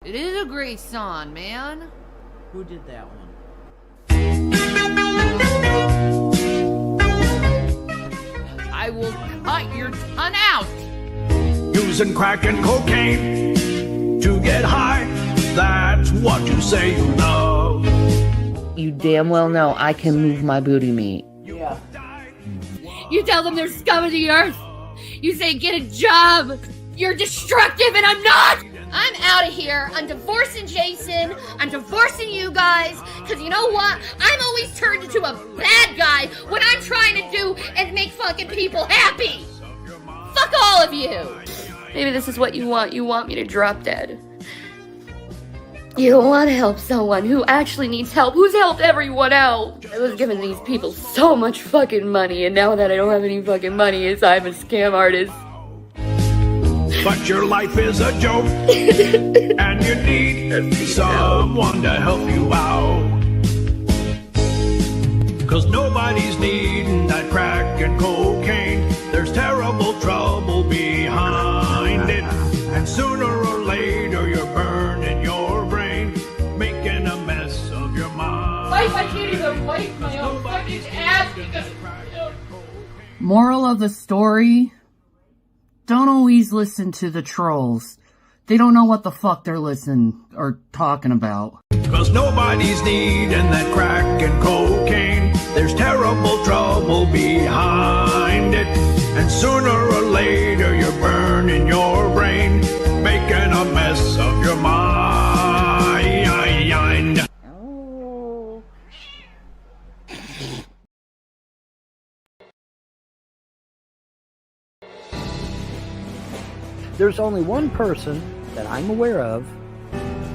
It is a great song, man. Who did that one? I will cut your tongue out. Using crack and cocaine to get high. That's what you say you know. You damn well know I can move my booty meat. Yeah. You tell them they're scum of the earth. You say get a job. You're destructive and I'm not. I'm out of here. I'm divorcing Jason. I'm divorcing you guys. Because you know what? I'm always turned into a bad guy when I'm trying to do and make fucking people happy. Fuck all of you. Maybe this is what you want. You want me to drop dead. You don't want to help someone who actually needs help, who's helped everyone else. I was giving these people so much fucking money, and now that I don't have any fucking money, I'm a scam artist. But your life is a joke, and you need someone to help you out. 'Cause nobody's needing that crack and cocaine. There's terrible trouble behind it, and sooner or later you're burning your brain, making a mess of your mind. I can't even wipe my own fucking ass because... Moral of the story, don't always listen to the trolls. They don't know what the fuck they're listening or talking about. 'Cause nobody's needing that crack and cocaine. There's terrible trouble behind it, and sooner or later you're burning your brain, making a mess of your mind. There's only one person that I'm aware of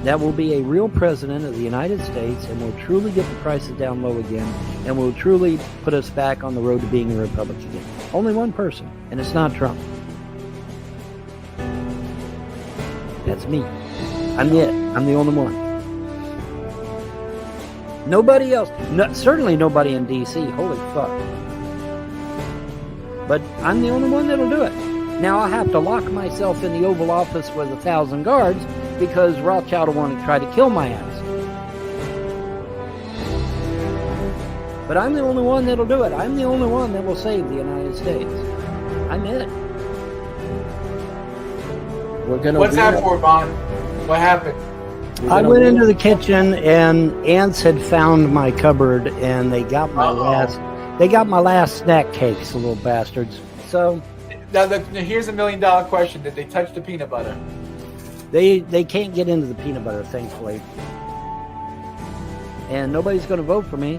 that will be a real president of the United States and will truly get the prices down low again and will truly put us back on the road to being a republic again. Only one person, and it's not Trump. That's me. I'm it. I'm the only one. Nobody else. No, certainly nobody in D.C. Holy fuck. But I'm the only one that'll do it. Now I have to lock myself in the Oval Office with 1,000 guards because Rothschild will want to try to kill my ass. But I'm the only one that'll do it. I'm the only one that will save the United States. I'm it. What's that for, Bon? What happened? I went into the kitchen and ants had found my cupboard and they got my last snack cakes, the little bastards. So now here's $1 million question: did they touch the peanut butter? They can't get into the peanut butter, thankfully. And nobody's going to vote for me.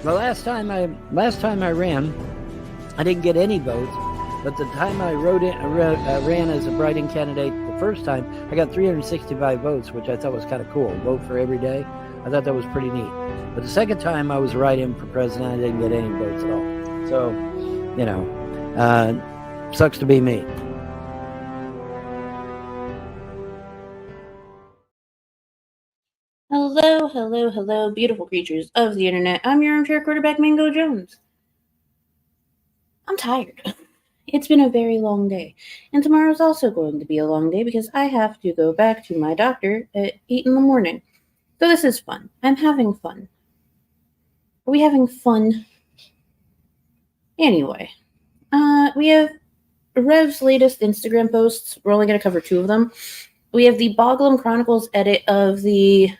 The last time I ran, I didn't get any votes. But the time I ran as a write-in candidate the first time, I got 365 votes, which I thought was kind of cool. Vote for every day. I thought that was pretty neat. But the second time I was a write-in for president, I didn't get any votes at all. So, you know, sucks to be me. Hello, hello, hello, beautiful creatures of the internet. I'm your armchair quarterback, Mango Jones. I'm tired. It's been a very long day. And tomorrow's also going to be a long day because I have to go back to my doctor at 8 in the morning. So this is fun. I'm having fun. Are we having fun? Anyway, we have Rev's latest Instagram posts. We're only going to cover 2 of them. We have the Boglim Chronicles edit of the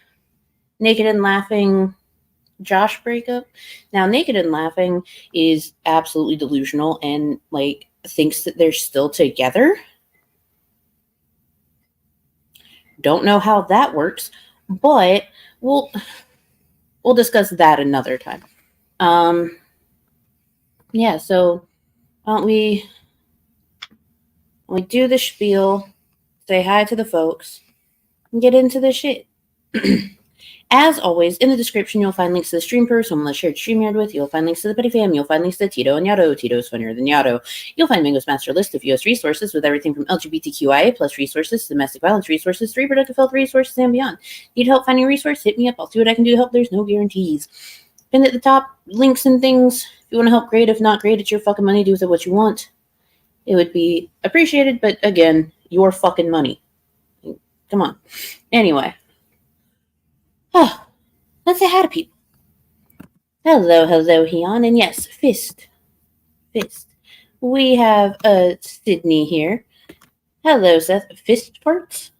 Naked and Laughing Josh breakup. Now, Naked and Laughing is absolutely delusional and, like, thinks that they're still together. Don't know how that works, but we'll discuss that another time. Yeah, so why don't we do the spiel, say hi to the folks, and get into the shit. As always, in the description, you'll find links to the stream per someone let's shared StreamYard with. You'll find links to the Petty Fam. You'll find links to Tito and Yato. Tito's funnier than Yato. You'll find Mango's master list of US resources with everything from LGBTQIA plus resources, domestic violence resources, reproductive health resources, and beyond. Need help finding a resource? Hit me up. I'll see what I can do to help. There's no guarantees. Pinned at the top, links and things. If you want to help, great. If not, great. It's your fucking money. Do with it what you want. It would be appreciated, but again, your fucking money. Come on. Anyway. Oh, let's say hi to people. Hello, Heon. And yes, fist. We have Sydney here. Hello, Seth. Fist farts?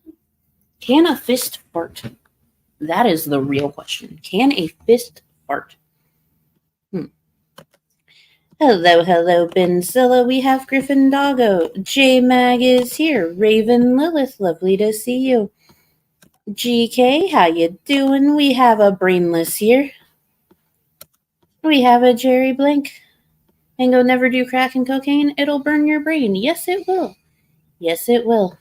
Can a fist fart? That is the real question. Can a fist fart? Hello, Benzilla. We have Griffin Doggo. J-Mag is here. Raven Lilith, lovely to see you. GK, how you doing? We have a Brainless here. We have a Jerry Blank. Mango, never do crack and cocaine. It'll burn your brain. Yes, it will. Yes, it will.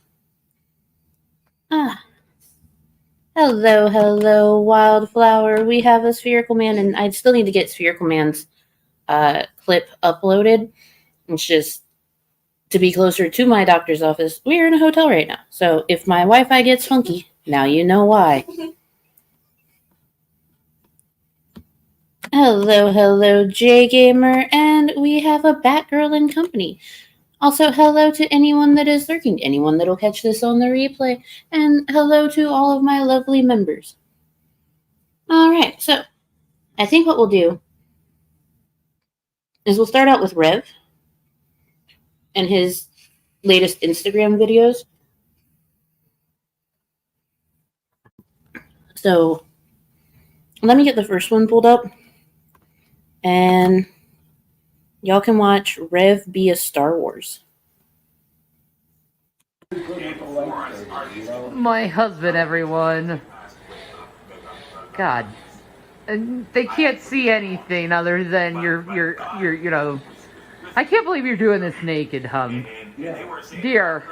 Hello, Wildflower. We have a Spherical Man, and I still need to get Spherical Man's clip uploaded. It's just to be closer to my doctor's office. We're in a hotel right now, so if my Wi-Fi gets funky, now you know why. Hello, J-Gamer, and we have a Batgirl in company. Also, hello to anyone that is lurking, anyone that will catch this on the replay, and hello to all of my lovely members. Alright, so I think what we'll do is we'll start out with Rev and his latest Instagram videos. So let me get the first one pulled up, and y'all can watch Rev be a Star Wars. My husband, everyone. God. And they can't see anything other than your, you know. I can't believe you're doing this naked, hum. Dear.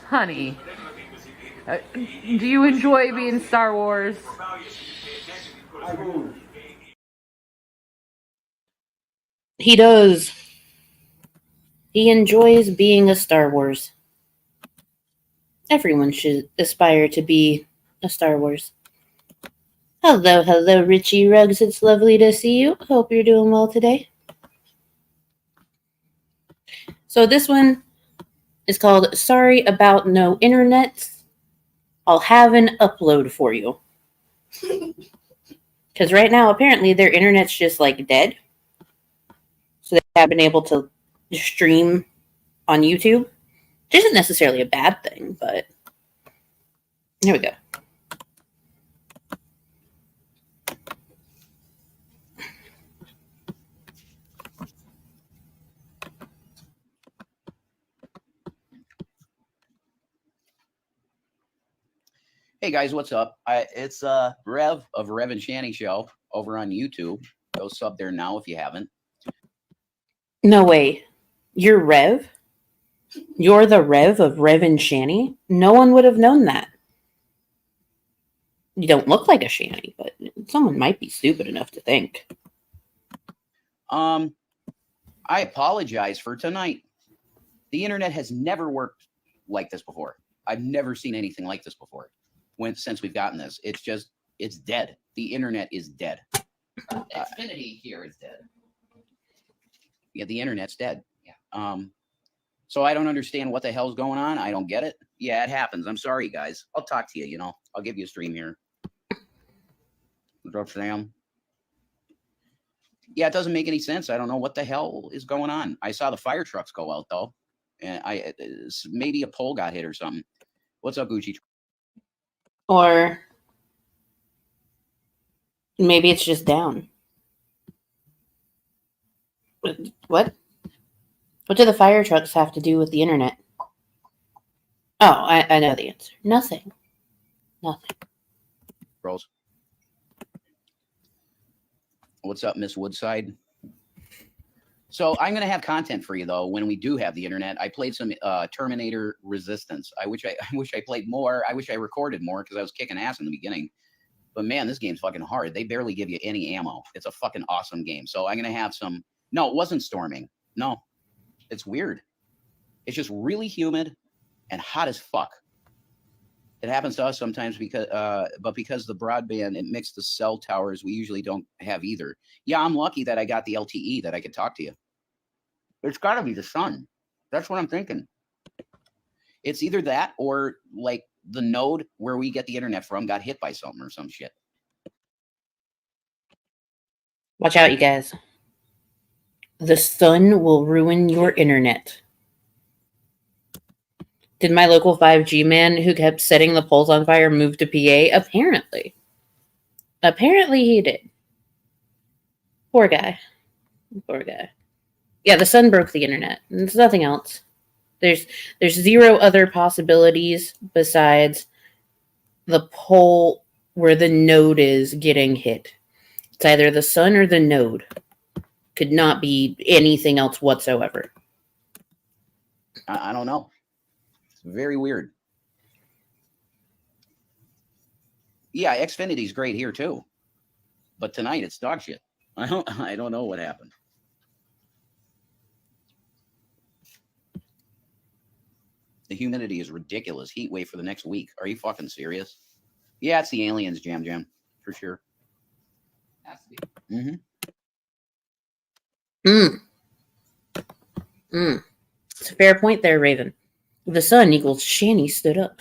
Honey. Do you enjoy being Star Wars? He does. He enjoys being a Star Wars. Everyone should aspire to be a Star Wars. Hello, Richie Ruggs. It's lovely to see you. Hope you're doing well today. So this one is called Sorry About No Internet. I'll have an upload for you. Because right now, apparently, their internet's just like dead. So they haven't been able to stream on YouTube. Which isn't necessarily a bad thing, but here we go. Hey guys, what's up? It's Rev of Rev and Shanny Show over on YouTube. Go sub there now if you haven't. No way. You're Rev? You're the Rev of Rev and Shanny? No one would have known that. You don't look like a Shanny, but someone might be stupid enough to think. I apologize for tonight. The internet has never worked like this before. I've never seen anything like this before. Since we've gotten this, it's dead. The internet is dead. Xfinity here is dead. Yeah, the internet's dead. Yeah. So I don't understand what the hell's going on. I don't get it. Yeah, it happens. I'm sorry, guys. I'll talk to you. You know, I'll give you a stream here. What's up, Sam? Yeah, it doesn't make any sense. I don't know what the hell is going on. I saw the fire trucks go out though, and maybe a pole got hit or something. What's up, Gucci? Or maybe it's just down. What? What do the fire trucks have to do with the internet? Oh, I know the answer. Nothing. Girls. What's up, Miss Woodside? So I'm going to have content for you, though, when we do have the internet. I played some Terminator Resistance. I wish I played more. I wish I recorded more because I was kicking ass in the beginning. But, man, this game's fucking hard. They barely give you any ammo. It's a fucking awesome game. So I'm going to have some – no, it wasn't storming. No. It's weird. It's just really humid and hot as fuck. It happens to us sometimes because the broadband, it mixed the cell towers. We usually don't have either. Yeah, I'm lucky that I got the LTE that I could talk to you. It's got to be the sun. That's what I'm thinking. It's either that or like the node where we get the internet from got hit by something or some shit. Watch out, you guys. The sun will ruin your internet. Did my local 5G man who kept setting the poles on fire move to PA? Apparently. Apparently he did. Poor guy. Poor guy. Yeah, the sun broke the internet. There's nothing else. There's zero other possibilities besides the pole where the node is getting hit. It's either the sun or the node. Could not be anything else whatsoever. I don't know. It's very weird. Yeah, Xfinity's great here too. But tonight it's dog shit. I don't know what happened. The humidity is ridiculous. Heat wave for the next week. Are you fucking serious? Yeah, it's the aliens, Jam, for sure. Has to be. It's a fair point there, Raven. The sun equals Shani stood up.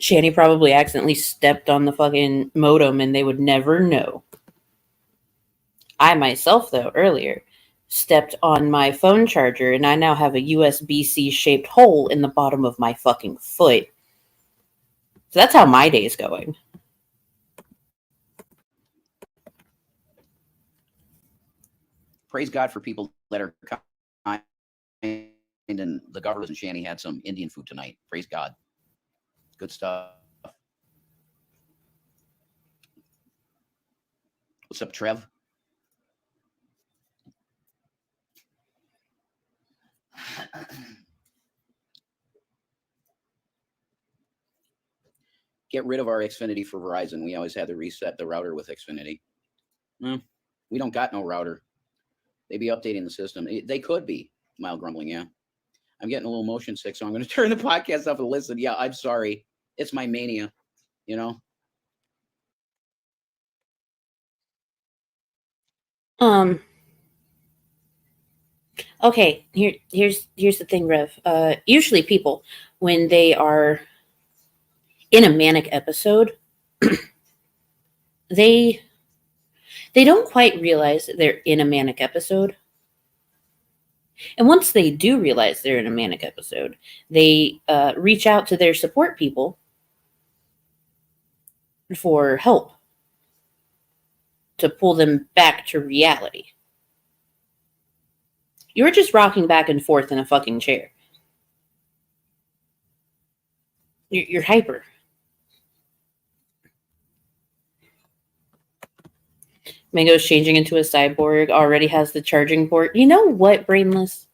Shani probably accidentally stepped on the fucking modem and they would never know. I myself, though, earlier stepped on my phone charger and I now have a USB-C shaped hole in the bottom of my fucking foot. So that's how my day's going. Praise God for people that are kind, and the government and Shani had some Indian food tonight. Praise God. Good stuff. What's up, Trev? Get rid of our Xfinity for Verizon. We always had to reset the router with Xfinity. We don't got no router. They be updating the system. They could be. Mild grumbling, yeah. I'm getting a little motion sick, so I'm going to turn the podcast off and listen. Yeah, I'm sorry. It's my mania, you know? Okay, here's the thing, Rev. Usually people, when they are in a manic episode, they don't quite realize that they're in a manic episode. And once they do realize they're in a manic episode, they reach out to their support people for help to pull them back to reality. You're just rocking back and forth in a fucking chair. You're hyper. Mango's changing into a cyborg, already has the charging port. You know what, Brainless?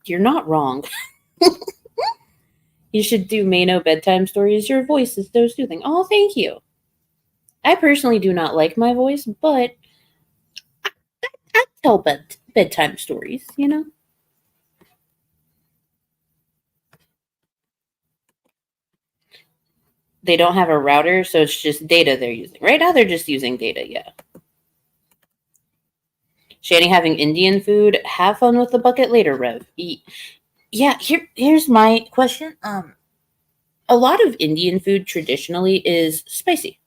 You're not wrong. You should do Mano bedtime stories. Your voice is so soothing. Oh, thank you. I personally do not like my voice, but I tell bedtime stories, you know? They don't have a router, so it's just data they're using. Right now, they're just using data, yeah. Shani having Indian food. Have fun with the bucket later, Rev. Yeah, here's my question. A lot of Indian food traditionally is spicy.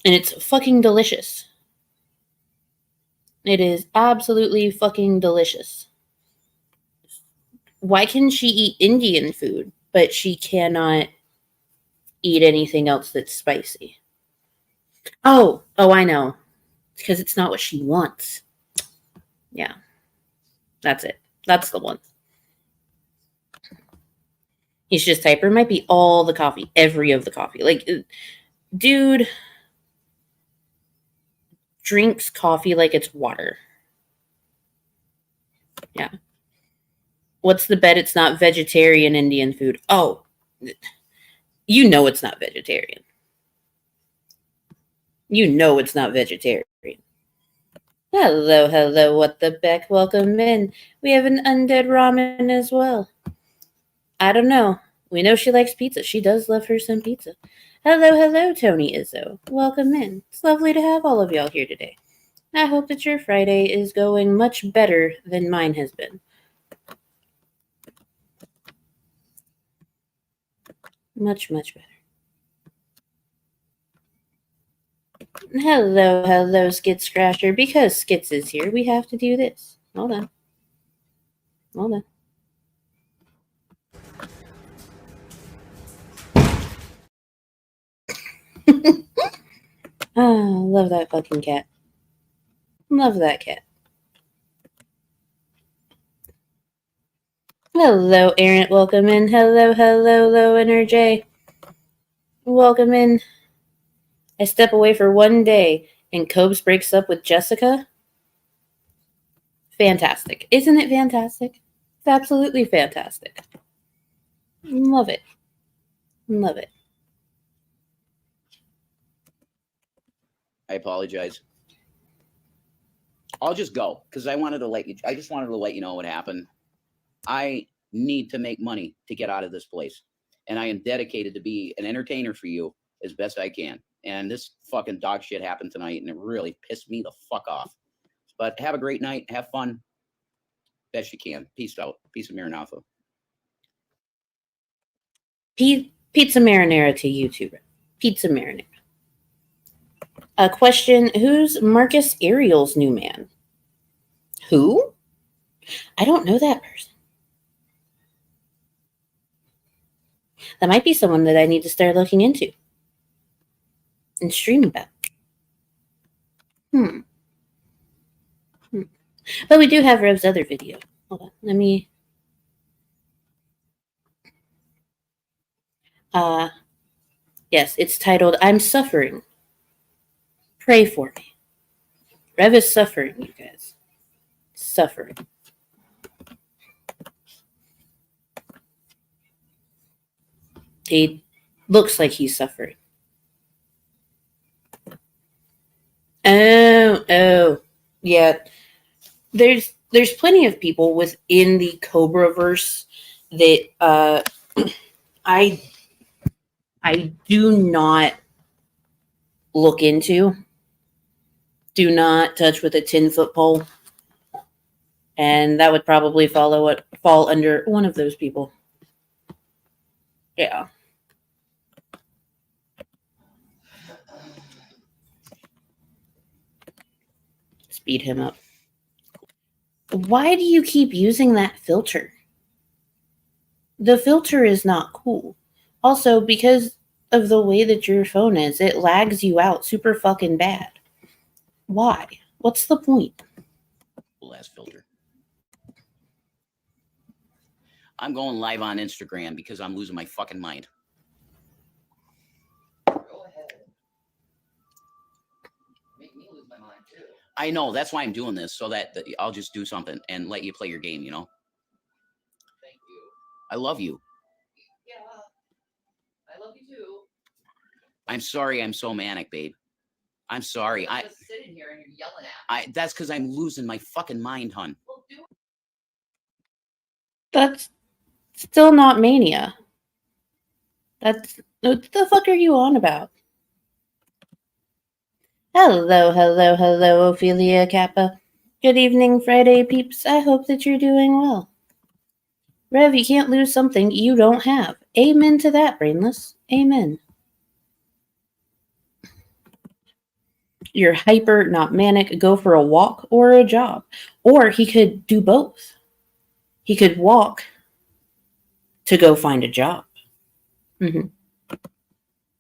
And it's fucking delicious. It is absolutely fucking delicious. Why can she eat Indian food, but she cannot eat anything else that's spicy? Oh, I know. Because it's not what she wants. Yeah. That's it. That's the one. He's just hyper. Might be all the coffee. Every of the coffee. Like, dude drinks coffee like it's water. Yeah. What's the bet it's not vegetarian Indian food? Oh, you know it's not vegetarian. You know it's not vegetarian. Hello, what the beck? Welcome in. We have an undead ramen as well. I don't know. We know she likes pizza. She does love her some pizza. Hello, Tony Izzo. Welcome in. It's lovely to have all of y'all here today. I hope that your Friday is going much better than mine has been. Much, much better. Hello, Skits Scratcher. Because Skits is here, we have to do this. Hold on. Oh, love that fucking cat. Love that cat. Hello, Errant. Welcome in. Hello, Energy. Welcome in. I step away for one day and Cobes breaks up with Jessica. Fantastic. Isn't it fantastic? It's absolutely fantastic. Love it. Love it. I apologize. I'll just go because I just wanted to let you know what happened. I need to make money to get out of this place. And I am dedicated to be an entertainer for you as best I can. And this fucking dog shit happened tonight and it really pissed me the fuck off. But have a great night. Have fun. Best you can. Peace out. Peace of Maranatha. Pizza marinara to you too, bro. Pizza marinara. A question, who's Marcus Ariel's new man? Who? I don't know that person. That might be someone that I need to start looking into and stream about. But we do have Rev's other video. Hold on, let me... Yes, it's titled, I'm Suffering. Pray for me. Rev is suffering, you guys. Suffering. He looks like he's suffering. Oh. Yeah. There's plenty of people within the Cobraverse that I do not look into. Do not touch with a 10-foot pole. And that would probably fall under one of those people. Yeah. Speed him up. Why do you keep using that filter? The filter is not cool. Also, because of the way that your phone is, it lags you out super fucking bad. Why? What's the point? Last filter. I'm going live on Instagram because I'm losing my fucking mind. Go ahead. Make me lose my mind too. I know. That's why I'm doing this, so that I'll just do something and let you play your game, you know? Thank you. I love you. Yeah. I love you too. I'm sorry I'm so manic, babe. I'm sorry. I'm just sitting here and you're yelling at me. That's because I'm losing my fucking mind, hun. Well, That's still not mania. What the fuck are you on about? Hello, Ophelia Kappa. Good evening, Friday peeps. I hope that you're doing well. Rev, you can't lose something you don't have. Amen to that, Brainless. Amen. You're hyper, not manic. Go for a walk or a jog. Or he could do both. He could walk to go find a job.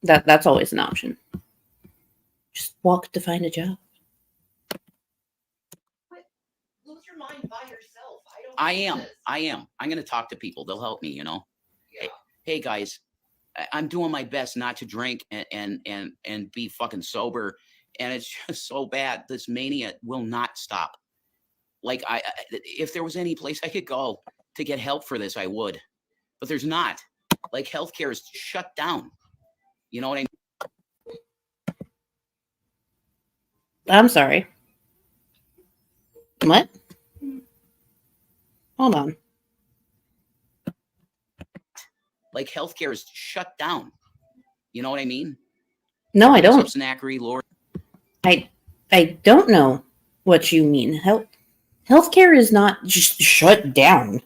That's always an option. Just walk to find a job. Lose your mind by yourself. I am. I'm going to talk to people. They'll help me, you know? Yeah. Hey guys, I'm doing my best not to drink and be fucking sober. And it's just so bad. This mania will not stop. Like, if there was any place I could go to get help for this, I would. But there's not. Like, healthcare is shut down. You know what I mean? I'm sorry. What? Hold on. Like, healthcare is shut down. You know what I mean? No, I don't. What's up, Snackery Lord? I don't know what you mean. Healthcare is not just shut down.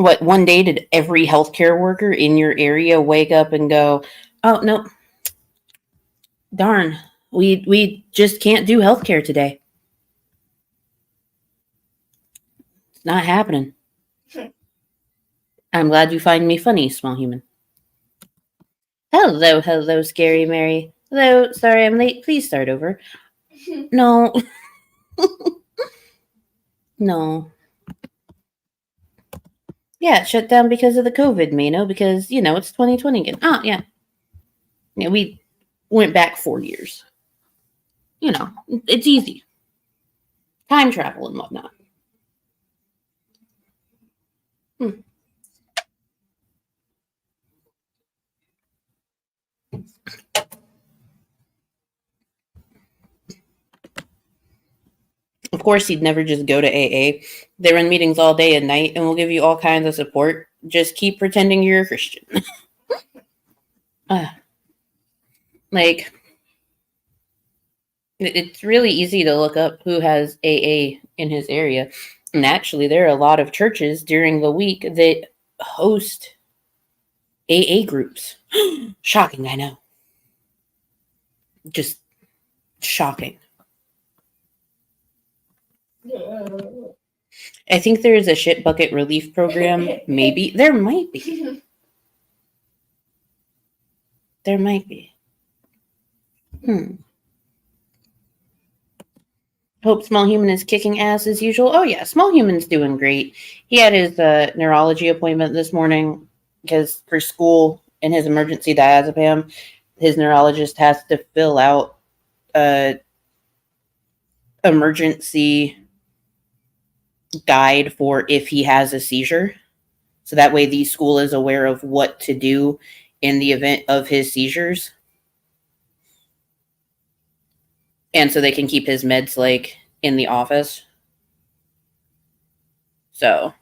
What, one day did every healthcare worker in your area wake up and go, oh, no, darn, we just can't do healthcare today. It's not happening. I'm glad you find me funny, small human. Hello, hello, Scary Mary. Hello, sorry I'm late. Please start over. No. No. Yeah, it shut down because of the COVID, Mano, because, it's 2020 again. Oh, yeah. Yeah, we went back 4 years. It's easy. Time travel and whatnot. Of course, he'd never just go to AA. They run meetings all day and night and will give you all kinds of support. Just keep pretending you're a Christian. It's really easy to look up who has AA in his area. And actually, there are a lot of churches during the week that host AA groups. Shocking, I know. Just shocking. I think there is a shit bucket relief program. Maybe. There might be. There might be. Hope Small Human is kicking ass as usual. Oh, yeah. Small Human's doing great. He had his neurology appointment this morning because for school and his emergency diazepam, his neurologist has to fill out emergency guide for if he has a seizure. So that way the school is aware of what to do in the event of his seizures. And so they can keep his meds in the office. So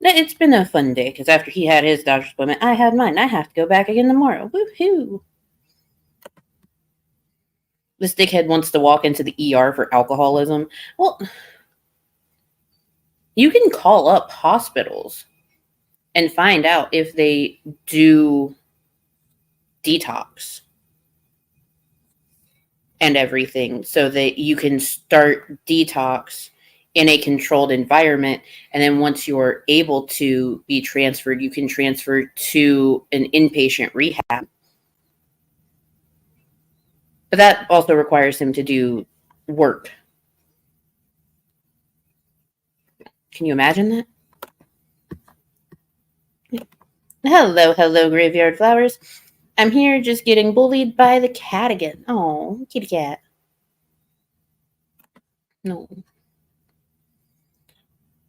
it's been a fun day because after he had his doctor's appointment, I had mine. I have to go back again tomorrow. Woohoo! This dickhead wants to walk into the ER for alcoholism. Well, you can call up hospitals and find out if they do detox and everything so that you can start detox in a controlled environment. And then once you're able to be transferred, you can transfer to an inpatient rehab. But that also requires him to do work. Can you imagine that? Hello, hello, Graveyard Flowers. I'm here just getting bullied by the cat again. Oh, kitty cat. No.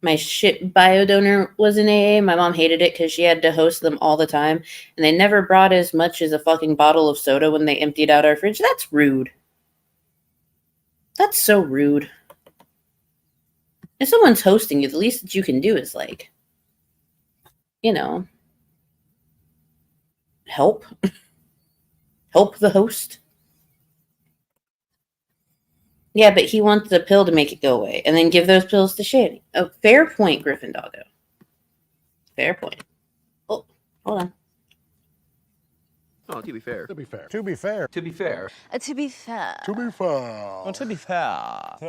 My shit bio donor was in AA. My mom hated it because she had to host them all the time. And they never brought as much as a fucking bottle of soda when they emptied out our fridge. That's rude. That's so rude. If someone's hosting you, the least that you can do is help. Help the host. Yeah, but he wants the pill to make it go away and then give those pills to Shanny. Oh, fair point, Griffin Doggo. Fair point. Oh, hold on. Oh, to be fair. To be fair. To be fair. To be fair. To be fair. To be fair. Oh, to be fair. To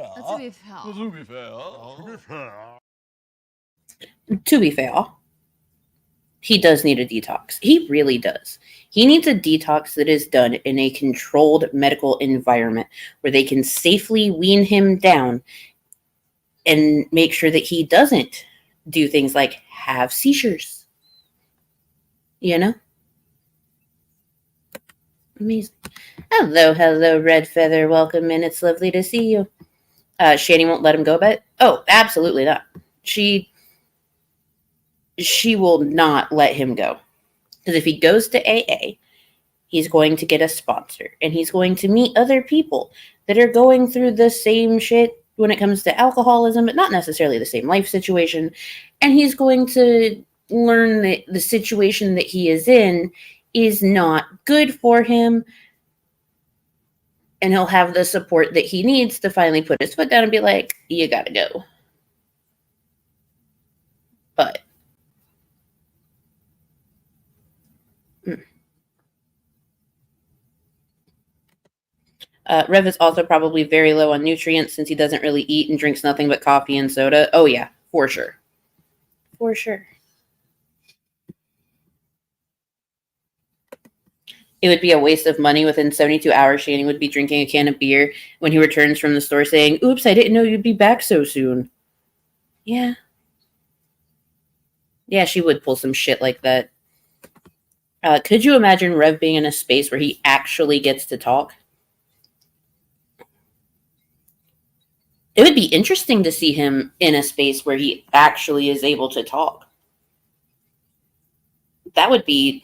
be fair. To be fair. To be fair. To be fair, he does need a detox. He really does. He needs a detox that is done in a controlled medical environment where they can safely wean him down and make sure that he doesn't do things like have seizures. Amazing. Hello, hello, Red Feather. Welcome in. It's lovely to see you. Shani won't let him go, but oh, absolutely not. She will not let him go. Because if he goes to AA, he's going to get a sponsor. And he's going to meet other people that are going through the same shit when it comes to alcoholism, but not necessarily the same life situation. And he's going to learn that the situation that he is in is not good for him. And he'll have the support that he needs to finally put his foot down and be like, you gotta go. But Rev is also probably very low on nutrients since he doesn't really eat and drinks nothing but coffee and soda. Oh, yeah, for sure. For sure. It would be a waste of money. Within 72 hours, Shanny would be drinking a can of beer when he returns from the store saying, "Oops, I didn't know you'd be back so soon." Yeah. Yeah, she would pull some shit like that. Could you imagine Rev being in a space where he actually gets to talk? It would be interesting to see him in a space where he actually is able to talk. That would be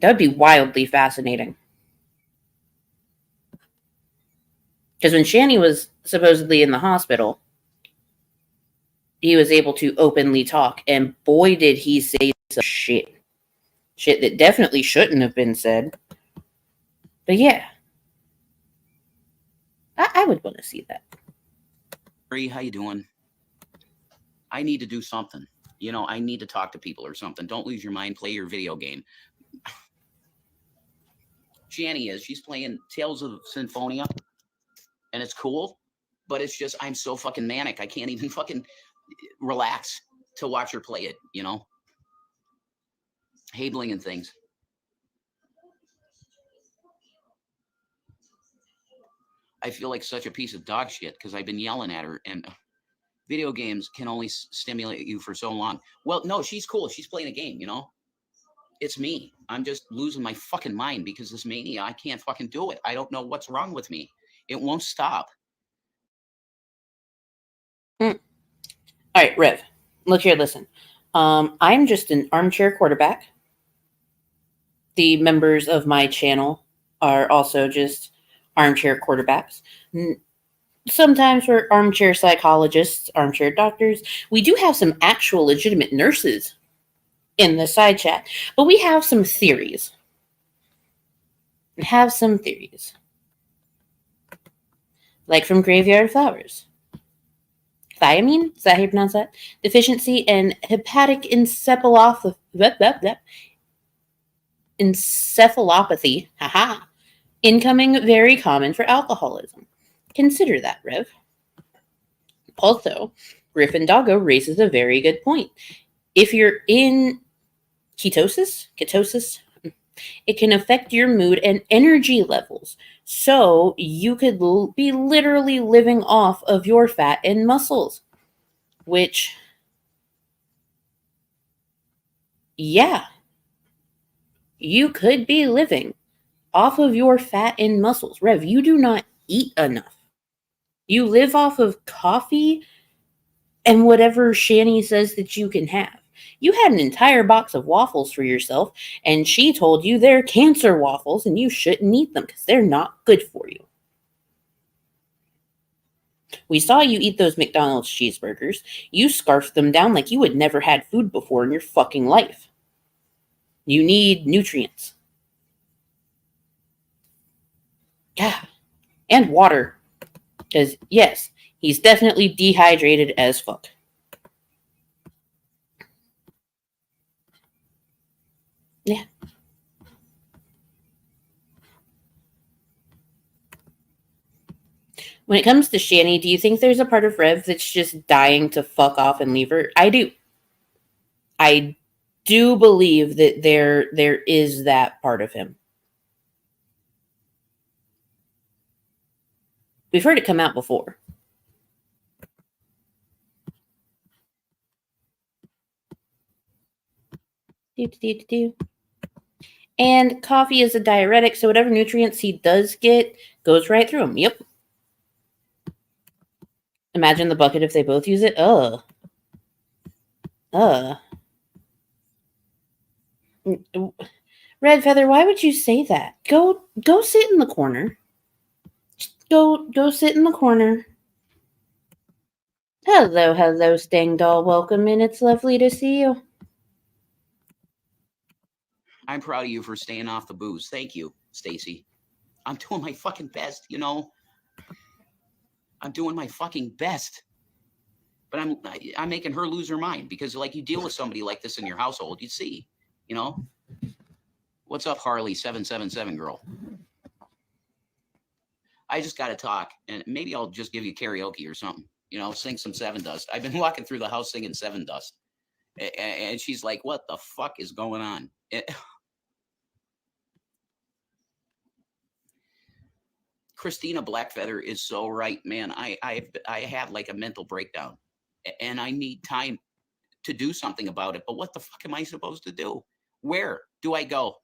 wildly fascinating. Because when Shanny was supposedly in the hospital, he was able to openly talk, and boy did he say some shit that definitely shouldn't have been said. But yeah, I would want to see that. Hey, how you doing? I need to do something. You know, I need to talk to people or something. Don't lose your mind. Play your video game. She's playing Tales of Symphonia, and it's cool, but it's just, I'm so fucking manic. I can't even fucking relax to watch her play it, you know? Habling and things. I feel like such a piece of dog shit because I've been yelling at her, and video games can only stimulate you for so long. Well, no, she's cool. She's playing a game, you know? It's me. I'm just losing my fucking mind because this mania, I can't fucking do it. I don't know what's wrong with me. It won't stop. All right, Rev, look here, listen. I'm just an armchair quarterback. The members of my channel are also just armchair quarterbacks. Sometimes we're armchair psychologists, armchair doctors. We do have some actual legitimate nurses in the side chat, but we have some theories. Like from Graveyard Flowers. Thiamine? Is that how you pronounce that? Deficiency and hepatic encephalopathy. Haha. Incoming, very common for alcoholism. Consider that, Rev. Also, Gryffindoggo raises a very good point. If you're in ketosis, it can affect your mood and energy levels. So you could be literally living off of your fat and muscles. Which, yeah, you could be living off of your fat and muscles. Rev, you do not eat enough. You live off of coffee and whatever Shanny says that you can have. You had an entire box of waffles for yourself, and she told you they're cancer waffles and you shouldn't eat them because they're not good for you. We saw you eat those McDonald's cheeseburgers. You scarfed them down like you had never had food before in your fucking life. You need nutrients. Yeah. And water. Because, yes, he's definitely dehydrated as fuck. Yeah. When it comes to Shanny, do you think there's a part of Rev that's just dying to fuck off and leave her? I do. I do believe that there is that part of him. We've heard it come out before. And coffee is a diuretic, so whatever nutrients he does get goes right through him. Yep. Imagine the bucket if they both use it. Red Feather, why would you say that? Go sit in the corner. Go sit in the corner. Hello, Stang Doll. Welcome in. It's lovely to see you. I'm proud of you for staying off the booze. Thank you, Stacy. I'm doing my fucking best, you know. I'm doing my fucking best. But I'm making her lose her mind because, like, you deal with somebody like this in your household, you see, you know. What's up, Harley 777 girl? I just got to talk, and maybe I'll just give you karaoke or something. Sing some Seven Dust. I've been walking through the house singing Seven Dust, and she's like, "What the fuck is going on?" Christina Blackfeather is so right, man. I have like a mental breakdown, and I need time to do something about it. But what the fuck am I supposed to do? Where do I go?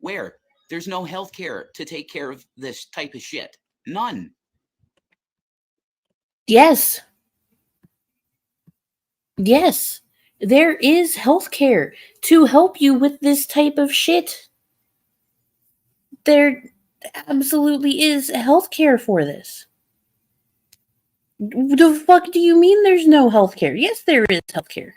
Where? There's no health care to take care of this type of shit. None. Yes. Yes. There is health care to help you with this type of shit. There absolutely is health care for this. The fuck do you mean there's no health care? Yes, there is health care.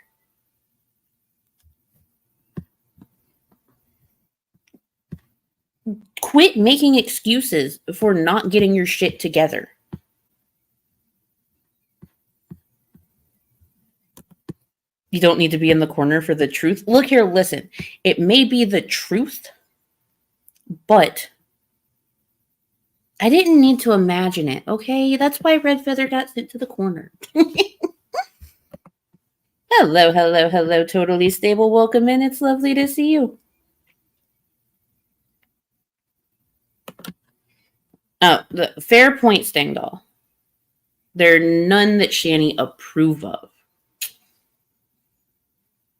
Quit making excuses for not getting your shit together. You don't need to be in the corner for the truth. Look here, listen. It may be the truth, but I didn't need to imagine it, okay? That's why Red Feather got sent to the corner. Hello, hello, hello, Totally Stable. Welcome in. It's lovely to see you. Oh, the fair point, Stengdahl. There are none that Shani approve of.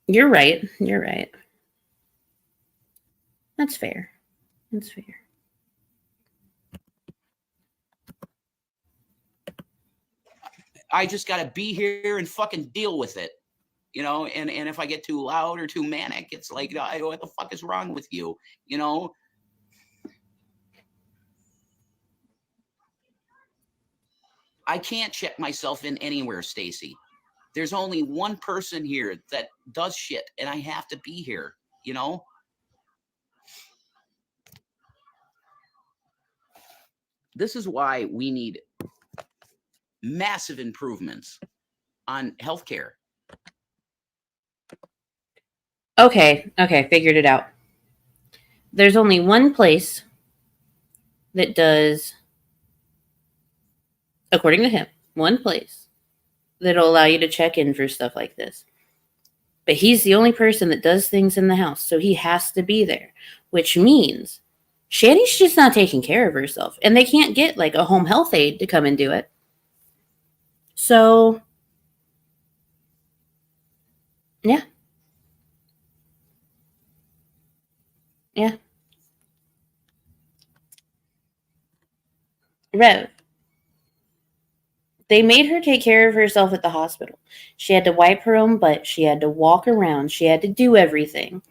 You're right. You're right. That's fair. That's fair. I just got to be here and fucking deal with it. And if I get too loud or too manic, it's like, what the fuck is wrong with you? I can't check myself in anywhere, Stacy. There's only one person here that does shit, and I have to be here, This is why we need massive improvements on healthcare. Okay, figured it out. There's only one place that does, according to him, one place that'll allow you to check in for stuff like this. But he's the only person that does things in the house, so he has to be there, which means Shani's just not taking care of herself, and they can't get like a home health aide to come and do it. So, yeah. Yeah. Rev. They made her take care of herself at the hospital. She had to wipe her own butt. She had to walk around. She had to do everything.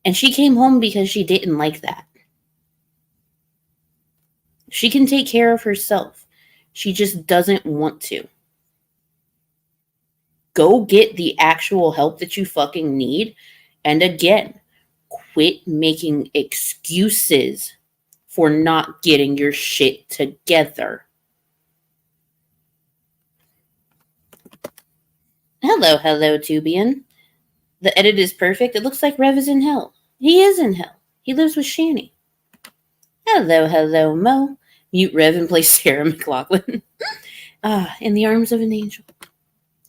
And she came home because she didn't like that. She can take care of herself. She just doesn't want to. Go get the actual help that you fucking need. And again, quit making excuses for not getting your shit together. Hello, Tubian. The edit is perfect. It looks like Rev is in hell. He is in hell. He lives with Shani. Hello, Mo. Mute Rev and play Sarah McLachlan. In the arms of an angel.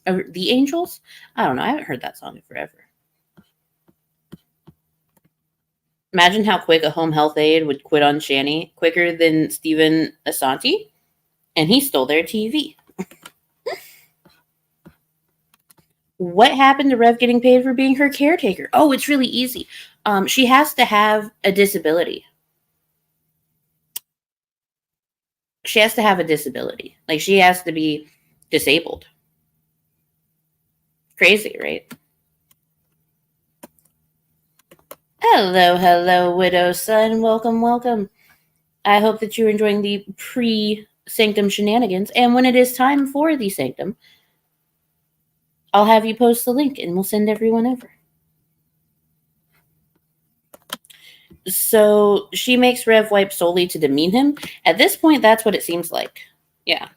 The Angels? I don't know. I haven't heard that song in forever. Imagine how quick a home health aide would quit on Shani. Quicker than Steven Asante. And he stole their TV. What happened to Rev getting paid for being her caretaker? Oh, it's really easy. She has to have a disability. She has to have a disability. Like, she has to be disabled. Crazy, right? Hello, Widow Son. Welcome. I hope that you're enjoying the pre-Sanctum shenanigans. And when it is time for the Sanctum, I'll have you post the link and we'll send everyone over. So she makes Rev wipe solely to demean him. At this point, that's what it seems like. Yeah.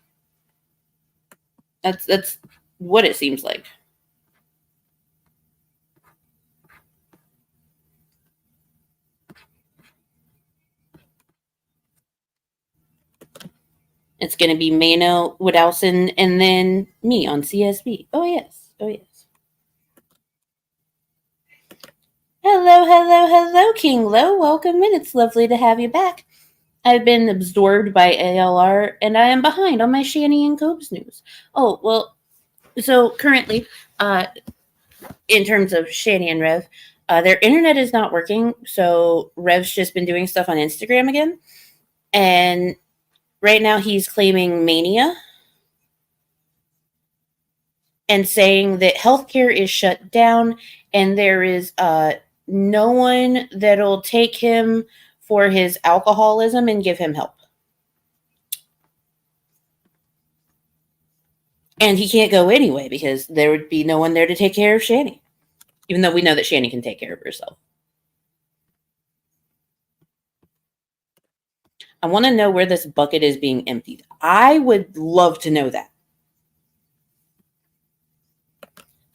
That's what it seems like. It's going to be Mano, Woodowson, and then me on CSB. Oh, yes. Oh, yes. Hello, hello, hello, King Lo. Welcome in. It's lovely to have you back. I've been absorbed by ALR, and I am behind on my Shanny and Cobes news. Oh, well, so currently, in terms of Shanny and Rev, their internet is not working, so Rev's just been doing stuff on Instagram again. And right now he's claiming mania and saying that healthcare is shut down and there is no one that'll take him for his alcoholism and give him help. And he can't go anyway because there would be no one there to take care of Shanny. Even though we know that Shanny can take care of herself. I want to know where this bucket is being emptied. I would love to know that.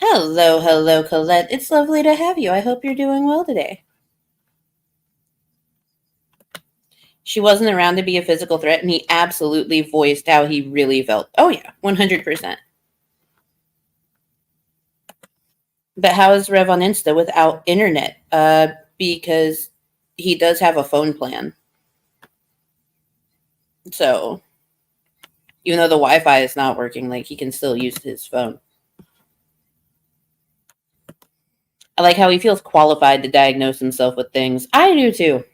Hello, hello, Colette. It's lovely to have you. I hope you're doing well today. She wasn't around to be a physical threat, and he absolutely voiced how he really felt. Oh, yeah, 100%. But how is Rev on Insta without internet? Because he does have a phone plan. So, even though the Wi-Fi is not working, like, he can still use his phone. I like how he feels qualified to diagnose himself with things. I do too.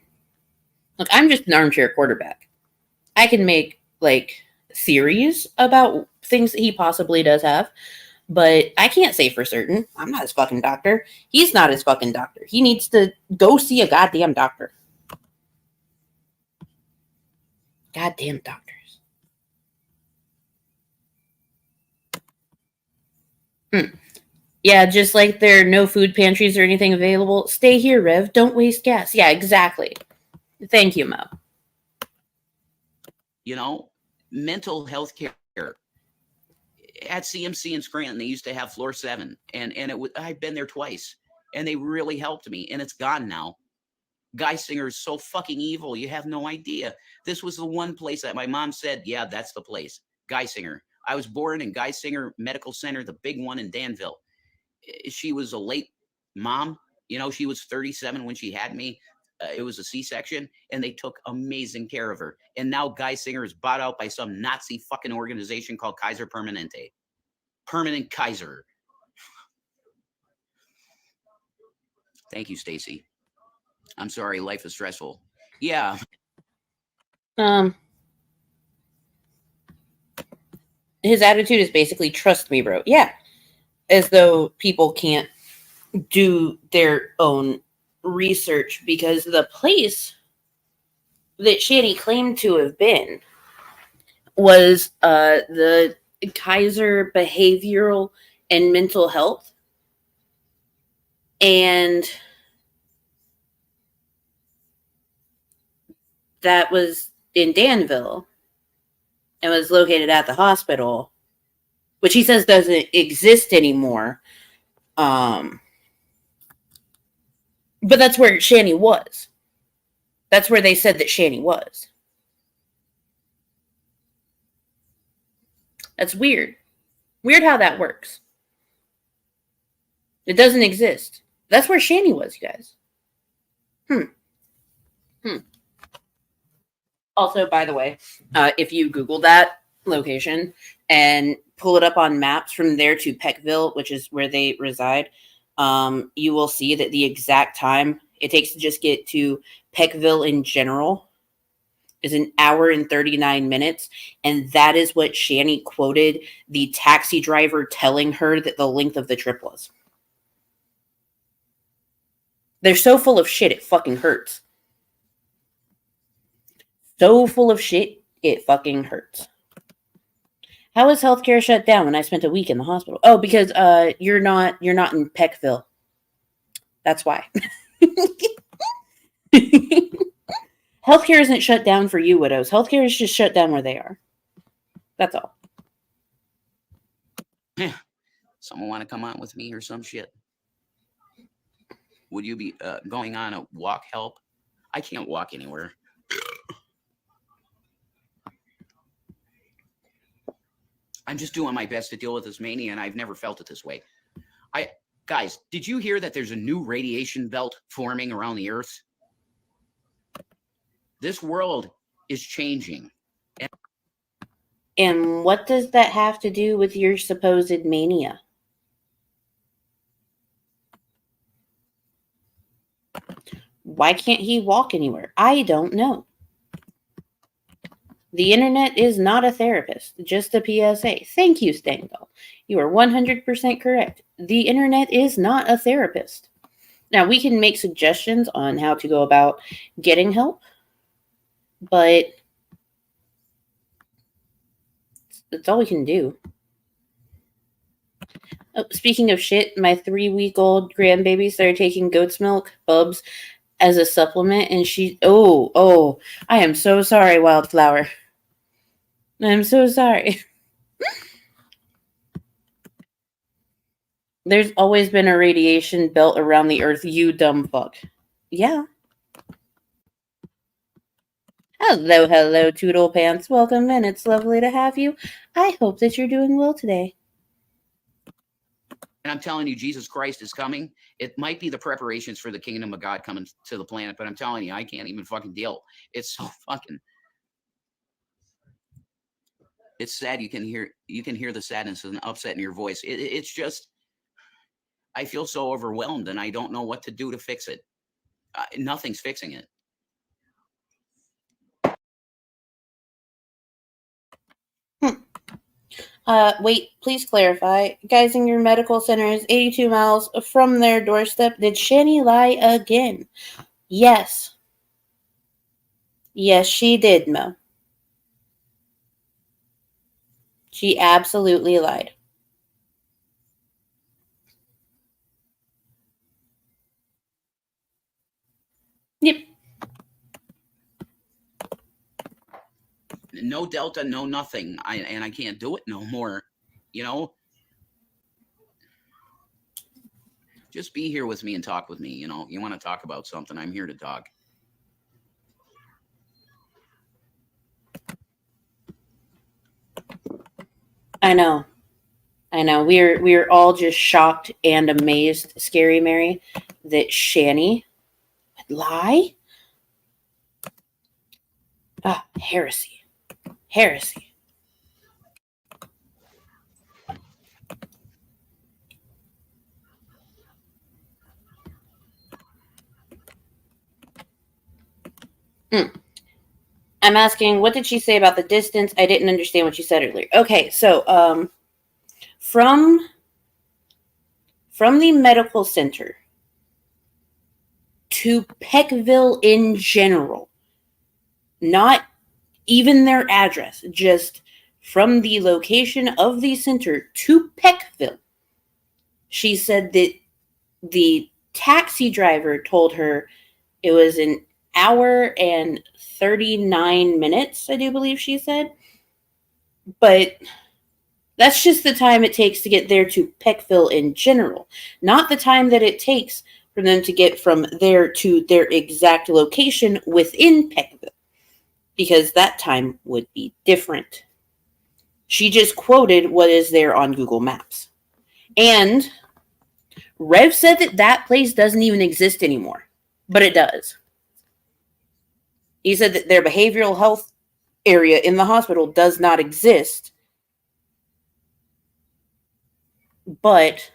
Look, I'm just an armchair quarterback. I can make, like, theories about things that he possibly does have, but I can't say for certain. I'm not his fucking doctor. He's not his fucking doctor. He needs to go see a goddamn doctor. Goddamn doctors. Yeah, just like there are no food pantries or anything available. Stay here, Rev. Don't waste gas. Yeah, exactly. Thank you, Mo. You know, mental health care at CMC in Scranton, they used to have floor 7, and I've been there twice, and they really helped me, and it's gone now. Geisinger is so fucking evil, you have no idea. This was the one place that my mom said, yeah, that's the place, Geisinger. I was born in Geisinger Medical Center, the big one in Danville. She was a late mom. You know, she was 37 when she had me. It was a C-section, and they took amazing care of her. And now Geisinger is bought out by some Nazi fucking organization called Kaiser Permanente. Permanent Kaiser. Thank you, Stacy. I'm sorry, life is stressful. Yeah. His attitude is basically, trust me, bro. Yeah. As though people can't do their own research, because the place that Shanny claimed to have been was the Kaiser Behavioral and Mental Health. And that was in Danville and was located at the hospital, which he says doesn't exist anymore. But that's where Shanny was. That's where they said that Shanny was. That's weird. Weird how that works. It doesn't exist. That's where Shanny was, you guys. Also, by the way, if you Google that location and pull it up on maps from there to Peckville, which is where they reside, you will see that the exact time it takes to just get to Peckville in general is 1 hour and 39 minutes. And that is what Shanny quoted the taxi driver telling her that the length of the trip was. They're so full of shit, it fucking hurts. So full of shit, it fucking hurts. How is healthcare shut down when I spent a week in the hospital? Oh, because you're not in Peckville. That's why. Healthcare isn't shut down for you, widows. Healthcare is just shut down where they are. That's all. Yeah. Someone want to come on with me or some shit? Would you be going on a walk help? I can't walk anywhere. I'm just doing my best to deal with this mania, and I've never felt it this way. Guys, did you hear that there's a new radiation belt forming around the Earth? This world is changing. And what does that have to do with your supposed mania? Why can't he walk anywhere? I don't know. The internet is not a therapist, just a PSA. Thank you, Stengel. You are 100% correct. The internet is not a therapist. Now, we can make suggestions on how to go about getting help, but that's all we can do. Oh, speaking of shit, my 3-week-old grandbaby started taking goat's milk, Bubs, as a supplement, and I am so sorry, Wildflower. I'm so sorry. There's always been a radiation belt around the Earth, you dumb fuck. Yeah. Hello, Toodle Pants. Welcome in. It's lovely to have you. I hope that you're doing well today. And I'm telling you, Jesus Christ is coming. It might be the preparations for the kingdom of God coming to the planet, but I'm telling you, I can't even fucking deal. It's so fucking... It's sad. You can hear the sadness and upset in your voice. It's just, I feel so overwhelmed, and I don't know what to do to fix it. Nothing's fixing it. Wait, please clarify. Geisinger Medical Center is 82 miles from their doorstep. Did Shani lie again? Yes. Yes, she did, Mo. She absolutely lied. Yep. No Delta, no nothing. And I can't do it no more. You know? Just be here with me and talk with me. You know, you want to talk about something, I'm here to talk. I know. We're all just shocked and amazed, Scary Mary, that Shani would lie. Heresy. I'm asking, what did she say about the distance? I didn't understand what she said earlier. Okay, so from the medical center to Peckville in general, not even their address, just from the location of the center to Peckville, she said that the taxi driver told her it was an hour and 39 minutes, I do believe she said. But that's just the time it takes to get there to Peckville in general, not the time that it takes for them to get from there to their exact location within Peckville, because that time would be different. She just quoted what is there on Google Maps. And Rev said that place doesn't even exist anymore, but it does. He said that their behavioral health area in the hospital does not exist, but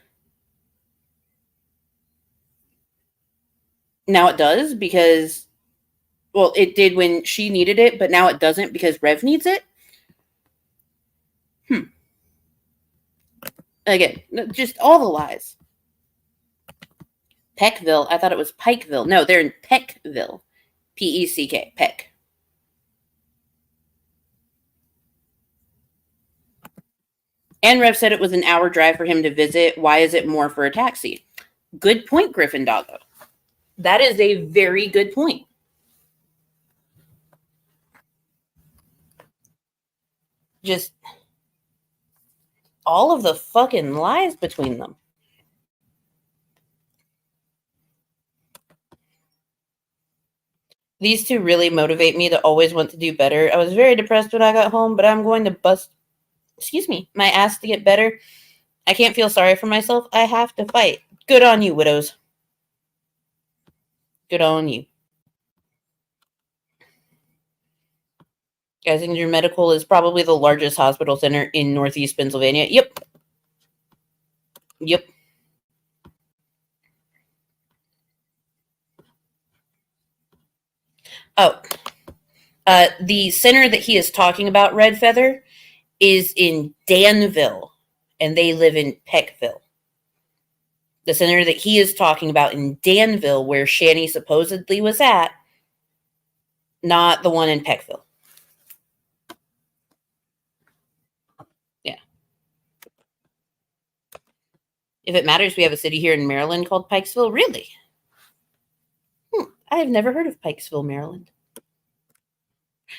now it does because, well, it did when she needed it, but now it doesn't because Rev needs it. Again, just all the lies. Peckville, I thought it was Pikeville. No, they're in Peckville. P-E-C-K, Peck. And Rev said it was an hour drive for him to visit. Why is it more for a taxi? Good point, Griffin Doggo. That is a very good point. Just all of the fucking lies between them. These two really motivate me to always want to do better. I was very depressed when I got home, but I'm going to bust Excuse me, my ass to get better. I can't feel sorry for myself. I have to fight. Good on you, widows. Good on you. Geisinger Medical is probably the largest hospital center in Northeast Pennsylvania. Yep. Yep. Oh. The center that he is talking about, Red Feather, is in Danville, and they live in Peckville. The center that he is talking about in Danville, where Shanny supposedly was at, not the one in Peckville. Yeah. If it matters, we have a city here in Maryland called Pikesville. Really? I have never heard of Pikesville, Maryland.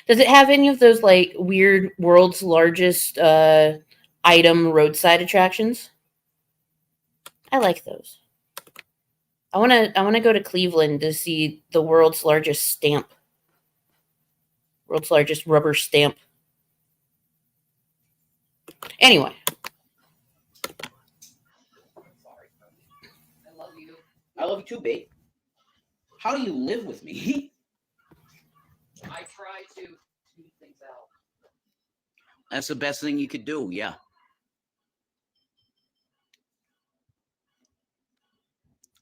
Does it have any of those like weird world's largest item roadside attractions? I like those. I want to go to Cleveland to see the world's largest stamp. World's largest rubber stamp. Anyway. I love you. I love you too, babe. How do you live with me? I try to smooth things out. That's the best thing you could do, yeah.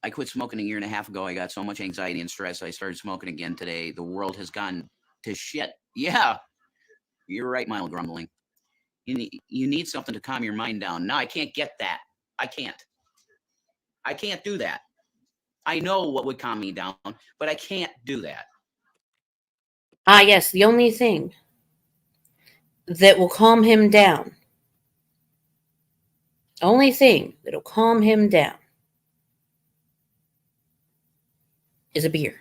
I quit smoking a year and a half ago. I got so much anxiety and stress. I started smoking again today. The world has gone to shit. Yeah. You're right, mild grumbling. You need something to calm your mind down. No, I can't get that. I can't do that. I know what would calm me down, but I can't do that. Ah, yes, the only thing that will calm him down. Only thing that'll calm him down is a beer.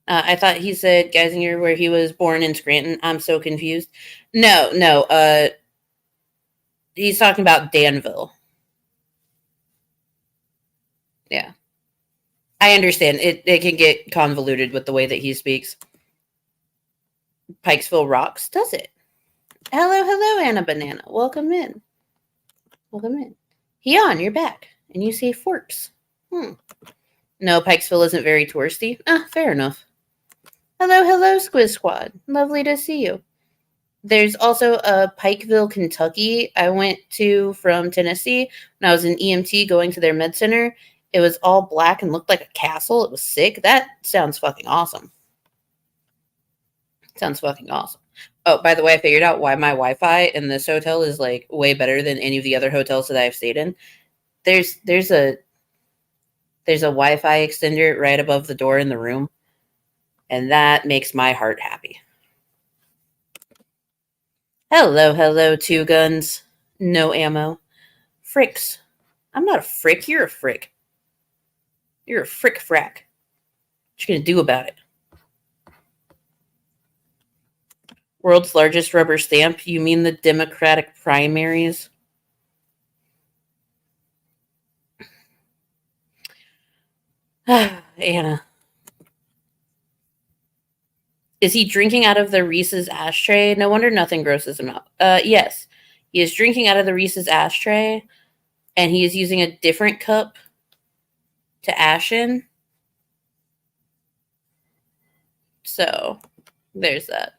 I thought he said Geisinger where he was born in Scranton. I'm so confused. No. He's talking about Danville. Yeah. I understand. It can get convoluted with the way that he speaks. Pikesville rocks, does it? Hello, Anna Banana. Welcome in. Heon, you're back. And you say forks. No, Pikesville isn't very touristy. Fair enough. Hello, Squiz Squad. Lovely to see you. There's also a Pikeville, Kentucky I went to from Tennessee when I was in EMT going to their med center. It was all black and looked like a castle. It was sick. That sounds fucking awesome. Oh, by the way, I figured out why my Wi-Fi in this hotel is like way better than any of the other hotels that I've stayed in. There's a Wi-Fi extender right above the door in the room, and that makes my heart happy. Hello, two guns. No ammo. Fricks. I'm not a frick. You're a frick. You're a frick frack. What you gonna do about it? World's largest rubber stamp? You mean the Democratic primaries? Anna. Is he drinking out of the Reese's ashtray? No wonder nothing grosses him out. Yes. He is drinking out of the Reese's ashtray, and he is using a different cup to ash in. So, there's that.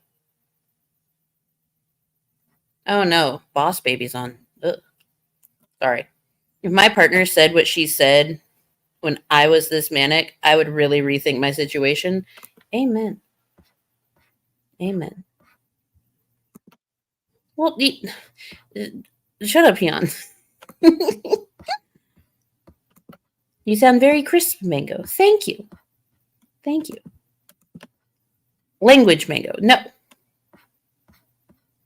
Oh no, Boss Baby's on. Ugh. Sorry. If my partner said what she said when I was this manic, I would really rethink my situation. Amen. Well, shut up, Heon. You sound very crisp, Mango. Thank you. Language, Mango.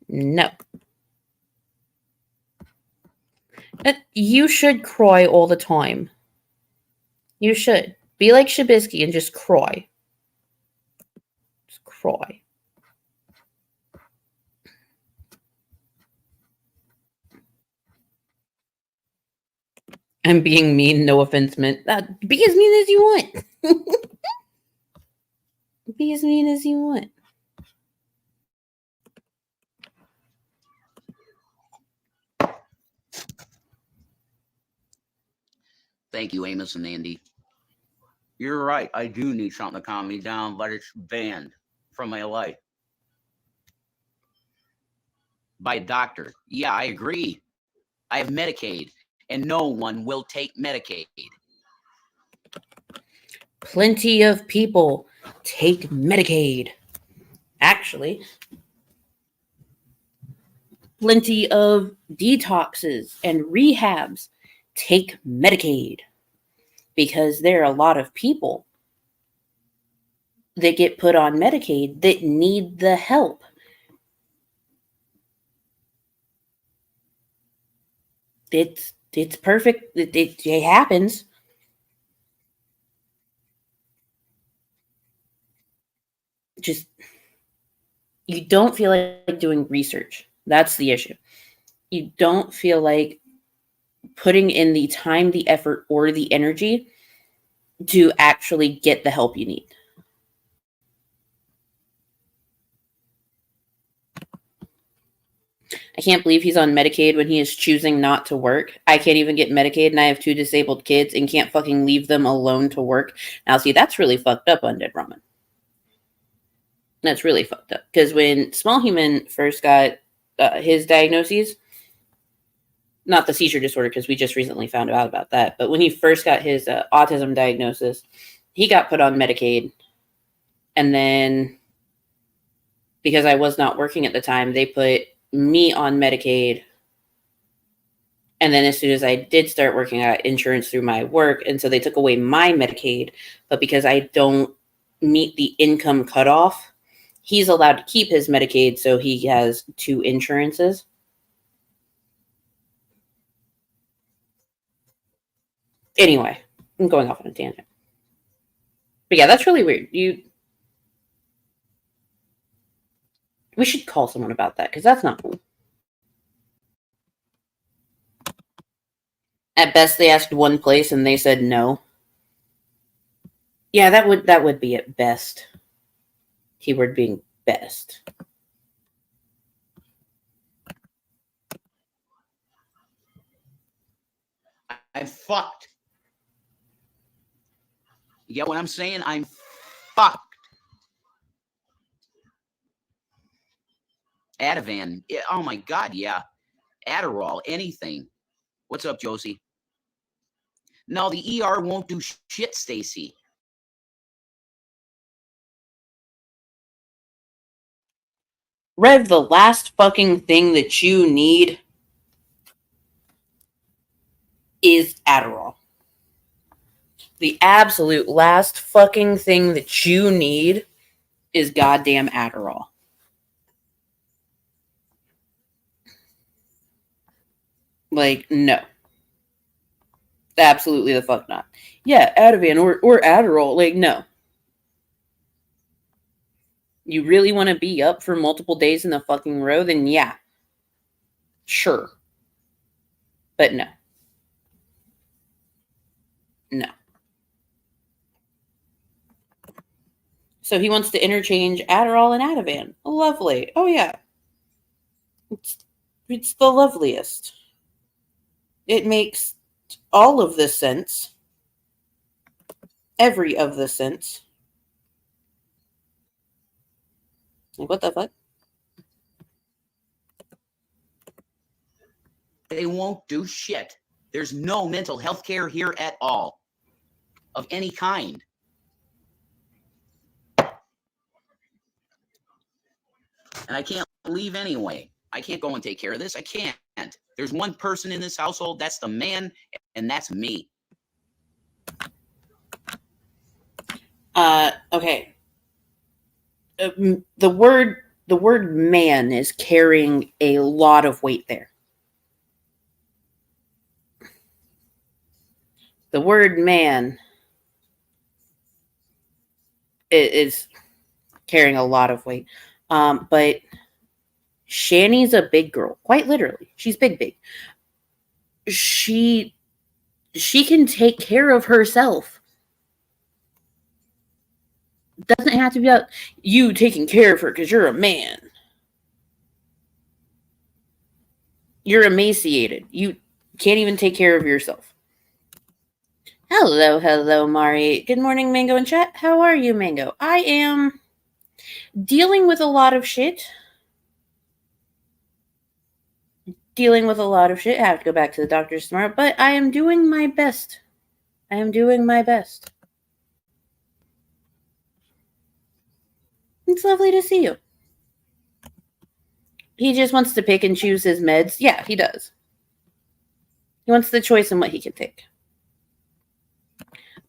No. You should cry all the time. You should. Be like Shabisky and just cry. Just cry. I'm being mean. No offense meant. Be as mean as you want. Be as mean as you want. Thank you, Amos and Andy. You're right. I do need something to calm me down, but it's banned from my life. By a doctor. Yeah, I agree. I have Medicaid, and no one will take Medicaid. Plenty of people take Medicaid. Actually, plenty of detoxes and rehabs take Medicaid because there are a lot of people that get put on Medicaid that need the help. It's perfect. It happens. Just you don't feel like doing research. That's the issue. You don't feel like putting in the time, the effort, or the energy to actually get the help you need. I can't believe he's on Medicaid when he is choosing not to work. I can't even get Medicaid and I have 2 disabled kids and can't fucking leave them alone to work. Now, see, that's really fucked up, Undead Ramen. That's really fucked up. Because when Small Human first got his diagnoses, not the seizure disorder, because we just recently found out about that, but when he first got his autism diagnosis, he got put on Medicaid. And then, because I was not working at the time, they put me on Medicaid. And then as soon as I did start working, I got insurance through my work. And so they took away my Medicaid. But because I don't meet the income cutoff, he's allowed to keep his Medicaid. So he has 2 insurances. Anyway, I'm going off on a tangent. But yeah, that's really weird. We should call someone about that because that's not cool. At best, they asked one place and they said no. Yeah, that would be at best. Keyword being best. I'm fucked. You get what I'm saying? I'm fucked. Ativan. Yeah, oh my God, yeah. Adderall, anything. What's up, Josie? No, the ER won't do shit, Stacy. Rev, the last fucking thing that you need is Adderall. The absolute last fucking thing that you need is goddamn Adderall. Like, no. Absolutely the fuck not. Yeah, Ativan or Adderall. Like, no. You really want to be up for multiple days in a fucking row? Then yeah. Sure. But no. No. So he wants to interchange Adderall and Ativan. Lovely. Oh yeah. It's the loveliest. It makes all of the sense. Every of the sense. Like, what the fuck? They won't do shit. There's no mental health care here at all. Of any kind. And I can't leave anyway. I can't go and take care of this. I can't. There's one person in this household. That's the man, and that's me. Okay. The word man is carrying a lot of weight there. The word man is carrying a lot of weight. But Shani's a big girl, quite literally. She's big. She She can take care of herself. Doesn't have to be about you taking care of her because you're a man. You're emaciated. You can't even take care of yourself. Hello, Mari. Good morning, Mango and chat. How are you, Mango? I am dealing with a lot of shit. I have to go back to the doctor's tomorrow, but I am doing my best. It's lovely to see you. He just wants to pick and choose his meds. Yeah, he does. He wants the choice in what he can take.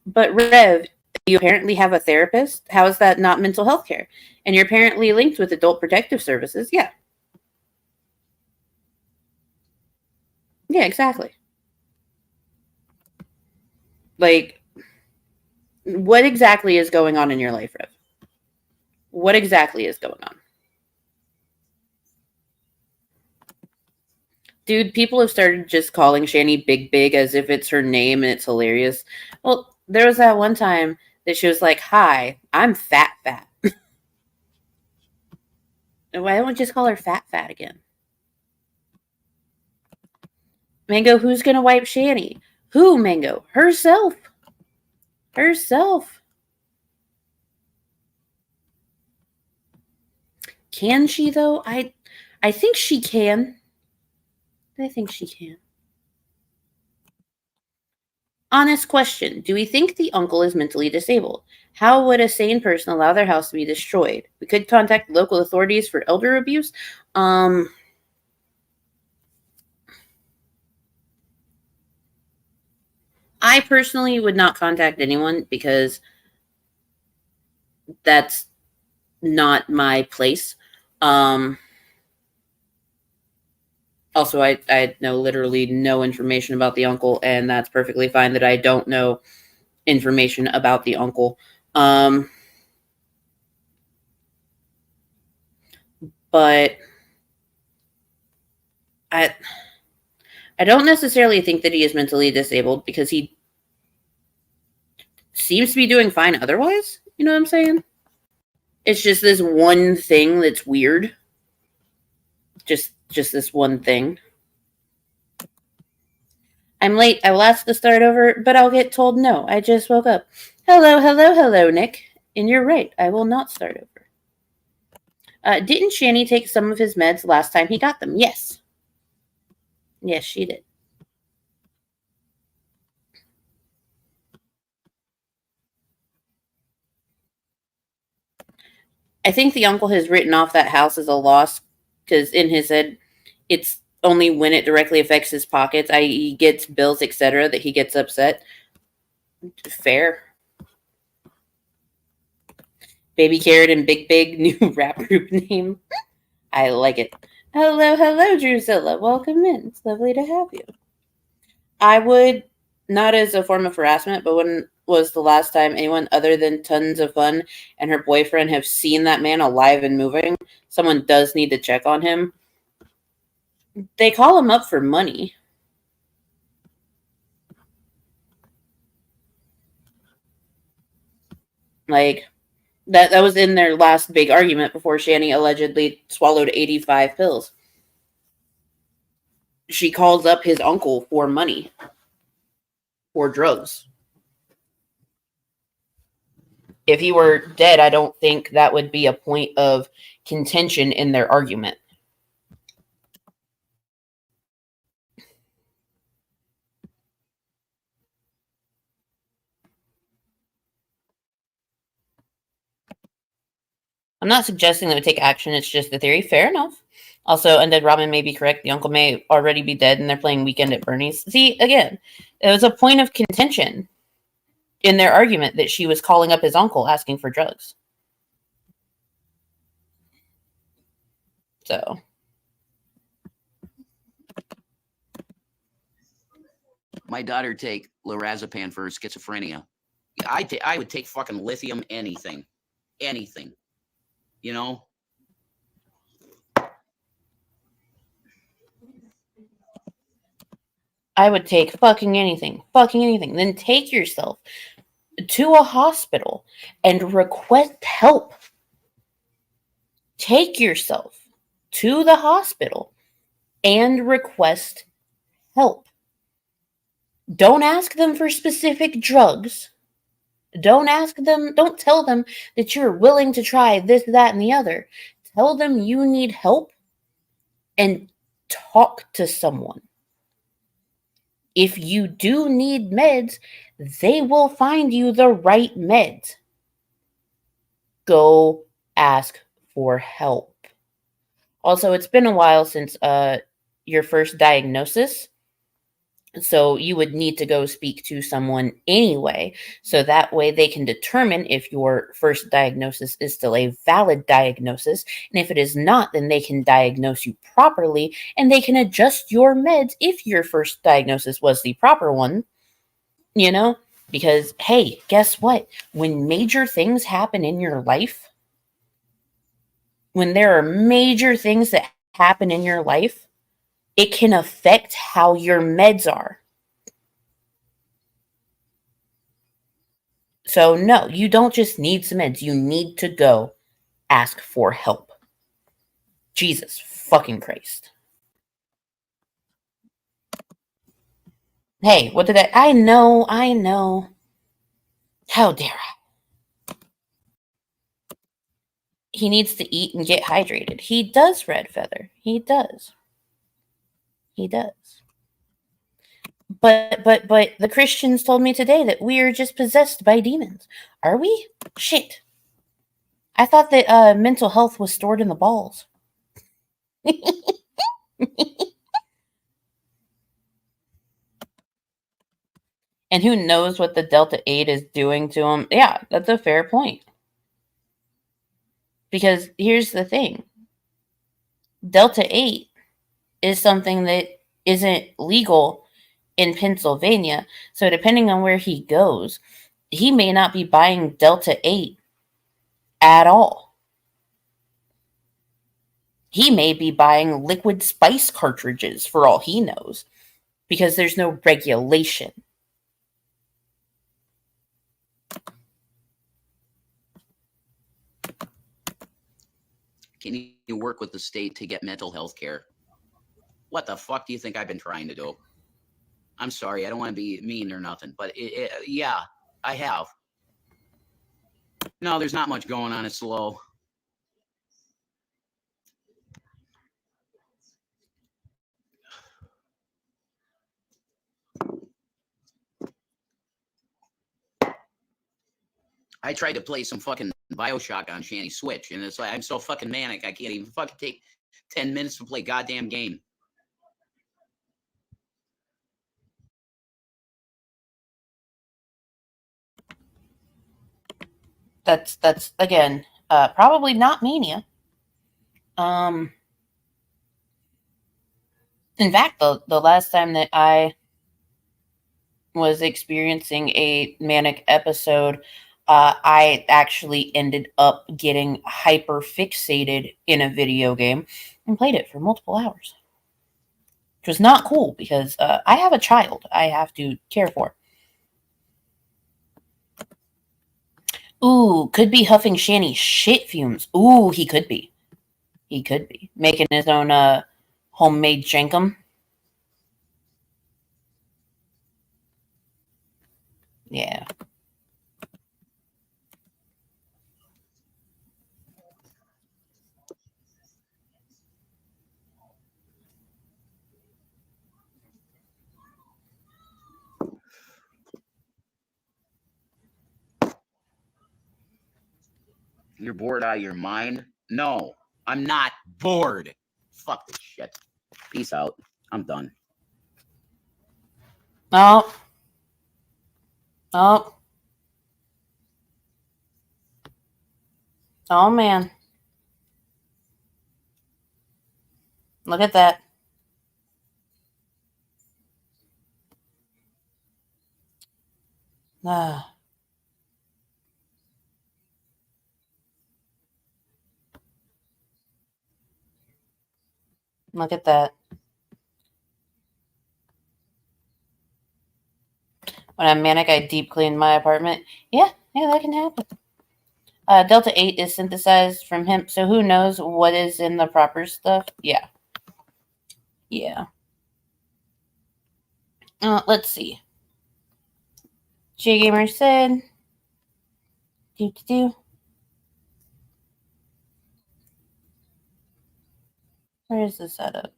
But Rev, you apparently have a therapist. How is that not mental health care? And you're apparently linked with Adult Protective Services. Yeah. Yeah, exactly. Like, what exactly is going on in your life, Rev? What exactly is going on? Dude, people have started just calling Shani Big as if it's her name and it's hilarious. Well, there was that one time that she was like, "Hi, I'm Fat." Why don't we just call her Fat again? Mango, who's going to wipe Shani? Who, Mango? Herself. Can she, though? I think she can. Honest question. Do we think the uncle is mentally disabled? How would a sane person allow their house to be destroyed? We could contact local authorities for elder abuse. I personally would not contact anyone because that's not my place. Also, I know literally no information about the uncle, and that's perfectly fine that I don't know information about the uncle. But I don't necessarily think that he is mentally disabled because he seems to be doing fine otherwise. You know what I'm saying? It's just this one thing that's weird. Just this one thing. I'm late. I will ask to start over, but I'll get told no. I just woke up. Hello, Nick. And you're right. I will not start over. Didn't Shani take some of his meds last time he got them? Yes. Yes, she did. I think the uncle has written off that house as a loss because in his head, it's only when it directly affects his pockets, i.e. gets bills, etc., that he gets upset. Fair. Baby Carrot and Big new rap group name. I like it. Hello, Drusilla. Welcome in. It's lovely to have you. I would, not as a form of harassment, but when was the last time anyone other than Tons of Fun and her boyfriend have seen that man alive and moving? Someone does need to check on him. They call him up for money. Like, that was in their last big argument before Shani allegedly swallowed 85 pills. She calls up his uncle for money. For drugs. If he were dead, I don't think that would be a point of contention in their argument. I'm not suggesting that we take action. It's just a theory. Fair enough. Also, Undead Robin may be correct. The uncle may already be dead and they're playing Weekend at Bernie's. See, again, it was a point of contention in their argument that she was calling up his uncle asking for drugs. So. My daughter take lorazepam for schizophrenia. I would take fucking lithium, anything. You know? I would take fucking anything. Then take yourself to a hospital and request help. Take yourself to the hospital and request help. Don't ask them for specific drugs. Don't tell them that you're willing to try this, that, and the other. Tell them you need help and talk to someone. If you do need meds, they will find you the right meds. Go ask for help. Also, it's been a while since your first diagnosis, so you would need to go speak to someone anyway, so that way they can determine if your first diagnosis is still a valid diagnosis, and if it is not, then they can diagnose you properly, and they can adjust your meds if your first diagnosis was the proper one, you know? Because, hey, guess what? When major things happen in your life, when there are major things that happen in your life, it can affect how your meds are. So, no, you don't just need some meds. You need to go ask for help. Jesus fucking Christ. Hey, what did I know. How dare I? He needs to eat and get hydrated. He does, Red Feather. He does. But the Christians told me today that we are just possessed by demons. Are we? Shit. I thought that mental health was stored in the balls. And who knows what the Delta 8 is doing to him? Yeah, that's a fair point. Because here's the thing. Delta 8 is something that isn't legal in Pennsylvania. So depending on where he goes, he may not be buying Delta 8 at all. He may be buying liquid spice cartridges for all he knows, because there's no regulation. Can you work with the state to get mental health care? What the fuck do you think I've been trying to do? I'm sorry, I don't want to be mean or nothing, but yeah, I have. No, there's not much going on. It's slow. I tried to play some fucking Bioshock on Shanny Switch, and it's like I'm so fucking manic, I can't even fucking take 10 minutes to play goddamn game. That's again, probably not mania. In fact, the last time that I was experiencing a manic episode, I actually ended up getting hyper fixated in a video game and played it for multiple hours. Which was not cool because I have a child I have to care for. Ooh, could be huffing Shanny shit fumes. Ooh, he could be. He could be. Making his own homemade jankum. Yeah. You're bored out of your mind? No, I'm not bored. Fuck this shit. Peace out. I'm done. Oh. Oh. Oh, man. Look at that. Ah. Look at that. When I'm manic, I deep clean my apartment. Yeah, that can happen. Delta 8 is synthesized from hemp, so who knows what is in the proper stuff? Yeah. Let's see. J Gamer said, Where is the setup?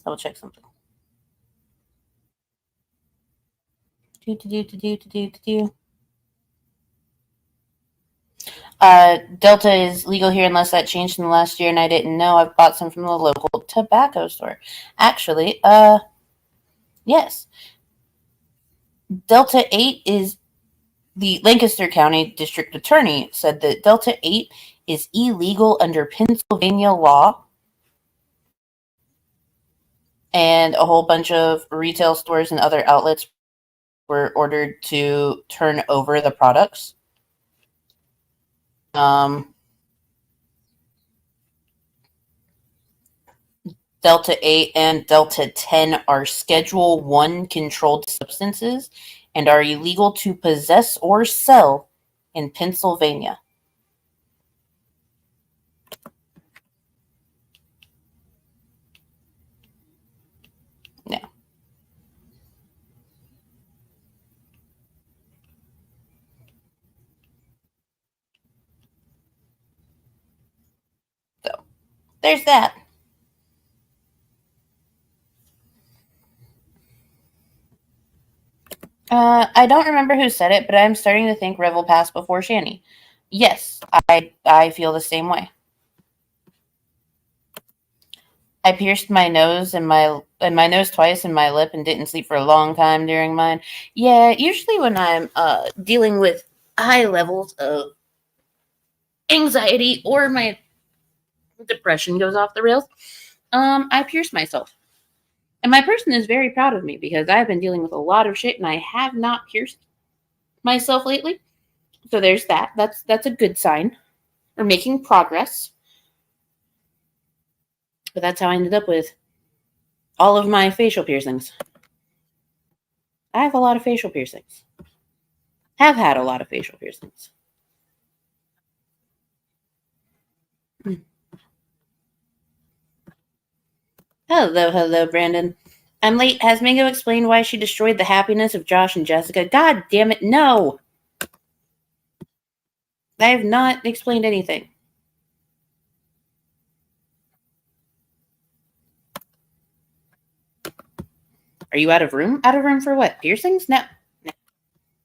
Double check something. Delta is legal here unless that changed in the last year, and I didn't know. I've bought some from the local tobacco store. Actually, yes. Delta 8 is the Lancaster County District Attorney said that Delta 8 is illegal under Pennsylvania law, and a whole bunch of retail stores and other outlets were ordered to turn over the products. Delta 8 and Delta 10 are Schedule 1 controlled substances and are illegal to possess or sell in Pennsylvania. No. So, there's that. I don't remember who said it, but I'm starting to think Rev will pass before Shanny. Yes, I feel the same way. I pierced my nose and my nose twice and my lip and didn't sleep for a long time during mine. Yeah, usually when I'm dealing with high levels of anxiety or my depression goes off the rails, I pierce myself. And my person is very proud of me because I've been dealing with a lot of shit and I have not pierced myself lately. So there's that. That's a good sign. We're making progress. But that's how I ended up with all of my facial piercings. I have a lot of facial piercings. Have had a lot of facial piercings. Hello, Brandon. I'm late. Has Mingo explained why she destroyed the happiness of Josh and Jessica? God damn it, no! I have not explained anything. Are you out of room? Out of room for what? Piercings? No.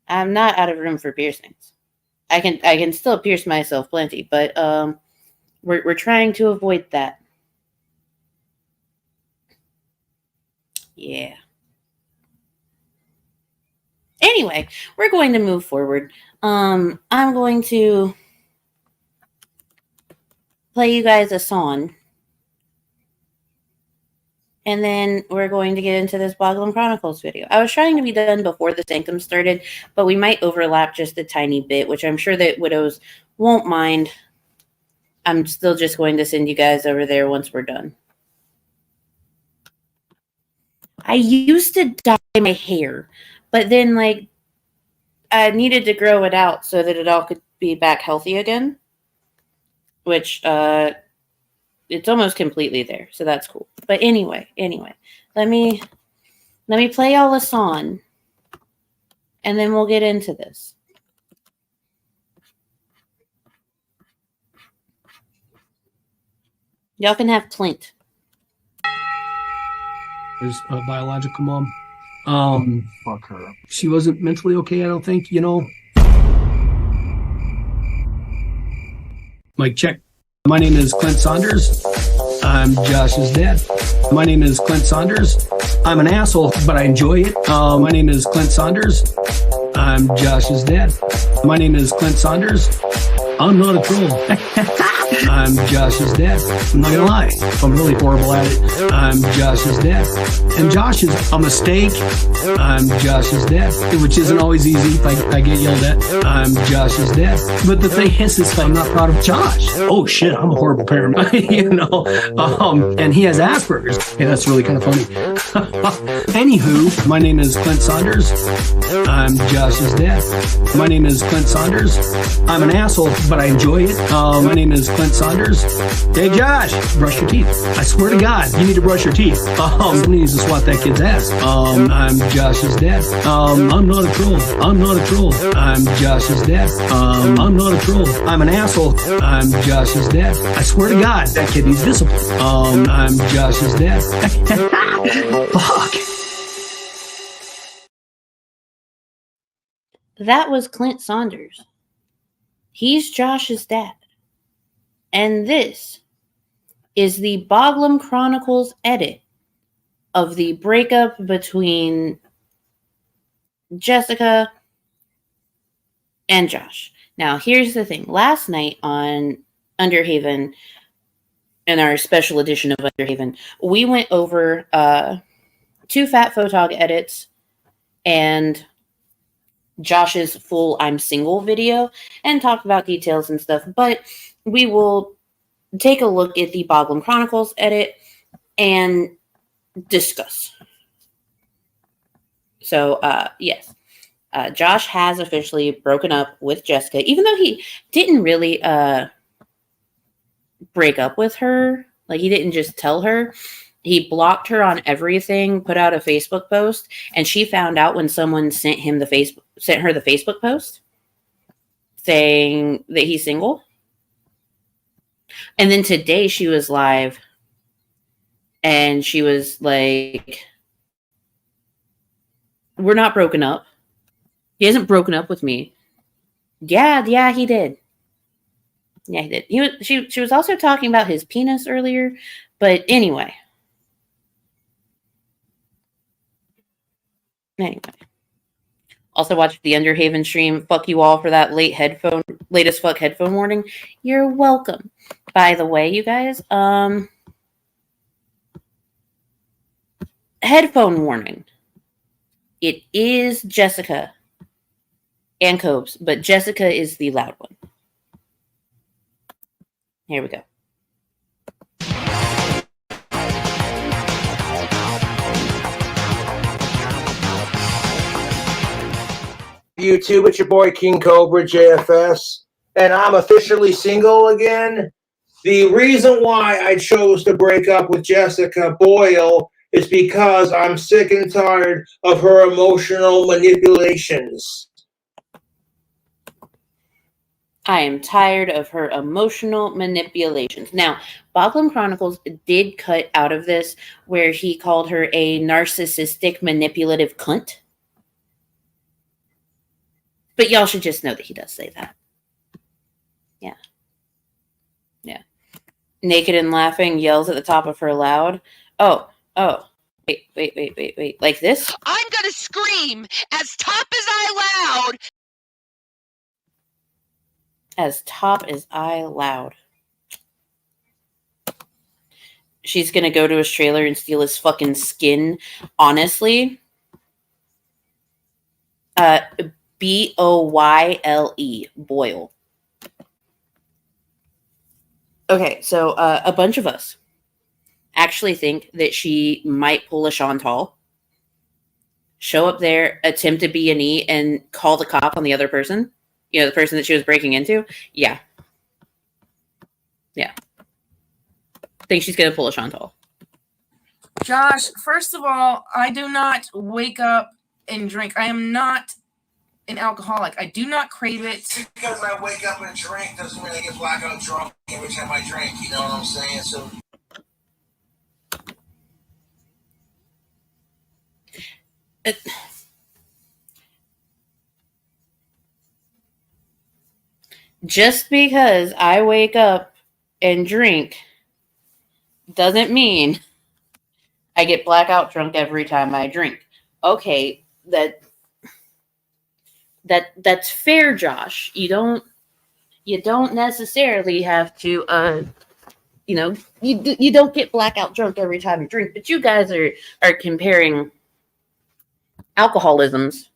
I'm not out of room for piercings. I can still pierce myself plenty, but we're trying to avoid that. Yeah. Anyway, we're going to move forward. I'm going to play you guys a song. And then we're going to get into this Boglim Chronicles video. I was trying to be done before the Sanctum started, but we might overlap just a tiny bit, which I'm sure that Widows won't mind. I'm still just going to send you guys over there once we're done. I used to dye my hair, but then, like, I needed to grow it out so that it all could be back healthy again, which, it's almost completely there, so that's cool. But anyway, let me play y'all a song, and then we'll get into this. Y'all can have Clint. There's a biological mom. Fuck her. She wasn't mentally okay, I don't think, Mic check. My name is Clint Saunders. I'm Josh's dad. My name is Clint Saunders. I'm an asshole, but I enjoy it. My name is Clint Saunders. I'm Josh's dad. My name is Clint Saunders. I'm not a troll. I'm Josh's dad. I'm not gonna lie, I'm really horrible at it. I'm Josh's dad. And Josh is a mistake. I'm Josh's dad, which isn't always easy if I get yelled at. I'm Josh's dad. But the thing is I'm not proud of Josh. Oh shit, I'm a horrible parent. And he has Asperger's. Yeah, that's really kind of funny. Anywho, my name is Clint Saunders. I'm Josh's dad. My name is Clint Saunders. I'm an asshole, but I enjoy it. My name is Clint Saunders. Hey Josh, brush your teeth. I swear to God, you need to brush your teeth. Somebody needs to swat that kid's ass. I'm Josh's dad. I'm not a troll. I'm not a troll. I'm Josh's dad. I'm not a troll. I'm an asshole. I'm Josh's dad. I swear to God, that kid needs discipline. I'm Josh's dad. Fuck. That was Clint Saunders. He's Josh's dad. And this is the Boglim Chronicles edit of the breakup between Jessica and Josh. Now, here's the thing. Last night on Underhaven, in our special edition of Underhaven, we went over 2 Fat Photog edits and Josh's full I'm Single video and talked about details and stuff. But we will take a look at the Boglim Chronicles edit and discuss. So, yes. Josh has officially broken up with Jessica, even though he didn't really break up with her. Like, he didn't just tell her. He blocked her on everything, put out a Facebook post, and she found out when someone sent her the Facebook post saying that he's single. And then today she was live and she was like, we're not broken up. He hasn't broken up with me. Yeah, he did. Yeah, he did. She was also talking about his penis earlier, but anyway. Also watched the Underhaven stream. Fuck you all for that latest fuck headphone warning. You're welcome. By the way, you guys, headphone warning. It is Jessica and Cobes, but Jessica is the loud one. Here we go. YouTube, it's your boy King Cobra JFS, and I'm officially single again. The reason why I chose to break up with Jessica Boyle is because I'm sick and tired of her emotional manipulations. I am tired of her emotional manipulations. Now, Boglim Chronicles did cut out of this where he called her a narcissistic, manipulative cunt. But y'all should just know that he does say that. Yeah. Yeah. Naked and laughing, yells at the top of her loud. Oh. Wait. Like this? I'm gonna scream as top as I loud. As top as I loud. She's gonna go to his trailer and steal his fucking skin. Honestly. Boyle. Boyle. Okay, so a bunch of us actually think that she might pull a Chantal, show up there, attempt to be an E, and call the cop on the other person. You know, the person that she was breaking into. Yeah. Think she's gonna pull a Chantal. Josh, first of all, I do not wake up and drink. I am not an alcoholic. I do not crave it. Just because I wake up and drink doesn't mean I get blackout drunk every time I drink. You know what I'm saying? So. Just because I wake up and drink doesn't mean I get blackout drunk every time I drink. Okay, that's fair, Josh. You You don't necessarily have to, you don't get blackout drunk every time you drink, but you guys are comparing alcoholisms.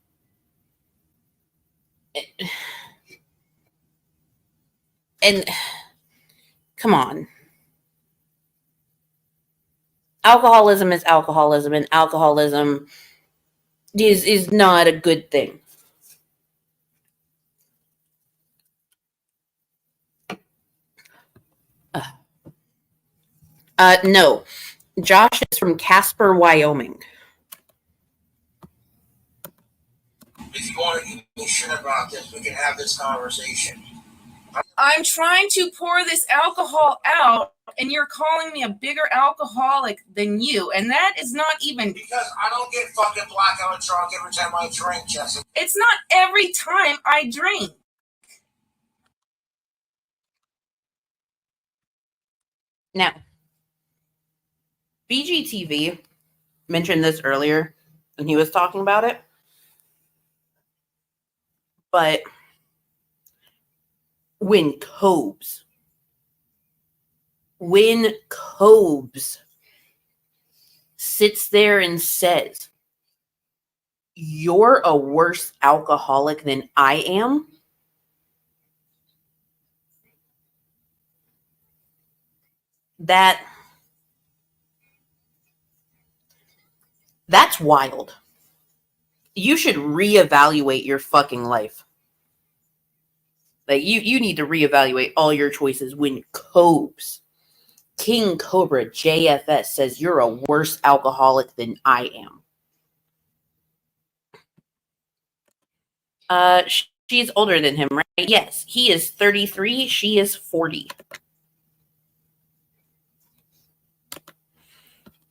And come on. Alcoholism is alcoholism, and alcoholism is not a good thing. No. Josh is from Casper, Wyoming. If you want to give me shit about this, we can have this conversation. I'm trying to pour this alcohol out, and you're calling me a bigger alcoholic than you, and that is not even... Because I don't get fucking blackout drunk every time I drink, Jessica. It's not every time I drink. Now, BGTV mentioned this earlier when he was talking about it, but when Cobes sits there and says, "You're a worse alcoholic than I am," that's wild. You should reevaluate your fucking life. Like, you need to reevaluate all your choices when Cobes, King Cobra JFS, says you're a worse alcoholic than I am. She's older than him, right? Yes, he is 33. She is 40.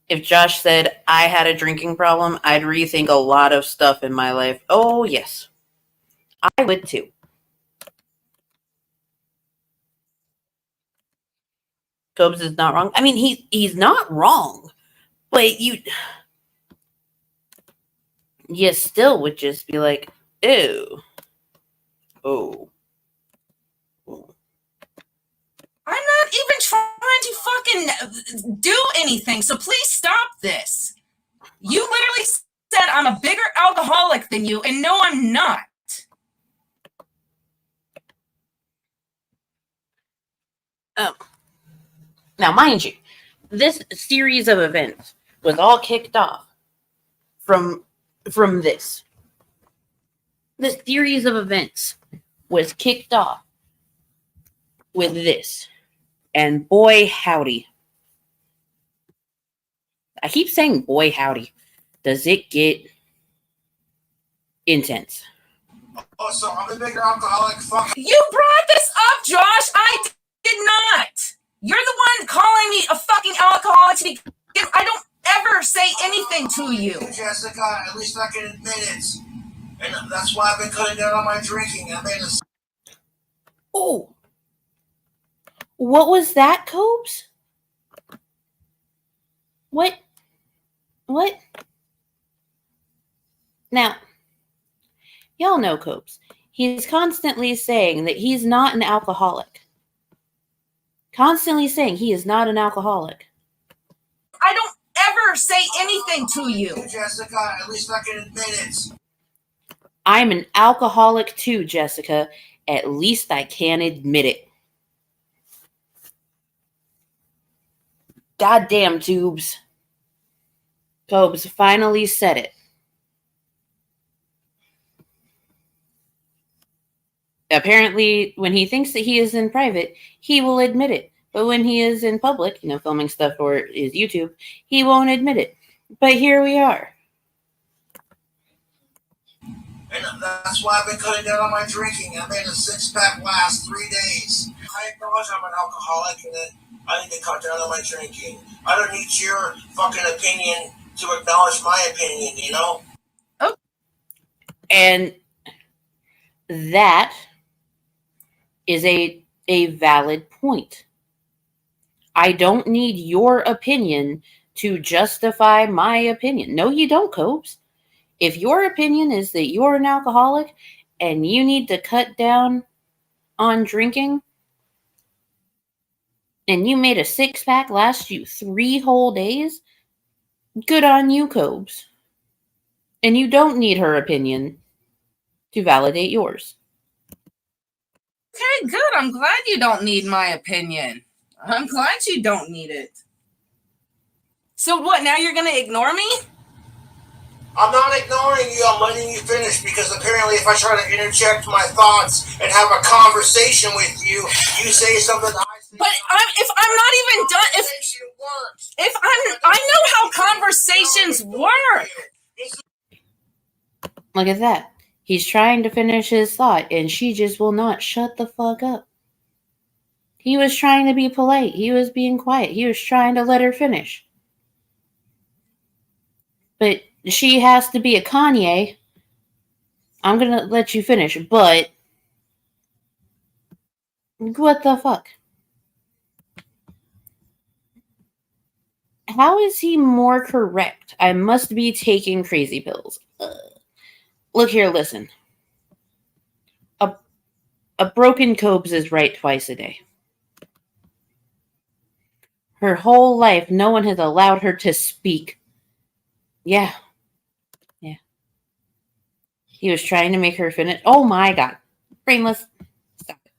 If Josh said I had a drinking problem, I'd rethink a lot of stuff in my life. Oh, yes. I would too. Cobes is not wrong. I mean, he's not wrong. But you still would just be like, ew. Oh. I'm not even trying to fucking do anything, so please stop this. You literally said I'm a bigger alcoholic than you, and no, I'm not. Now, mind you, this series of events was all kicked off from this. This series of events was kicked off with this. And boy, howdy. I keep saying boy, howdy. Does it get intense? Oh, so I'm a bigger alcoholic. Fuck. You brought this up, Josh. I did not. You're the one calling me a fucking alcoholic. I don't ever say anything to you. Jessica, at least I can admit it. And that's why I've been cutting down on my drinking. I made a... Oh. What was that, Cobes? What? Now, y'all know Cobes. He's constantly saying that he's not an alcoholic. Constantly saying he is not an alcoholic. I don't ever say anything to you. Jessica, at least I can admit it. I'm an alcoholic too, Jessica. At least I can admit it. Goddamn, Tubes. Cobes finally said it. Apparently, when he thinks that he is in private, he will admit it. But when he is in public, filming stuff for his YouTube, he won't admit it. But here we are. And that's why I've been cutting down on my drinking. I made a 6-pack last 3 days. I acknowledge I'm an alcoholic and that I need to cut down on my drinking. I don't need your fucking opinion to acknowledge my opinion, Oh. And that is a valid point. I don't need your opinion to justify my opinion. No, you don't, Cobes. If your opinion is that you're an alcoholic and you need to cut down on drinking, and you made a 6-pack last you 3 whole days, good on you, Cobes. And you don't need her opinion to validate yours. Okay, good. I'm glad you don't need my opinion. I'm glad you don't need it. So what, now you're going to ignore me? I'm not ignoring you. I'm letting you finish because apparently if I try to interject my thoughts and have a conversation with you, you say something I say. But if I'm not even done, I know how conversations work. Look at that. He's trying to finish his thought, and she just will not shut the fuck up. He was trying to be polite. He was being quiet. He was trying to let her finish. But she has to be a Kanye. I'm going to let you finish, but what the fuck? How is he more correct? I must be taking crazy pills. Look here, listen. A broken Cobes is right twice a day. Her whole life, no one has allowed her to speak. Yeah. He was trying to make her finish. Oh my god. Brainless. Stop it.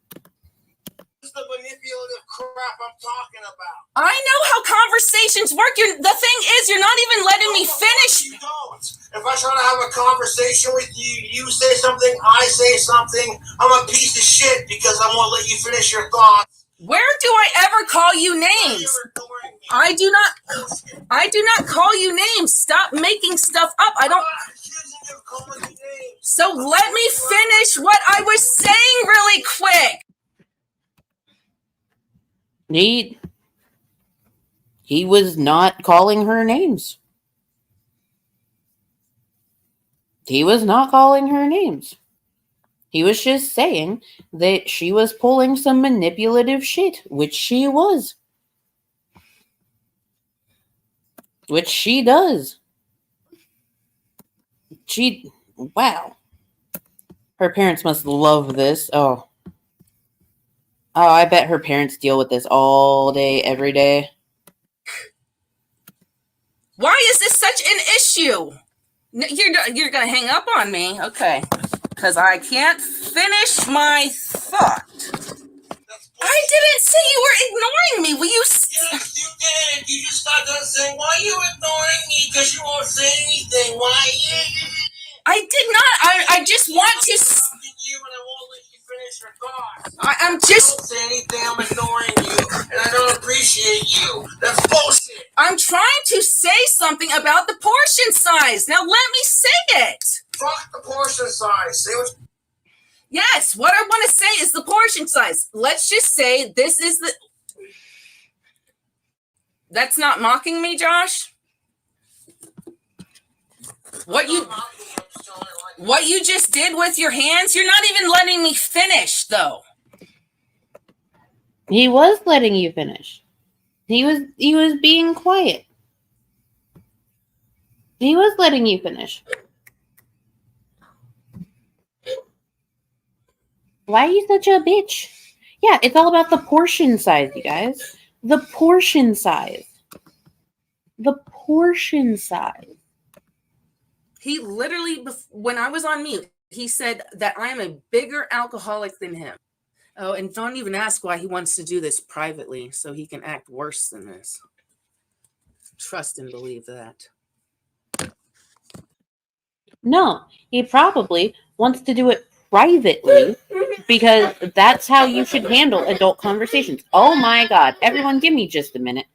This is the manipulative crap I'm talking about. I know how conversations work. The thing is, you're not even letting me finish. You don't. If I try to have a conversation with you, you say something, I say something. I'm a piece of shit because I won't let you finish your thoughts. Where do I ever call you names? I do not call you names. Stop making stuff up. I don't. So let me finish what I was saying really quick. He was not calling her names. He was not calling her names. He was just saying that she was pulling some manipulative shit, which she was. Which she does. Wow. Her parents must love this. Oh, I bet her parents deal with this all day, every day. Why is this such an issue? You're gonna hang up on me, okay? Because I can't finish my thought. I didn't say you were ignoring me. Will you? Yes, you did. You just got done saying, "Why are you ignoring me?" Because you won't say anything. Why? I did not. I just want to. You and I won't let you finish your thoughts. I'm just. Don't say anything. I'm ignoring you, and I don't appreciate you. That's bullshit. I'm trying to say something about the portion size. Now let me say it. Fuck the portion size. Say what. Yes, what I want to say is the portion size. Let's just say this is the. That's not mocking me, Josh. What you just did with your hands, you're not even letting me finish, though. He was letting you finish. He was being quiet. He was letting you finish. Why are you such a bitch? Yeah, it's all about the portion size, you guys. The portion size. The portion size. He literally, when I was on mute, he said that I am a bigger alcoholic than him. Oh, and don't even ask why he wants to do this privately so he can act worse than this. Trust and believe that. No, he probably wants to do it privately because that's how you should handle adult conversations. Oh my god. Everyone give me just a minute.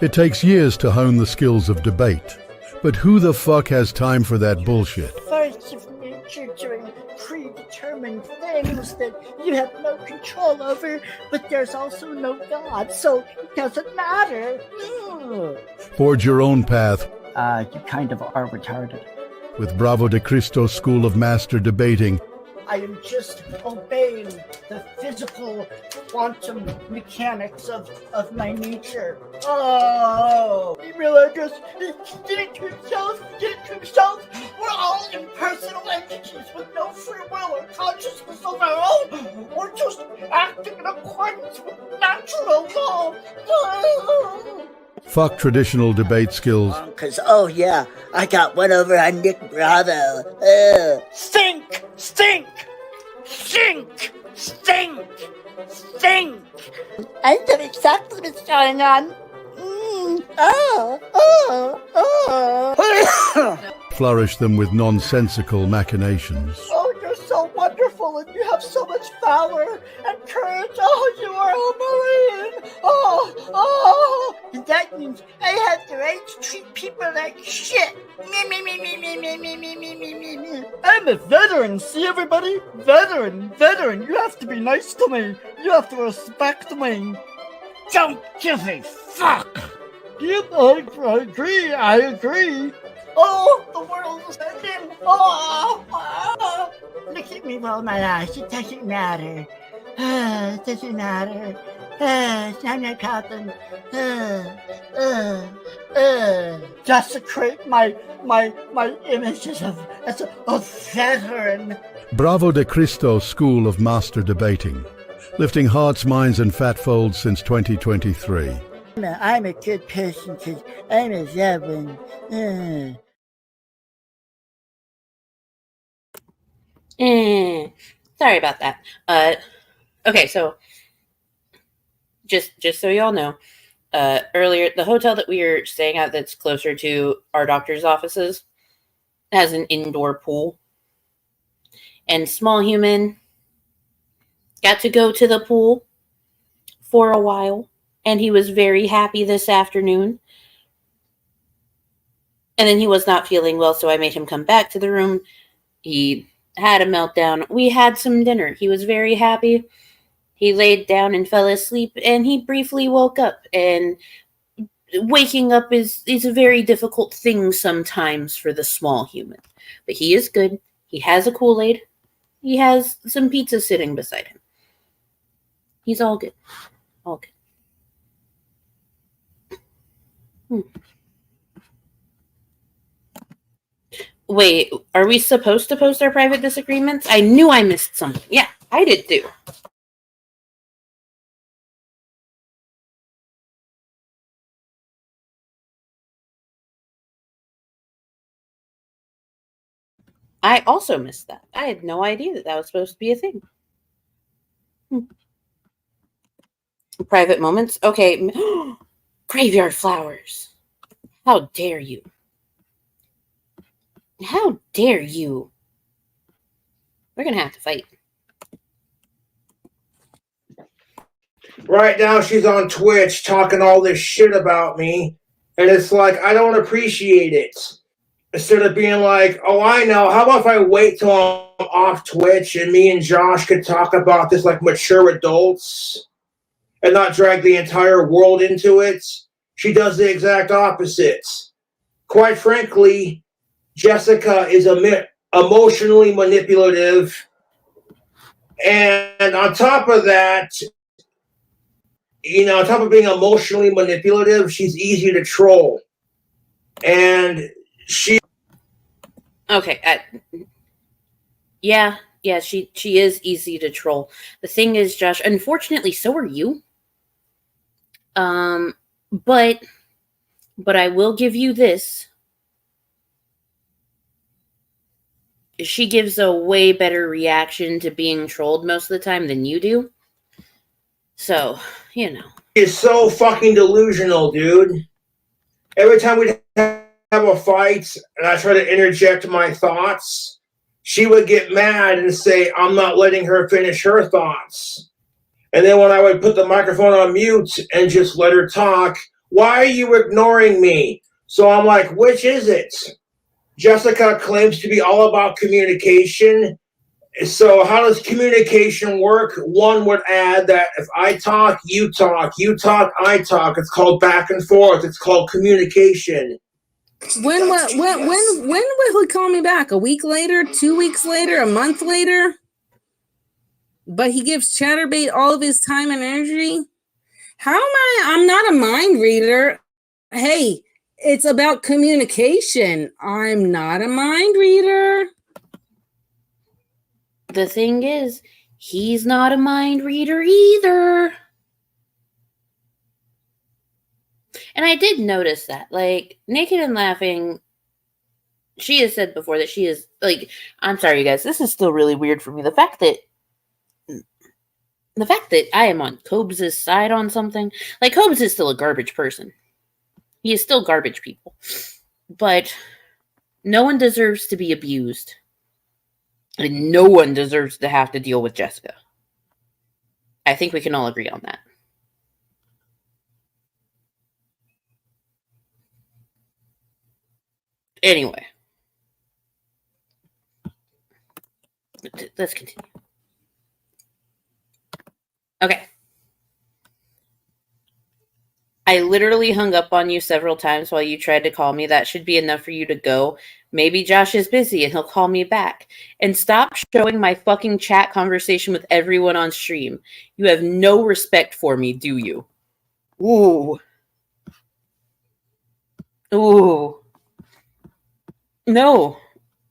It takes years to hone the skills of debate. But who the fuck has time for that bullshit? Force of nature doing predetermined things that you have no control over, but there's also no God, so it doesn't matter. Forge your own path. You kind of are retarded. With Bravo de Cristo School of Master Debating, I am just obeying the physical quantum mechanics of my nature. Oh, email address. He did it to himself. We're all impersonal entities with no free will or consciousness of our own. We're just acting in accordance with natural law. Fuck traditional debate skills. Cause oh yeah, I got one over on Nick Bravo. Stink! I know exactly what's going on. Flourish them with nonsensical machinations. Oh, you're so wonderful, and you have so much valor and courage. Oh, you are a Marine. Oh. And that means I have the right to treat people like shit. Me. I'm a veteran, see everybody? Veteran. You have to be nice to me. You have to respect me. Don't give a fuck. Yep, I agree. Oh, the world is ending. Oh. Look at me roll my eyes. It doesn't matter. I'm not talking. Desecrate my images as a veteran. Bravo de Cristo School of Master Debating. Lifting hearts, minds, and fat folds since 2023. I'm a good person because I'm a veteran. Sorry about that. Okay, so just so y'all know, earlier the hotel that we were staying at that's closer to our doctor's offices has an indoor pool. And Small Human got to go to the pool for a while, and he was very happy this afternoon. And then he was not feeling well, so I made him come back to the room. He had a meltdown. We had some dinner. He was very happy. He laid down and fell asleep, and he briefly woke up. And waking up is a very difficult thing sometimes for the Small Human. But he is good. He has a Kool-Aid. He has some pizza sitting beside him. He's all good. All good. Wait, are we supposed to post our private disagreements? I knew I missed something. Yeah, I did too. I also missed that. I had no idea that was supposed to be a thing. Private moments? Okay. Graveyard flowers. How dare you? How dare you? We're going to have to fight. Right now, she's on Twitch talking all this shit about me. And it's like, I don't appreciate it. Instead of being like, oh, I know. How about if I wait till I'm off Twitch and me and Josh could talk about this like mature adults and not drag the entire world into it? She does the exact opposite. Quite frankly, Jessica is emotionally manipulative. And on top of that, on top of being emotionally manipulative, she's easy to troll. And she... Okay. Yeah, she is easy to troll. The thing is, Josh, unfortunately, so are you. But I will give you this. She gives a way better reaction to being trolled most of the time than you do. So, It's so fucking delusional, dude. Every time we have a fight and I try to interject my thoughts, she would get mad and say, I'm not letting her finish her thoughts. And then when I would put the microphone on mute and just let her talk, why are you ignoring me? So I'm like, which is it? Jessica claims to be all about communication. So how does communication work? One would add that if I talk, you talk, I talk. It's called back and forth. It's called communication. When will he call me back? A week later? 2 weeks later? A month later? but he gives Chatterbait all of his time and energy. How am I? I'm not a mind reader. Hey, it's about communication. I'm not a mind reader. The thing is, he's not a mind reader either. And I did notice that, like, Naked and Laughing, she has said before that she is, like, I'm sorry, you guys, this is still really weird for me. The fact that I am on Cobes' side on something, like, Cobes is still a garbage person. He is still garbage people. But no one deserves to be abused. And no one deserves to have to deal with Jessica. I think we can all agree on that. Anyway. Let's continue. Okay. I literally hung up on you several times while you tried to call me. That should be enough for you to go. Maybe Josh is busy and he'll call me back. And stop showing my fucking chat conversation with everyone on stream. You have no respect for me, do you? Ooh. Ooh. No.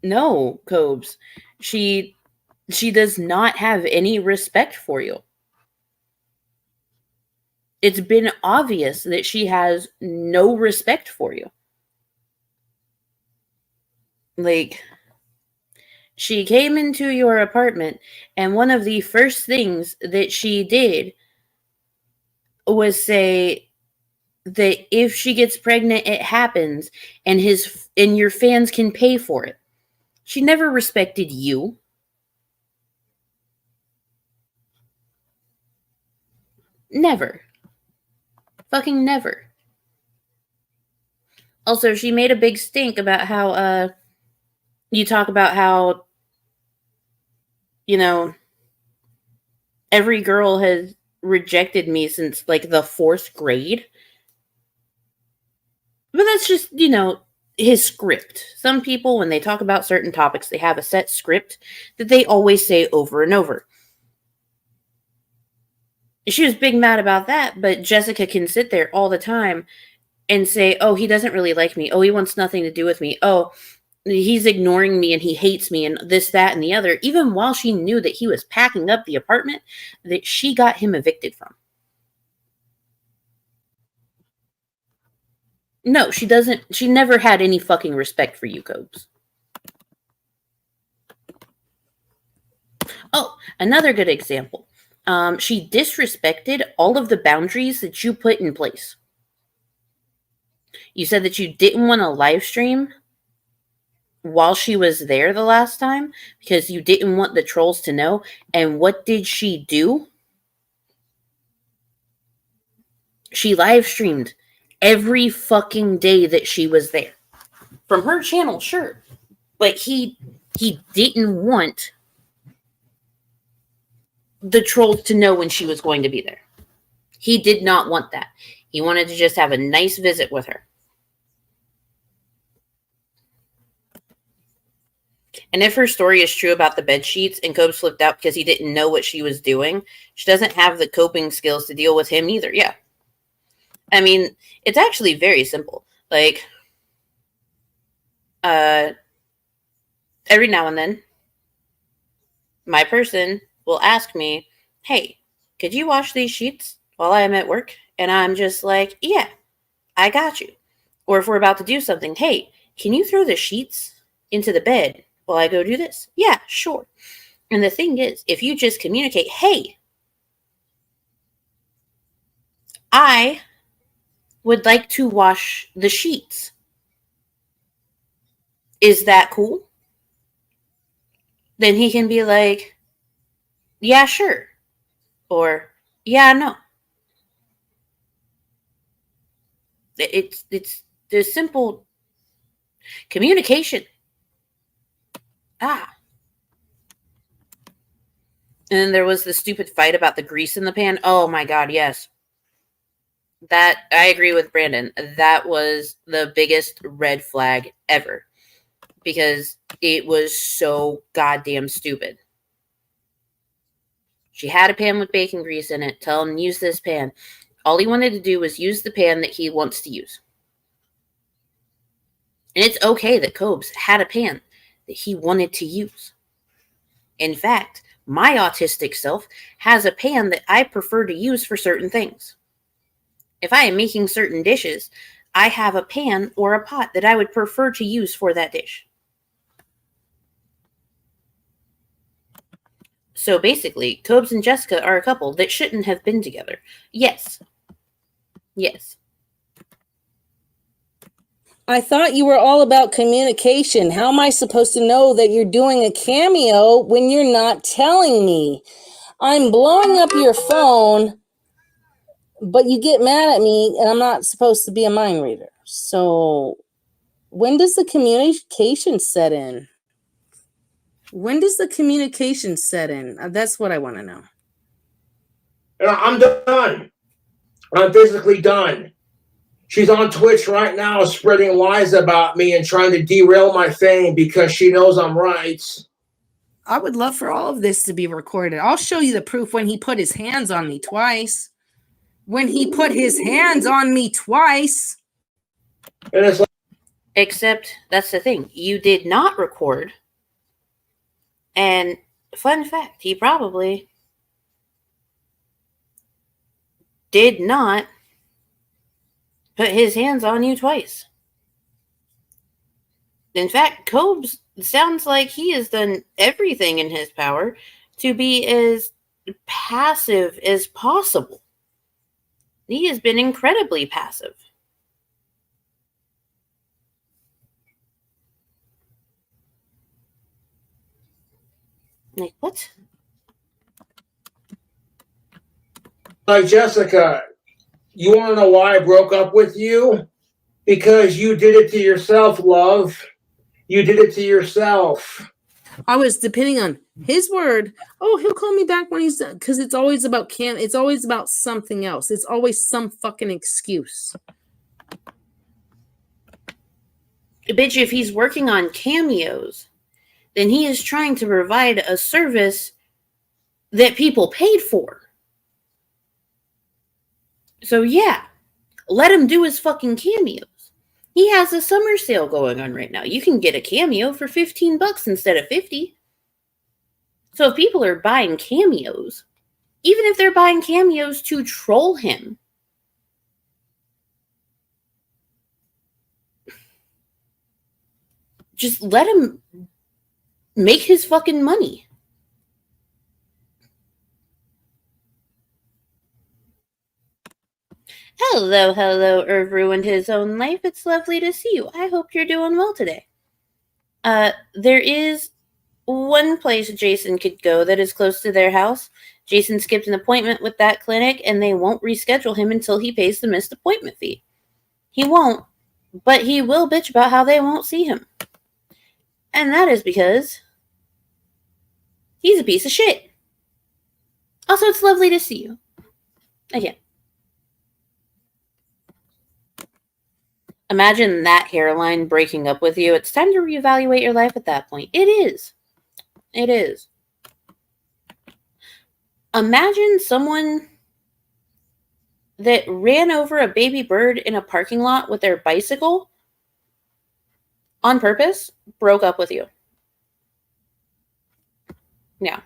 No, Cobes. She does not have any respect for you. It's been obvious that she has no respect for you. Like, she came into your apartment, and one of the first things that she did was say that if she gets pregnant, it happens, and your fans can pay for it. She never respected you. Never. Fucking never. Also, she made a big stink about how, you talk about how, you know, every girl has rejected me since, like, the 4th grade. But that's just, you know, his script. Some people, when they talk about certain topics, they have a set script that they always say over and over. She was big mad about that, but Jessica can sit there all the time and say, oh, he doesn't really like me. Oh, he wants nothing to do with me. Oh, he's ignoring me and he hates me and this, that, and the other, even while she knew that he was packing up the apartment that she got him evicted from. No, she doesn't. She never had any fucking respect for you, Cobes. Oh, another good example. She disrespected all of the boundaries that you put in place. You said that you didn't want to live stream while she was there the last time because you didn't want the trolls to know. And what did she do? She live streamed every fucking day that she was there. From her channel, sure. But he didn't want the trolls to know when she was going to be there. He did not want that. He wanted to just have a nice visit with her. And if her story is true about the bed sheets and Cobes flipped out because he didn't know what she was doing, she doesn't have the coping skills to deal with him either. Yeah. I mean, it's actually very simple. Like, every now and then, my person will ask me, hey, could you wash these sheets while I'm at work? And I'm just like, yeah, I got you. Or if we're about to do something, hey, can you throw the sheets into the bed while I go do this? Yeah, sure. And the thing is, if you just communicate, hey, I would like to wash the sheets. Is that cool? Then he can be like, yeah, sure. Or, yeah, no. It's the simple communication. Ah. And then there was the stupid fight about the grease in the pan. Oh my God, yes. That, I agree with Brandon. That was the biggest red flag ever. Because it was so goddamn stupid. She had a pan with bacon grease in it. Tell him, use this pan. All he wanted to do was use the pan that he wants to use. And it's okay that Cobes had a pan that he wanted to use. In fact, my autistic self has a pan that I prefer to use for certain things. If I am making certain dishes, I have a pan or a pot that I would prefer to use for that dish. So basically, Cobes and Jessica are a couple that shouldn't have been together. Yes. Yes. I thought you were all about communication. How am I supposed to know that you're doing a cameo when you're not telling me? I'm blowing up your phone, but you get mad at me and I'm not supposed to be a mind reader. So when does the communication set in? When does the communication set in? That's what I want to know. I'm done. I'm physically done. She's on Twitch right now spreading lies about me and trying to derail my fame because she knows I'm right. I would love for all of this to be recorded. I'll show you the proof when he put his hands on me twice. When he put his hands on me twice. And it's like, except that's the thing. You did not record. And fun fact, he probably did not put his hands on you twice. In fact, Cobes sounds like he has done everything in his power to be as passive as possible. He has been incredibly passive. Like, what? like, Jessica, you want to know why I broke up with you? Because you did it to yourself, love. You did it to yourself. I was depending on his word. Oh, he'll call me back when he's done. Because it's always about it's always about something else. It's always some fucking excuse. Bitch, if he's working on cameos, then he is trying to provide a service that people paid for. So yeah, let him do his fucking cameos. He has a summer sale going on right now. You can get a cameo for $15 instead of $50. So if people are buying cameos, even if they're buying cameos to troll him, just let him make his fucking money. Hello, hello, Irv ruined his own life. It's lovely to see you. I hope you're doing well today. There is one place Jason could go that is close to their house. Jason skipped an appointment with that clinic, and they won't reschedule him until he pays the missed appointment fee. He won't, but he will bitch about how they won't see him. And that is because he's a piece of shit. Also, it's lovely to see you. Again. Imagine that hairline breaking up with you. It's time to reevaluate your life at that point. It is. It is. Imagine someone that ran over a baby bird in a parking lot with their bicycle on purpose, broke up with you. Yeah.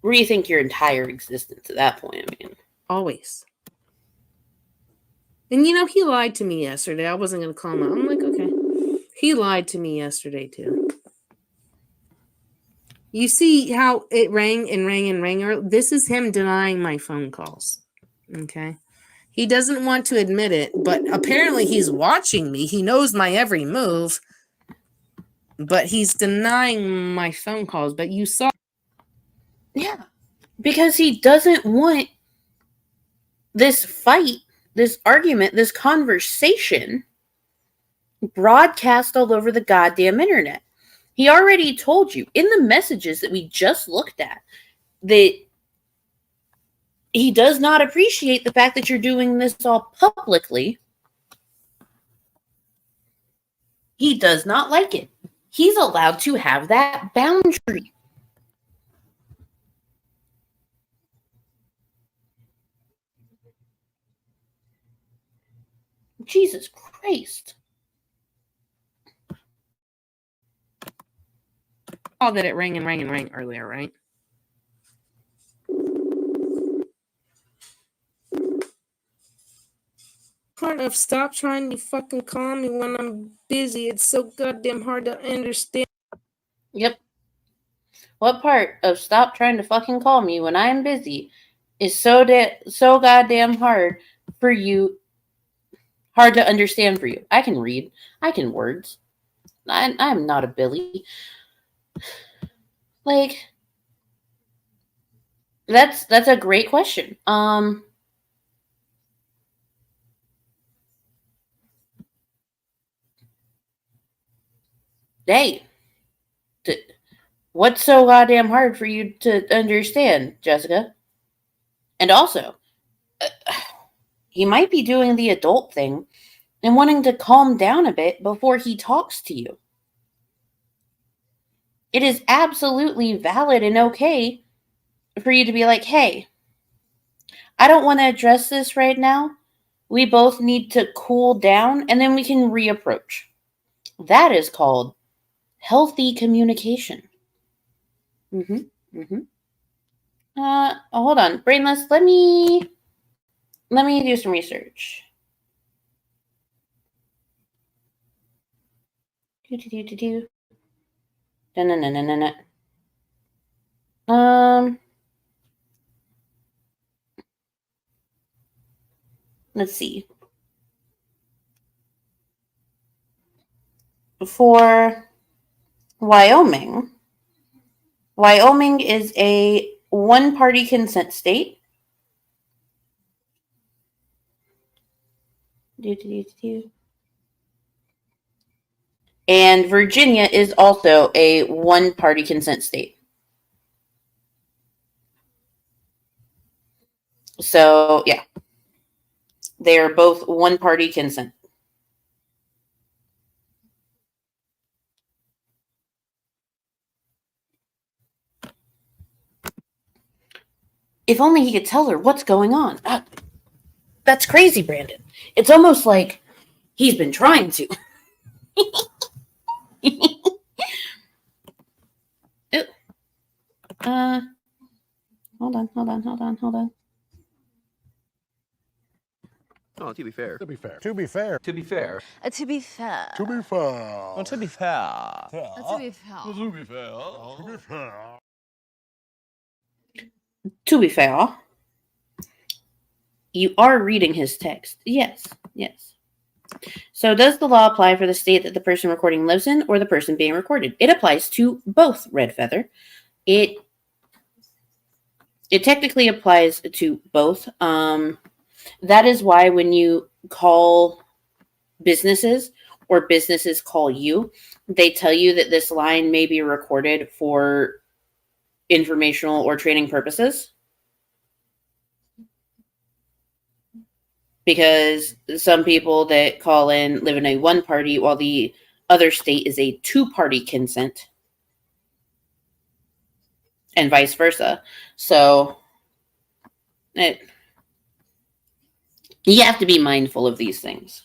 Rethink your entire existence at that point, I mean. Always. And you know, he lied to me yesterday. I wasn't going to call him out. I'm like, okay. He lied to me yesterday, too. You see how it rang and rang and rang? This is him denying my phone calls. Okay? He doesn't want to admit it, but apparently he's watching me. He knows my every move, but he's denying my phone calls. But you saw. Yeah. Because he doesn't want this fight, this argument, this conversation broadcast all over the goddamn internet. He already told you in the messages that we just looked at that he does not appreciate the fact that you're doing this all publicly. He does not like it. He's allowed to have that boundary. Jesus Christ. Oh, that it rang and rang and rang earlier, right? Part of stop trying to fucking call me when I'm busy. It's so goddamn hard to understand. Yep. What part of stop trying to fucking call me when I'm busy is so goddamn hard for you, hard to understand for you? I can read. I can words. I'm not a Billy. Like, that's a great question. Hey, what's so goddamn hard for you to understand, Jessica? And also, he might be doing the adult thing and wanting to calm down a bit before he talks to you. It is absolutely valid and okay for you to be like, hey, I don't want to address this right now. We both need to cool down and then we can reapproach. That is called healthy communication. Hold on. Brainless, let me do some research. Let's see. For Wyoming is a one-party consent state. And Virginia is also a one-party consent state. So, yeah. They are both one-party consent. If only he could tell her what's going on. That's crazy, Brandon. It's almost like he's been trying to. Hold on. Oh, to be fair. To be fair. To be fair. To be fair. To be fair. To be fair. To be fair. To be fair, you are reading his text. Yes. So does the law apply for the state that the person recording lives in or the person being recorded? It applies to both, Red Feather. It technically applies to both. That is why when you call businesses or businesses call you, they tell you that this line may be recorded for informational or training purposes. Because some people that call in live in a one-party while the other state is a two-party consent. And vice versa. So you have to be mindful of these things.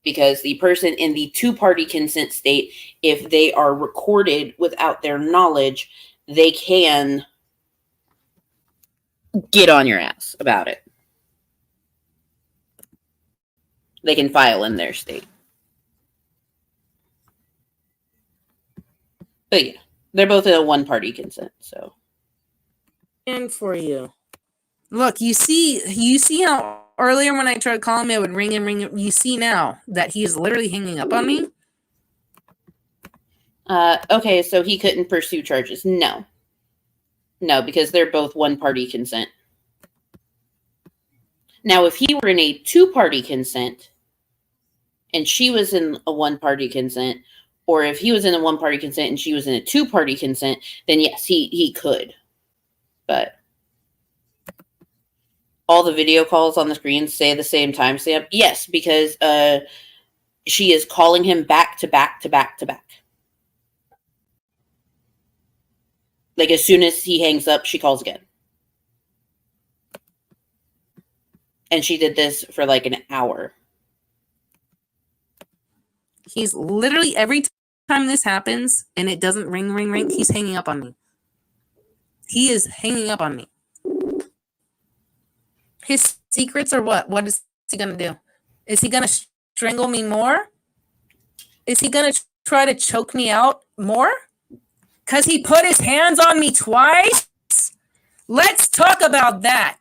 Because the person in the two-party consent state, if they are recorded without their knowledge, they can get on your ass about it. They can file in their state. But yeah, they're both in a one-party consent, so. And for you. Look, you see how earlier when I tried calling him, it would ring and ring. You see now that he is literally hanging up on me? Okay, so he couldn't pursue charges. No, because they're both one-party consent. Now, if he were in a two-party consent and she was in a one-party consent, or if he was in a one-party consent and she was in a two-party consent, then yes, he could. But all the video calls on the screen say the same timestamp. Yes, because she is calling him back to back to back to back. Like, as soon as he hangs up, she calls again. And she did this for like an hour. He's literally, every time this happens and it doesn't ring, he's hanging up on me. He is hanging up on me. His secrets are what? What is he going to do? Is he going to strangle me more? Is he going to try to choke me out more? Because he put his hands on me twice? Let's talk about that.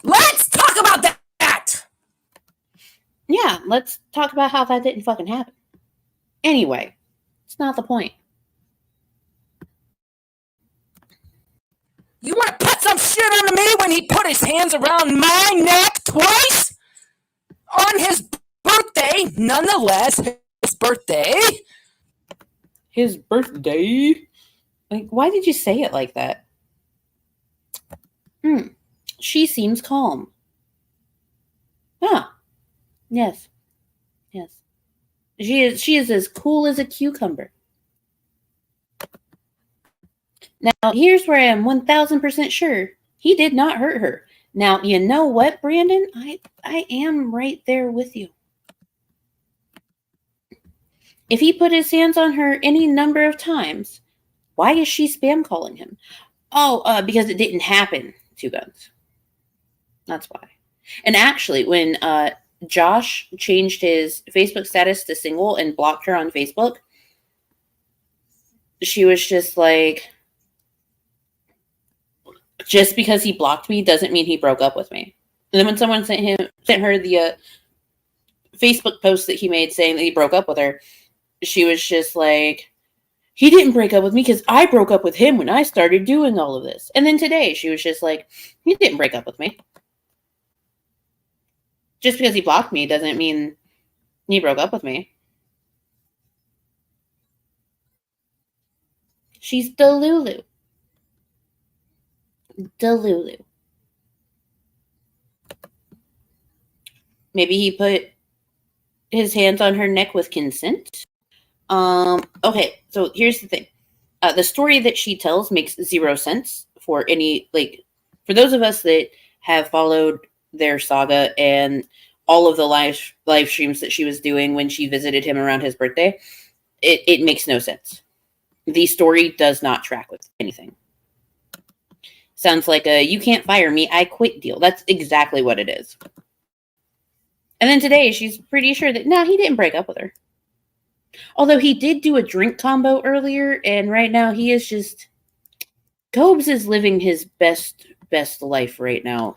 Let's talk about that. Yeah, let's talk about how that didn't fucking happen. Anyway, it's not the point. You want to put some shit on me when he put his hands around my neck twice? On his birthday, nonetheless, his birthday. His birthday? Like, why did you say it like that? She seems calm. Ah, yes. Yes. She is as cool as a cucumber. Now, here's where I am 1000% sure he did not hurt her. Now, you know what, Brandon? I am right there with you. If he put his hands on her any number of times, why is she spam calling him? Oh, because it didn't happen. 2 guns. That's why. And actually, when Josh changed his Facebook status to single and blocked her on Facebook, she was just like, just because he blocked me doesn't mean he broke up with me. And then when someone sent her the Facebook post that he made saying that he broke up with her, she was just like, he didn't break up with me because I broke up with him when I started doing all of this. And then today she was just like, he didn't break up with me. Just because he blocked me doesn't mean he broke up with me. She's Delulu. Delulu. Maybe he put his hands on her neck with consent. Okay, so here's the thing. The story that she tells makes 0 sense for any, like, for those of us that have followed their saga and all of the live streams that she was doing when she visited him around his birthday. It makes no sense. The story does not track with anything. Sounds like a you can't fire me, I quit deal. That's exactly what it is. And then today she's pretty sure that he didn't break up with her. Although he did do a drink combo earlier, and right now he is just Cobes is living his best life right now,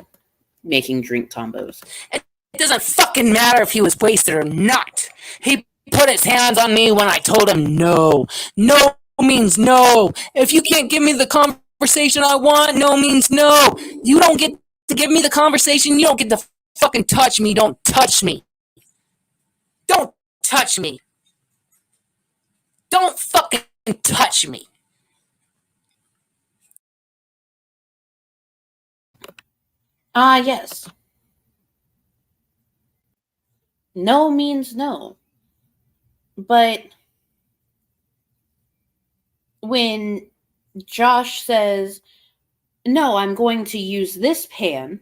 making drink combos. It doesn't fucking matter if he was wasted or not. He put his hands on me when I told him no. No means no. If you can't give me the conversation I want, no means no. You don't get to give me the conversation. You don't get to fucking touch me. Don't touch me. Don't touch me. Don't fucking touch me. Yes. No means no. But when Josh says, no, I'm going to use this pan,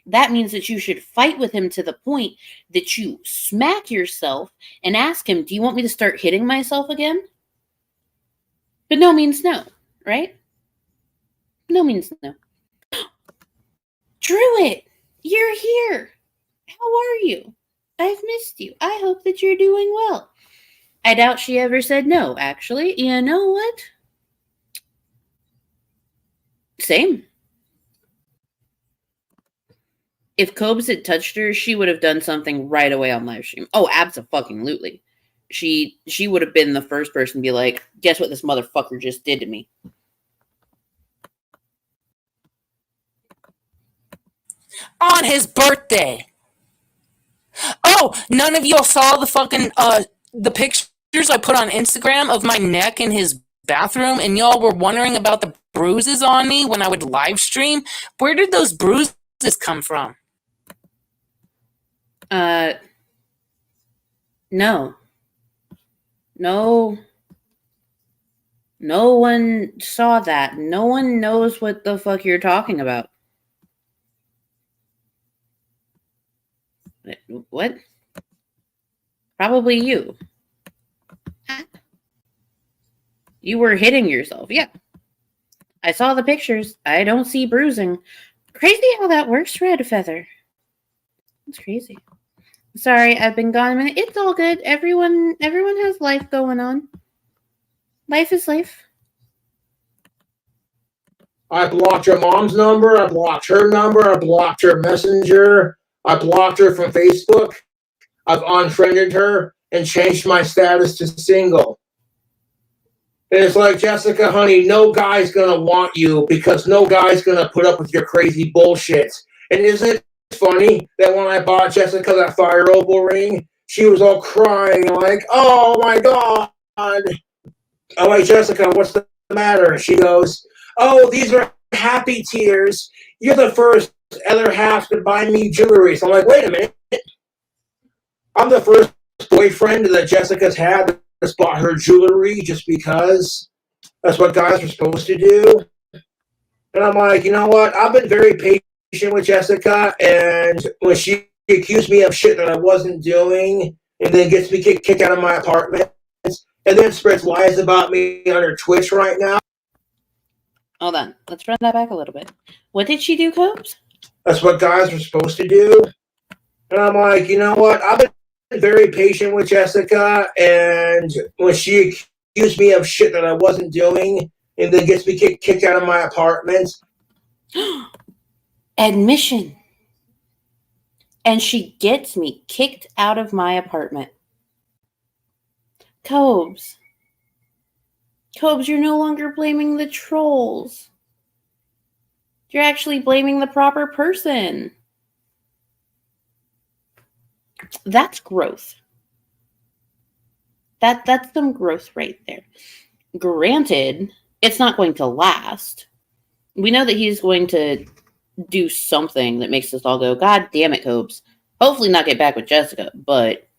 that means that you should fight with him to the point that you smack yourself and ask him, do you want me to start hitting myself again? But no means no, right? No means no. Druid, you're here. How are you? I've missed you. I hope that you're doing well. I doubt she ever said no, actually. You know what? Same. If Cobes had touched her, she would have done something right away on live stream. Oh, abso-fucking-lutely. She would have been the first person to be like, guess what this motherfucker just did to me? On his birthday. Oh, none of y'all saw the fucking, the pictures I put on Instagram of my neck in his bathroom, and y'all were wondering about the bruises on me when I would live stream? Where did those bruises come from? No. No. No one saw that. No one knows what the fuck you're talking about. What? Probably you. You were hitting yourself. Yeah. I saw the pictures. I don't see bruising. Crazy how that works, Red Feather. It's crazy. Sorry, I've been gone a minute. It's all good. Everyone has life going on. Life is life. I blocked her mom's number. I blocked her number. I blocked her messenger. I blocked her from Facebook. I've unfriended her and changed my status to single. And it's like, Jessica, honey, no guy's going to want you because no guy's going to put up with your crazy bullshit. And isn't it funny that when I bought Jessica that fire opal ring, she was all crying like, oh my God. I'm like, Jessica, what's the matter? And she goes, oh, these are happy tears. You're the first other half to buy me jewelry. So I'm like, wait a minute. I'm the first boyfriend that Jessica's had that's bought her jewelry just because that's what guys are supposed to do. And I'm like, you know what? I've been very patient with Jessica, and when she accused me of shit that I wasn't doing and then gets me kicked out of my apartment and then spreads lies about me on her Twitch right now. Hold on. Let's run that back a little bit. What did she do, Cobes? That's what guys are supposed to do. And I'm like, you know what? I've been very patient with Jessica, and when she accused me of shit that I wasn't doing and then gets me kicked out of my apartment. Admission. And she gets me kicked out of my apartment. Cobes, you're no longer blaming the trolls. You're actually blaming the proper person. That's growth. That's some growth right there. Granted, it's not going to last. We know that he's going to do something that makes us all go, God damn it, Cobes. Hopefully not get back with Jessica, but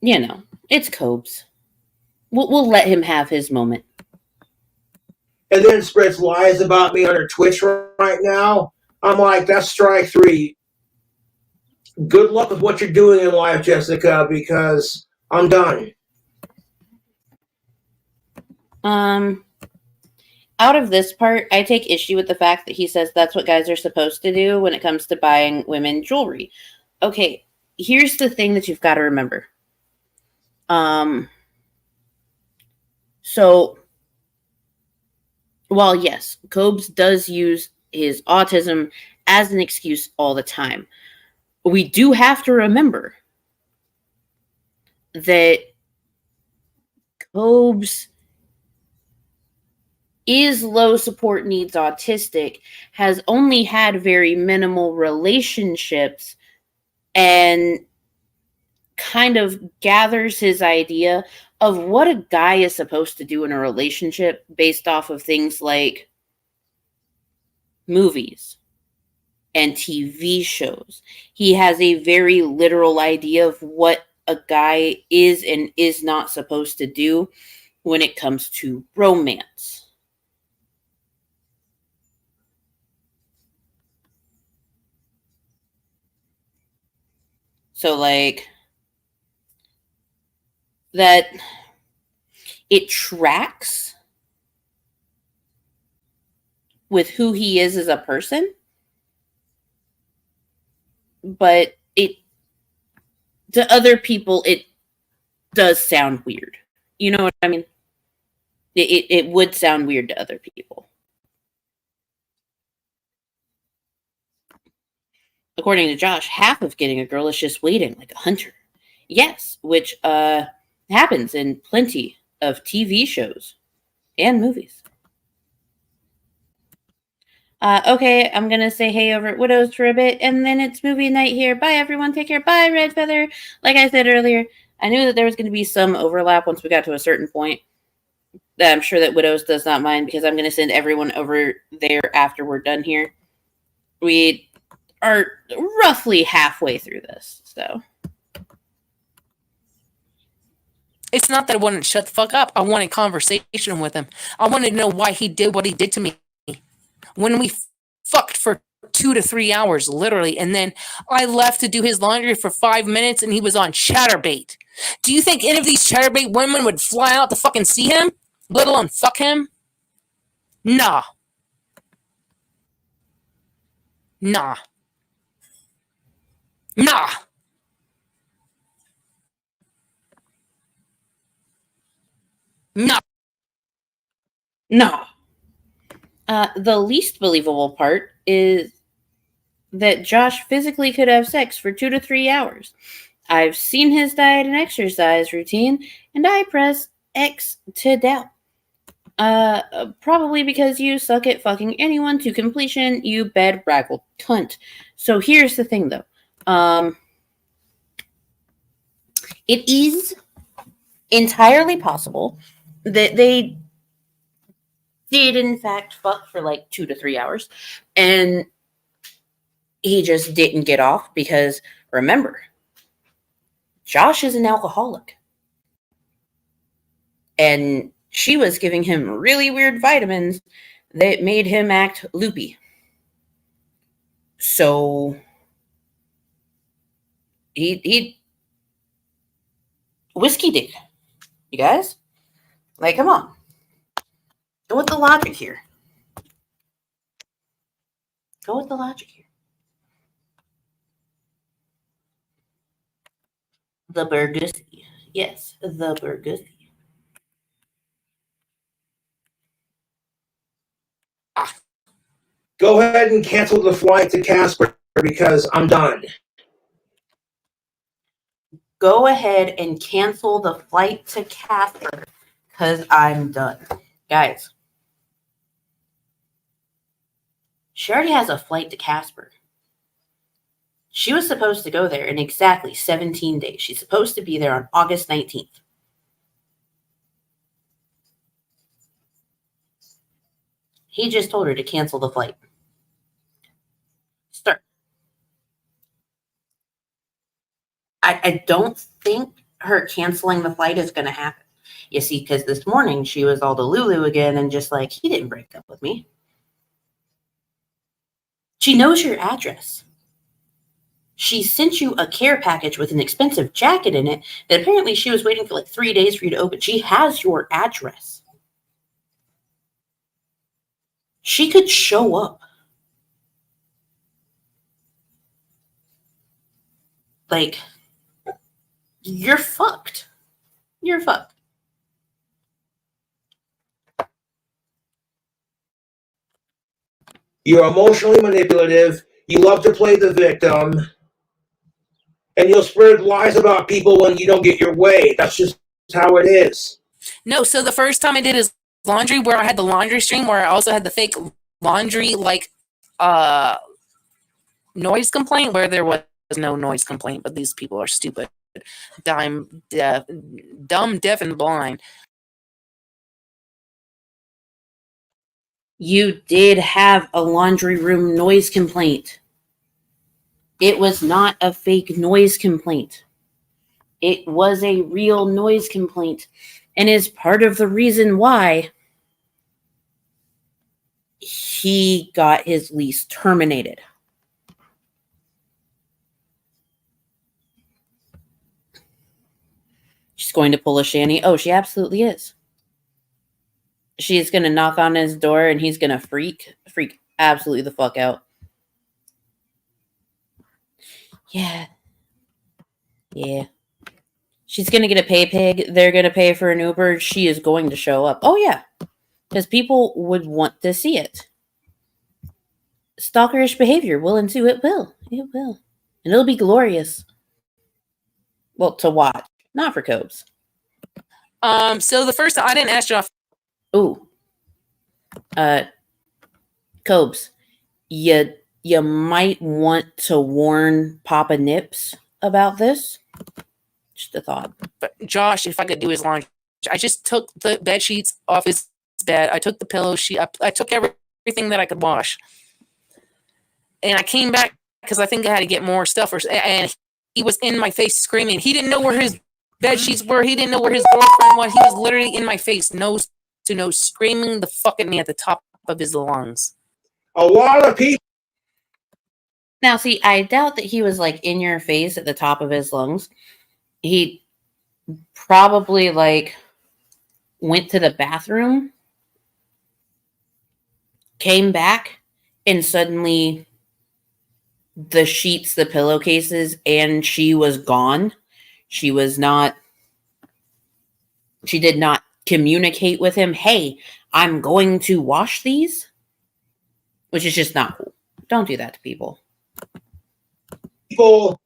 you know, it's Cobes. We'll let him have his moment. And then spreads lies about me on her Twitch right now. I'm like, that's strike 3. Good luck with what you're doing in life, Jessica, because I'm done. Out of this part, I take issue with the fact that he says that's what guys are supposed to do when it comes to buying women jewelry. Okay, here's the thing that you've got to remember. So, while yes, Cobes does use his autism as an excuse all the time, we do have to remember that Cobes is low support needs autistic, has only had very minimal relationships, and kind of gathers his idea of what a guy is supposed to do in a relationship based off of things like movies and TV shows. He has a very literal idea of what a guy is and is not supposed to do when it comes to romance. So, like, that it tracks with who he is as a person, but it, to other people, it does sound weird. You know what I mean? It would sound weird to other people. According to Josh, half of getting a girl is just waiting like a hunter. Yes, which happens in plenty of TV shows and movies. Okay, I'm going to say hey over at Widows for a bit, and then it's movie night here. Bye, everyone. Take care. Bye, Red Feather. Like I said earlier, I knew that there was going to be some overlap once we got to a certain point. That I'm sure that Widows does not mind, because I'm going to send everyone over there after we're done here. We are roughly halfway through this, so. It's not that I wanted to shut the fuck up. I wanted conversation with him. I wanted to know why he did what he did to me. When we fucked for 2 to 3 hours, literally, and then I left to do his laundry for 5 minutes and he was on Chatterbait. Do you think any of these Chatterbait women would fly out to fucking see him? Let alone fuck him? Nah. Nah. Nah. Nah. No. The least believable part is that Josh physically could have sex for 2 to 3 hours. I've seen his diet and exercise routine, and I press X to doubt. Probably because you suck at fucking anyone to completion, you bed raggled cunt. So here's the thing, though. It is entirely possible that they did, in fact, fuck for like 2 to 3 hours, and he just didn't get off because, remember, Josh is an alcoholic. And she was giving him really weird vitamins that made him act loopy. So he whiskey dick. You guys? Like, come on. Go with the logic here. Go with the logic here. The Burgundy. Yes, the Burgundy. Go ahead and cancel the flight to Casper because I'm done. Go ahead and cancel the flight to Casper because I'm done. Guys, she already has a flight to Casper. She was supposed to go there in exactly 17 days. She's supposed to be there on August 19th. He just told her to cancel the flight. Start. I don't think her canceling the flight is going to happen. You see, because this morning she was all Delulu again and just like, he didn't break up with me. She knows your address. She sent you a care package with an expensive jacket in it that apparently she was waiting for like 3 days for you to open. She has your address. She could show up. Like, you're fucked. You're fucked. You're emotionally manipulative. You love to play the victim. And you'll spread lies about people when you don't get your way. That's just how it is. No, so the first time I did his laundry, where I had the laundry stream, where I also had the fake laundry, like, noise complaint, where there was no noise complaint, but these people are stupid. Dumb, deaf, and blind. You did have a laundry room noise complaint. It was not a fake noise complaint. It was a real noise complaint, and is part of the reason why he got his lease terminated. She's going to pull a Shanny. Oh, she absolutely is. She's going to knock on his door and he's going to freak absolutely the fuck out. Yeah. She's going to get a pay pig. They're going to pay for an Uber. She is going to show up. Oh, yeah. Because people would want to see it. Stalkerish behavior will ensue. It will. It will. And it'll be glorious. Well, to watch. Not for Cobes. So the first time, I didn't ask you off. Ooh. Cobes, you might want to warn Papa Nips about this. Just a thought. But Josh, if I could do his laundry, I just took the bed sheets off his bed. I took the pillow sheet. I took everything that I could wash. And I came back because I think I had to get more stuff. And he was in my face screaming. He didn't know where his bed sheets were. He didn't know where his girlfriend was. He was literally in my face, nose to nose, screaming the fuck at me at the top of his lungs. A lot of people. Now, see, I doubt that he was like in your face at the top of his lungs. He probably like went to the bathroom, came back, and suddenly the sheets, the pillowcases, and she was gone. She did not communicate with him, hey, I'm going to wash these, which is just not cool. Don't do that to people. People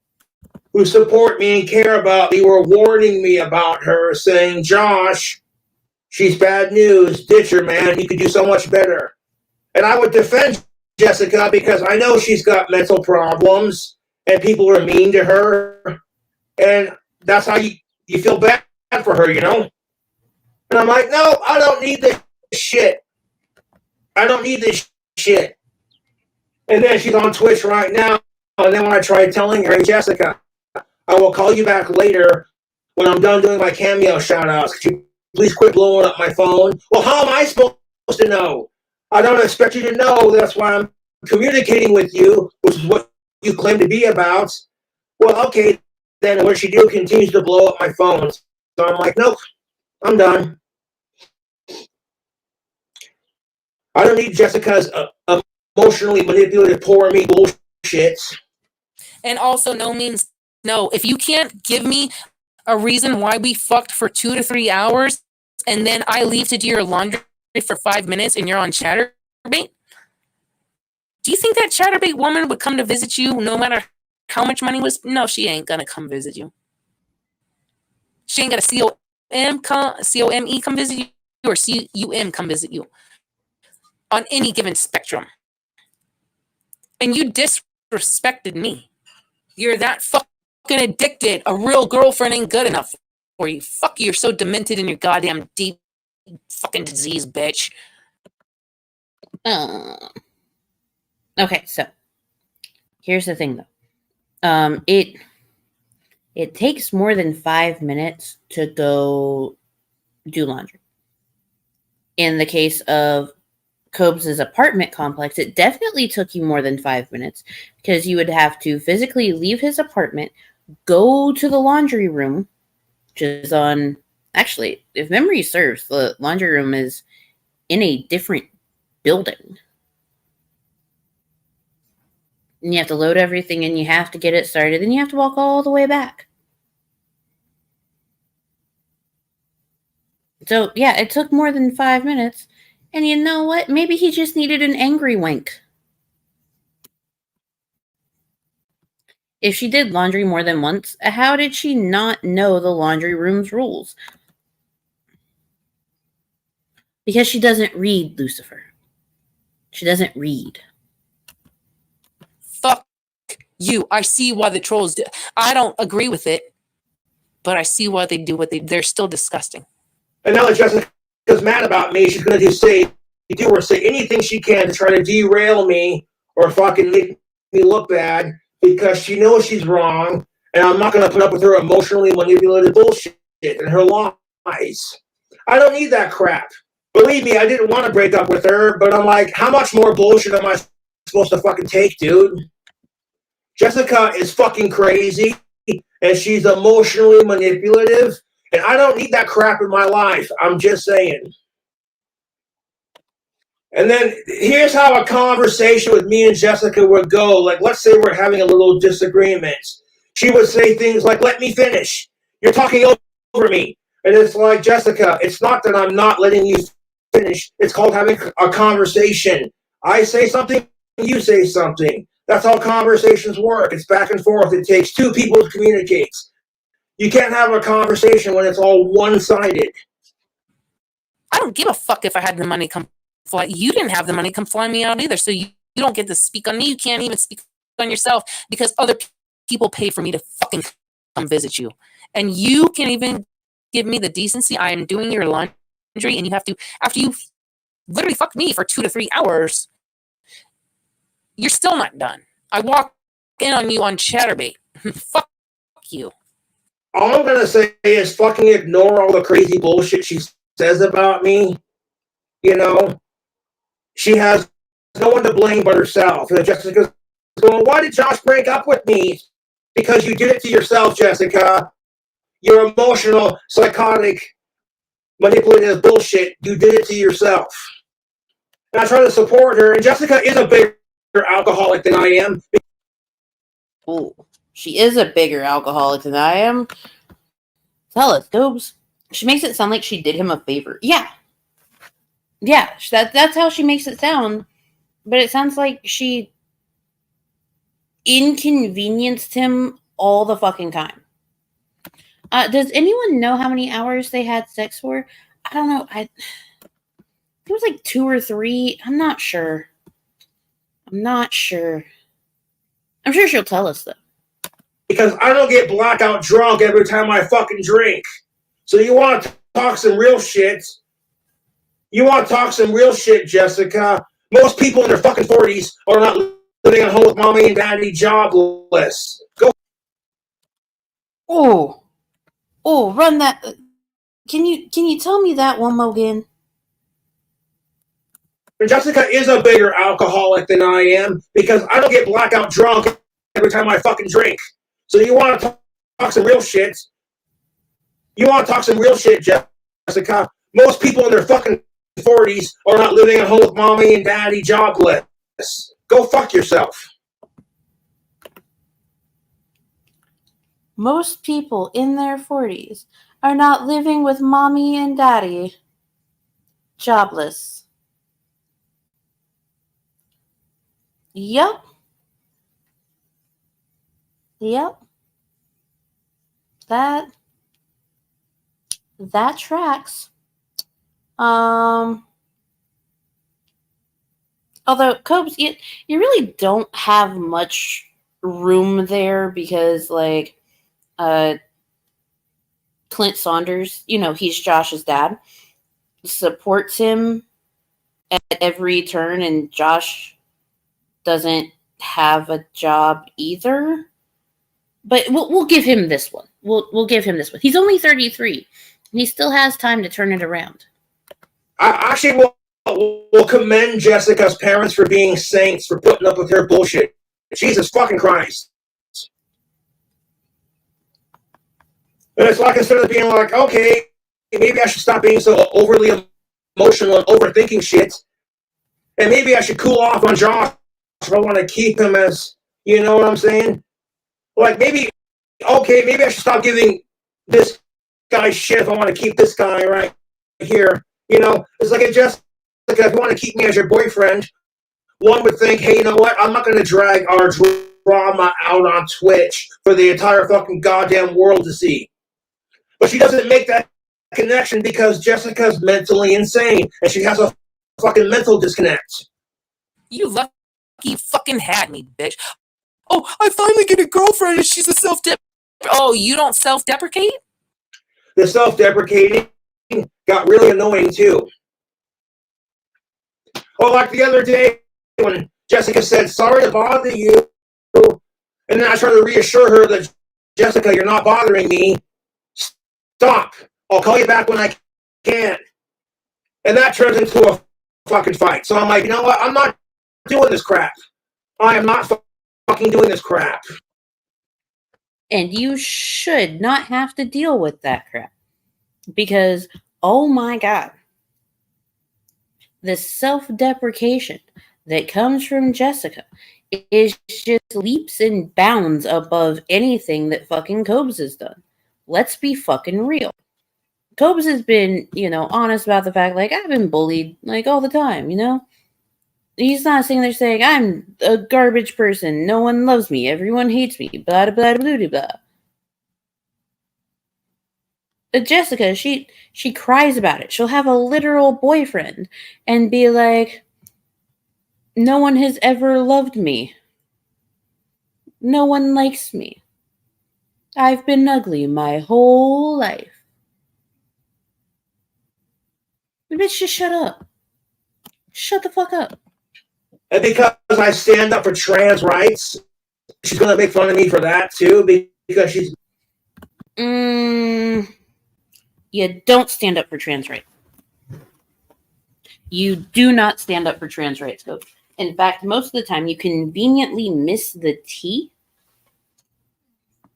who support me and care about me were warning me about her, saying, Josh, she's bad news. Ditch her, man. You could do so much better. And I would defend Jessica because I know she's got mental problems and people are mean to her. And that's how you feel bad for her, you know? And I'm like, no, I don't need this shit. I don't need this shit. And then she's on Twitch right now. And then when I tried telling her, hey, Jessica, I will call you back later when I'm done doing my cameo shout-outs. Could you please quit blowing up my phone? Well, how am I supposed to know? I don't expect you to know. That's why I'm communicating with you, which is what you claim to be about. Well, okay, then what she do continues to blow up my phone. So I'm like, nope, I'm done. I don't need Jessica's emotionally manipulative, poor me bullshit. And also, no means no. If you can't give me a reason why we fucked for 2 to 3 hours, and then I leave to do your laundry for 5 minutes, and you're on Chatterbait, do you think that Chatterbait woman would come to visit you no matter how much money was? No, she ain't gonna come visit you. She ain't gonna COME come visit you, or CUM come visit you on any given spectrum. And you disrespected me. You're that fucking addicted. A real girlfriend ain't good enough for you. Fuck you. You're so demented in your goddamn deep fucking disease, bitch. Okay, so here's the thing, though. It takes more than 5 minutes to go do laundry. In the case of Cobes' apartment complex, it definitely took you more than 5 minutes because you would have to physically leave his apartment, go to the laundry room, which is on, actually, if memory serves, the laundry room is in a different building. And you have to load everything and you have to get it started, and you have to walk all the way back. So, yeah, it took more than 5 minutes. And you know what? Maybe he just needed an angry wink. If she did laundry more than once, how did she not know the laundry room's rules? Because she doesn't read, Lucifer. She doesn't read. Fuck you. I see why the trolls do. I don't agree with it, but I see why they do what they're still disgusting. And now that Jessica's mad about me, she's going to say anything she can to try to derail me or fucking make me look bad because she knows she's wrong, and I'm not going to put up with her emotionally manipulative bullshit and her lies. I don't need that crap. Believe me, I didn't want to break up with her, but I'm like, how much more bullshit am I supposed to fucking take, dude? Jessica is fucking crazy, and she's emotionally manipulative. And I don't need that crap in my life. I'm just saying. And then here's how a conversation with me and Jessica would go. Like, let's say we're having a little disagreement. She would say things like, let me finish. You're talking over me. And it's like, Jessica, it's not that I'm not letting you finish. It's called having a conversation. I say something, you say something. That's how conversations work. It's back and forth. It takes two people to communicate. You can't have a conversation when it's all one-sided. I don't give a fuck if I had the money come fly. You didn't have the money come fly me out either, so you don't get to speak on me. You can't even speak on yourself because other people pay for me to fucking come visit you. And you can't even give me the decency. I am doing your laundry, and you have to, after you literally fucked me for 2 to 3 hours, you're still not done. I walk in on you on Chatterbait. Fuck you. all I'm gonna say is fucking ignore all the crazy bullshit she says about me. You know, she has no one to blame but herself. And Jessica's going, why did Josh break up with me? Because you did it to yourself, Jessica. You're emotional, psychotic, manipulative bullshit. You did it to yourself. And I try to support her. And Jessica is a bigger alcoholic than I am. Oh, she is a bigger alcoholic than I am. Tell us, Gobes. She makes it sound like she did him a favor. Yeah. Yeah, that's how she makes it sound. But it sounds like she inconvenienced him all the fucking time. Does anyone know how many hours they had sex for? I don't know. It was like 2 or 3. I'm not sure. I'm sure she'll tell us, though. Because I don't get blackout drunk every time I fucking drink. So you want to talk some real shit? You want to talk some real shit, Jessica? Most people in their fucking 40s are not living at home with mommy and daddy, jobless. Go. Oh, run that. Can you tell me that one more again? And Jessica is a bigger alcoholic than I am because I don't get blackout drunk every time I fucking drink. So you want to talk some real shit? You want to talk some real shit, Jessica? Most people in their fucking 40s are not living at home with mommy and daddy, jobless. Go fuck yourself. Most people in their 40s are not living with mommy and daddy, jobless. Yep. That tracks. Although, Cobes, you really don't have much room there because, like, Clint Saunders, he's Josh's dad, supports him at every turn, and Josh doesn't have a job either. But we'll give him this one. We'll give him this one. He's only 33. He still has time to turn it around. I actually will commend Jessica's parents for being saints, for putting up with her bullshit. Jesus fucking Christ. And it's like, instead of being like, okay, maybe I should stop being so overly emotional and overthinking shit, and maybe I should cool off on Josh if I want to keep him as, you know what I'm saying? Like, maybe I should stop giving this guy shit if I want to keep this guy right here. It's like, Jessica, if you want to keep me as your boyfriend, one would think, hey, you know what? I'm not going to drag our drama out on Twitch for the entire fucking goddamn world to see. But she doesn't make that connection because Jessica's mentally insane and she has a fucking mental disconnect. You lucky fucking had me, bitch. Oh, I finally get a girlfriend and she's a Oh, you don't self-deprecate? The self-deprecating got really annoying too. Oh, like the other day when Jessica said, sorry to bother you. And then I tried to reassure her that, Jessica, you're not bothering me. Stop. I'll call you back when I can. And that turns into a fucking fight. So I'm like, you know what? I'm not doing this crap. I am not fucking doing this crap. And you should not have to deal with that crap. Because, oh my God, the self-deprecation that comes from Jessica is just leaps and bounds above anything that fucking Cobes has done. Let's be fucking real. Cobes has been, honest about the fact, like, I've been bullied, like, all the time, He's not sitting there saying, I'm a garbage person, no one loves me, everyone hates me, blah, blah, blah, blah, blah. But Jessica, she cries about it. She'll have a literal boyfriend and be like, no one has ever loved me. No one likes me. I've been ugly my whole life. The bitch, just shut up. Shut the fuck up. And because I stand up for trans rights, she's going to make fun of me for that too, because she's... You don't stand up for trans rights. You do not stand up for trans rights, Coach. In fact, most of the time, you conveniently miss the T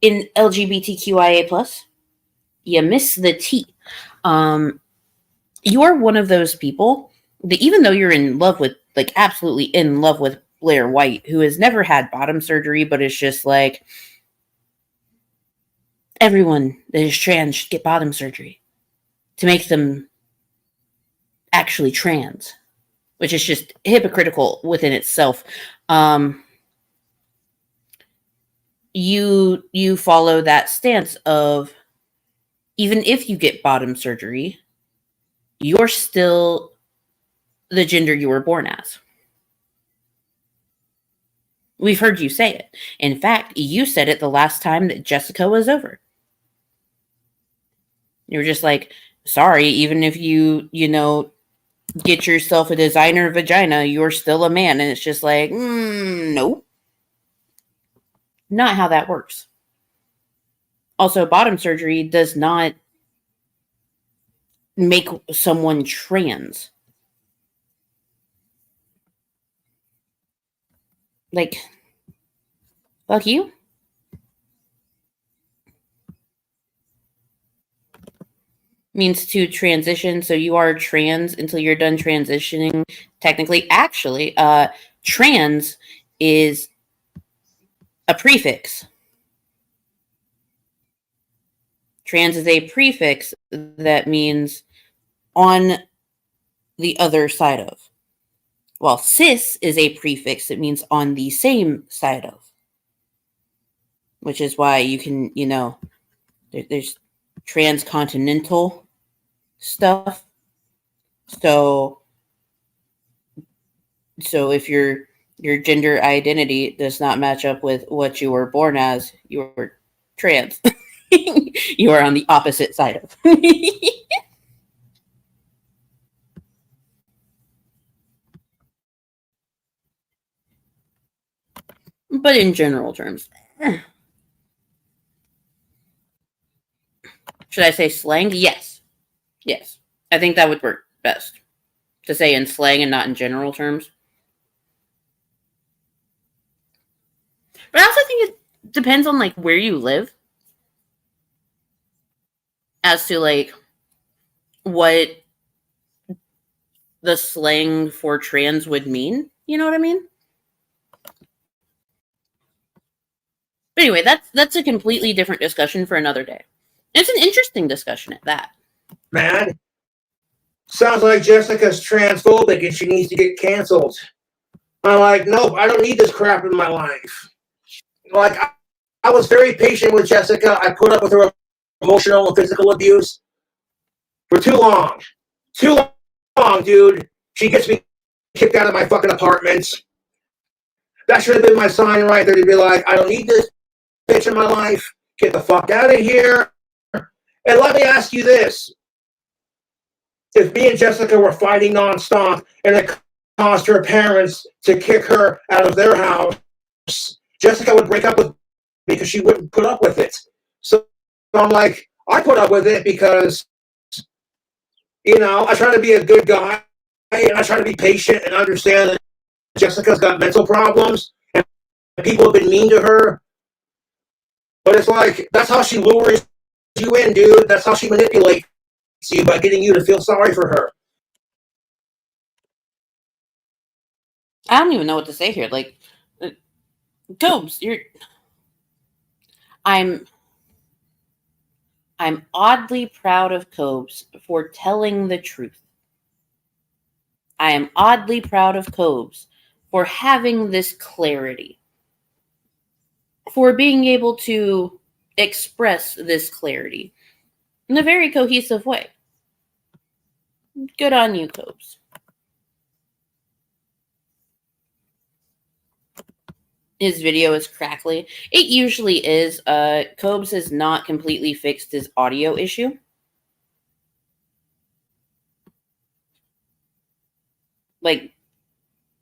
in LGBTQIA+. You miss the T. You're one of those people that even though you're in love with, like, absolutely in love with Blair White, who has never had bottom surgery, but is just like, everyone that is trans should get bottom surgery to make them actually trans, which is just hypocritical within itself. You follow that stance of, even if you get bottom surgery, you're still the gender you were born as. We've heard you say it. In fact, you said it the last time that Jessica was over. You were just like, sorry, even if you get yourself a designer vagina, you're still a man. And it's just like, nope. Not how that works. Also, bottom surgery does not make someone trans. Like, fuck you. Means to transition, so you are trans until you're done transitioning. Technically, actually, trans is a prefix. Trans is a prefix that means on the other side of. While cis is a prefix that means on the same side of. Which is why you can, there's transcontinental stuff. So if your gender identity does not match up with what you were born as, you were trans. You are on the opposite side of. But in general terms. Should I say slang? Yes. Yes. I think that would work best. To say in slang and not in general terms. But I also think it depends on, like, where you live. As to, like, what the slang for trans would mean. You know what I mean? But anyway, that's a completely different discussion for another day. It's an interesting discussion at that. Man, sounds like Jessica's transphobic and she needs to get canceled. I'm like, nope, I don't need this crap in my life. Like, I was very patient with Jessica. I put up with her emotional and physical abuse for too long. Too long, dude. She gets me kicked out of my fucking apartment. That should have been my sign right there to be like, I don't need this bitch in my life. Get the fuck out of here. And let me ask you this. If me and Jessica were fighting nonstop and it caused her parents to kick her out of their house, Jessica would break up with me because she wouldn't put up with it. So I'm like, I put up with it because, I try to be a good guy and I try to be patient and understand that Jessica's got mental problems and people have been mean to her. But it's like, that's how she lures you in, dude. That's how she manipulates you, by getting you to feel sorry for her. I don't even know what to say here. Like, Gobes, I'm oddly proud of Cobes for telling the truth. I am oddly proud of Cobes for having this clarity. For being able to express this clarity in a very cohesive way. Good on you, Cobes. His video is crackly. It usually is. Cobes has not completely fixed his audio issue. Like,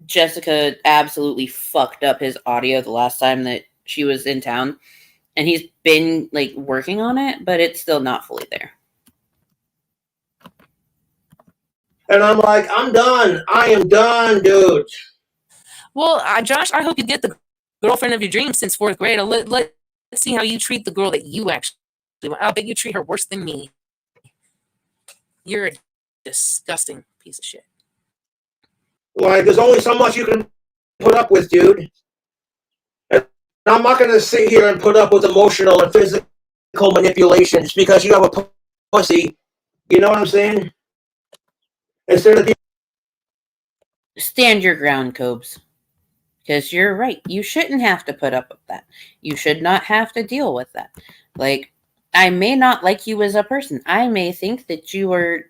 Jessica absolutely fucked up his audio the last time that she was in town. And he's been like working on it, but it's still not fully there. And I'm like, I'm done. I am done, dude. Well, Josh, I hope you get the girlfriend of your dreams since 4th grade. Let's see how you treat the girl that you actually want. I bet you treat her worse than me. You're a disgusting piece of shit. Like, there's only so much you can put up with, dude. And I'm not going to sit here and put up with emotional and physical manipulation just because you have a pussy. You know what I'm saying? Instead of Stand your ground, Cobes. Because you're right. You shouldn't have to put up with that. You should not have to deal with that. Like, I may not like you as a person. I may think that you are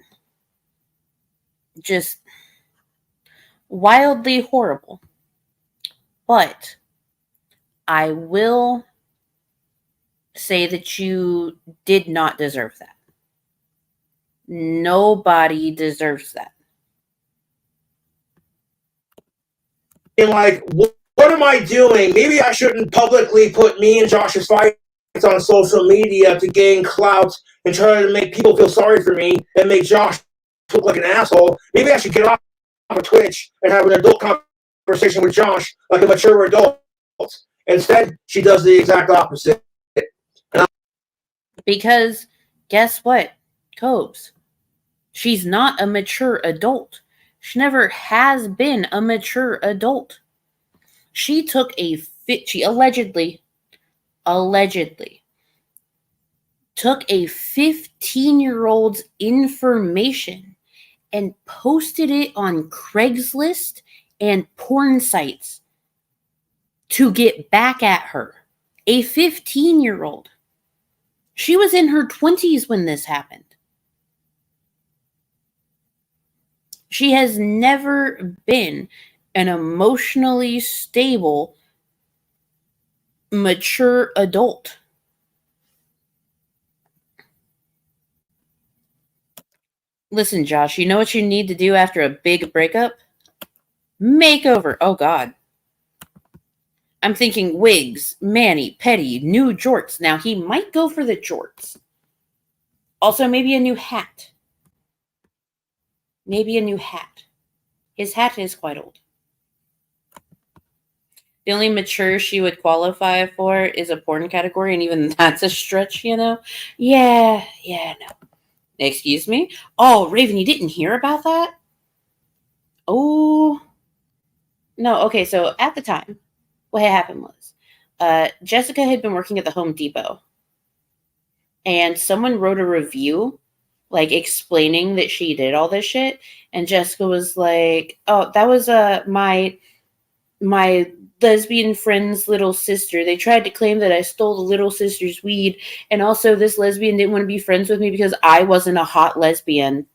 just wildly horrible. But I will say that you did not deserve that. Nobody deserves that. like, what am I doing? Maybe I shouldn't publicly put me and Josh's fights on social media to gain clout and try to make people feel sorry for me and make Josh look like an asshole. Maybe I should get off of Twitch and have an adult conversation with Josh like a mature adult. Instead, she does the exact opposite. Because guess what, Cobes? She's not a mature adult. She never has been a mature adult. She took she allegedly took a 15-year-old's information and posted it on Craigslist and porn sites to get back at her. A 15-year-old. She was in her 20s when this happened. She has never been an emotionally stable, mature adult. Listen, Josh, you know what you need to do after a big breakup? Makeover. Oh, God. I'm thinking wigs, mani-pedi, new jorts. Now, he might go for the jorts. Also, maybe a new hat. Maybe a new hat. His hat is quite old. The only mature she would qualify for is a porn category, and even that's a stretch, you know? Yeah, no. Excuse me? Oh, Raven, you didn't hear about that? Oh. No, okay, so at the time, what had happened was Jessica had been working at the Home Depot, and someone wrote a review like explaining that she did all this shit, and Jessica was like, oh, that was my lesbian friend's little sister. They tried to claim that I stole the little sister's weed, and also this lesbian didn't want to be friends with me because I wasn't a hot lesbian.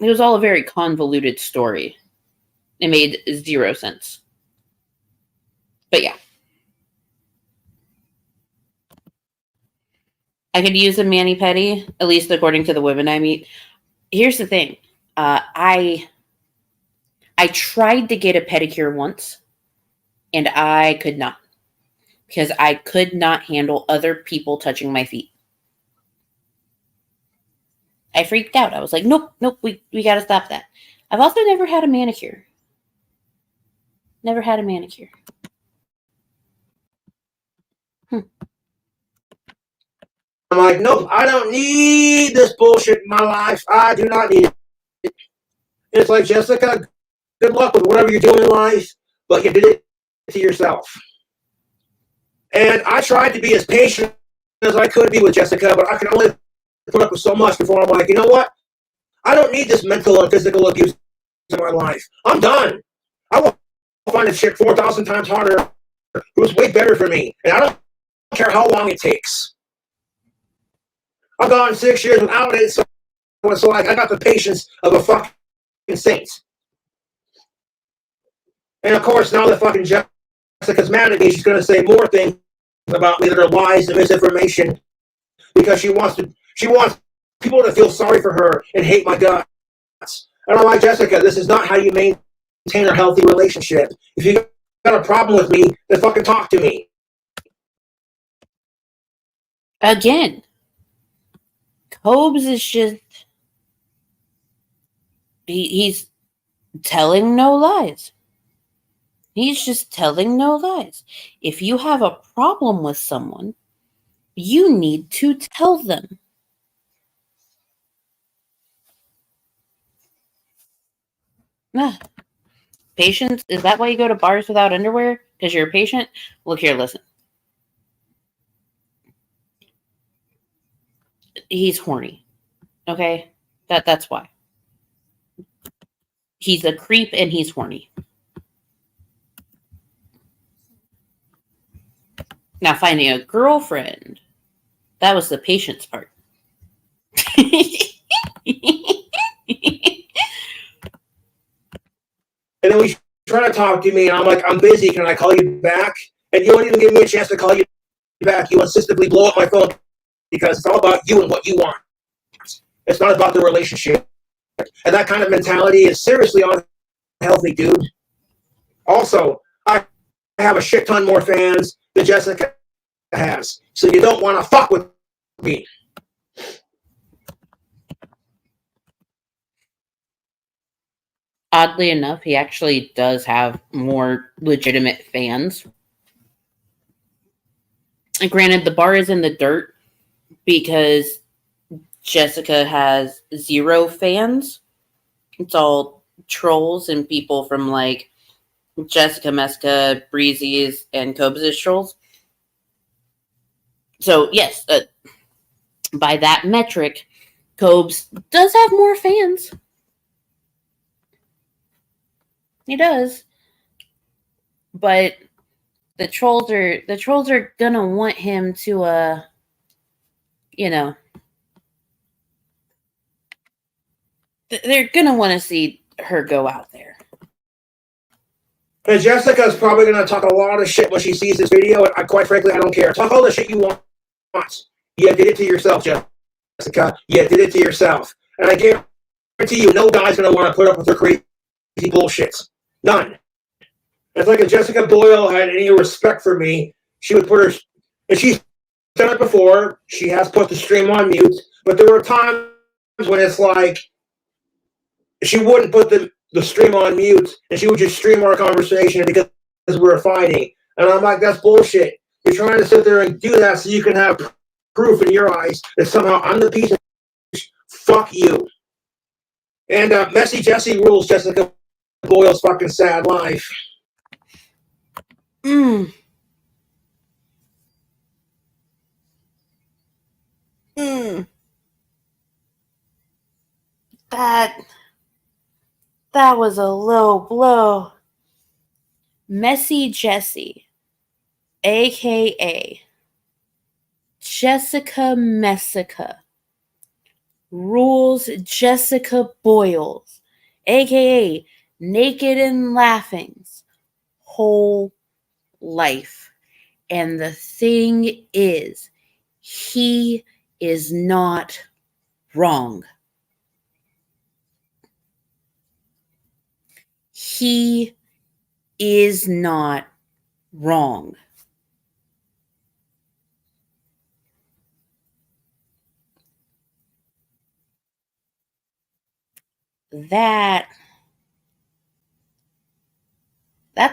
It was all a very convoluted story. It made zero sense. But yeah. I could use a mani-pedi, at least according to the women I meet. Here's the thing. I tried to get a pedicure once, and I could not. Because I could not handle other people touching my feet. I freaked out. I was like, nope, we got to stop that. I've also never had a manicure. Never had a manicure. I'm like, nope, I don't need this bullshit in my life. I do not need it. It's like, Jessica, good luck with whatever you're doing in life, but you did it to yourself. And I tried to be as patient as I could be with Jessica, but I could only put up with so much before I'm like, you know what? I don't need this mental and physical abuse in my life. I'm done. I will find a chick 4,000 times harder who's way better for me, and I don't care how long it takes. I've gone 6 years without it, so it's like I got the patience of a fucking saint. And of course, now that fucking Jessica's mad at me, she's going to say more things about me that are lies and misinformation because she wants people to feel sorry for her and hate my guts. And I'm like, Jessica, this is not how you maintain a healthy relationship. If you got a problem with me, then fucking talk to me. Again, Cobes is just he's telling no lies. He's just telling no lies. If you have a problem with someone, you need to tell them. Patience? Is that why you go to bars without underwear? Because you're a patient? Look here, listen. He's horny. Okay? That's why. He's a creep and he's horny. Now, finding a girlfriend, that was the patience part. And then we try to talk to me, and I'm like, I'm busy. Can I call you back? And you don't even give me a chance to call you back. You insistently blow up my phone because it's all about you and what you want. It's not about the relationship. And that kind of mentality is seriously unhealthy, dude. Also, I have a shit ton more fans than Jessica has. So you don't want to fuck with me. Oddly enough, he actually does have more legitimate fans. And granted, the bar is in the dirt because Jessica has 0 fans. It's all trolls and people from like Jessica Mesca, Breezy's, and Cobes' trolls. So, yes, by that metric, Cobes does have more fans. He does. But the trolls are gonna want him to they're gonna want to see her go out there. And Jessica's probably going to talk a lot of shit when she sees this video. And quite frankly, I don't care. Talk all the shit you want. You did it to yourself, Jessica. You did it to yourself. And I guarantee you, no guy's going to want to put up with her crazy bullshit. None. It's like if Jessica Boyle had any respect for me, she would put her... And she's done it before. She has put the stream on mute. But there were times when it's like... She wouldn't put the stream on mute, and she would just stream our conversation because we were fighting. And I'm like, that's bullshit. You're trying to sit there and do that so you can have proof in your eyes that somehow I'm the piece of fuck you. And Messy Jessie rules Jessica Boyle's fucking sad life. That was a low blow. Messy Jessie, a.k.a. Jessica Messica, rules Jessica Boyle's, a.k.a. Naked and Laughing's, whole life. And the thing is, he is not wrong. He is not wrong. That's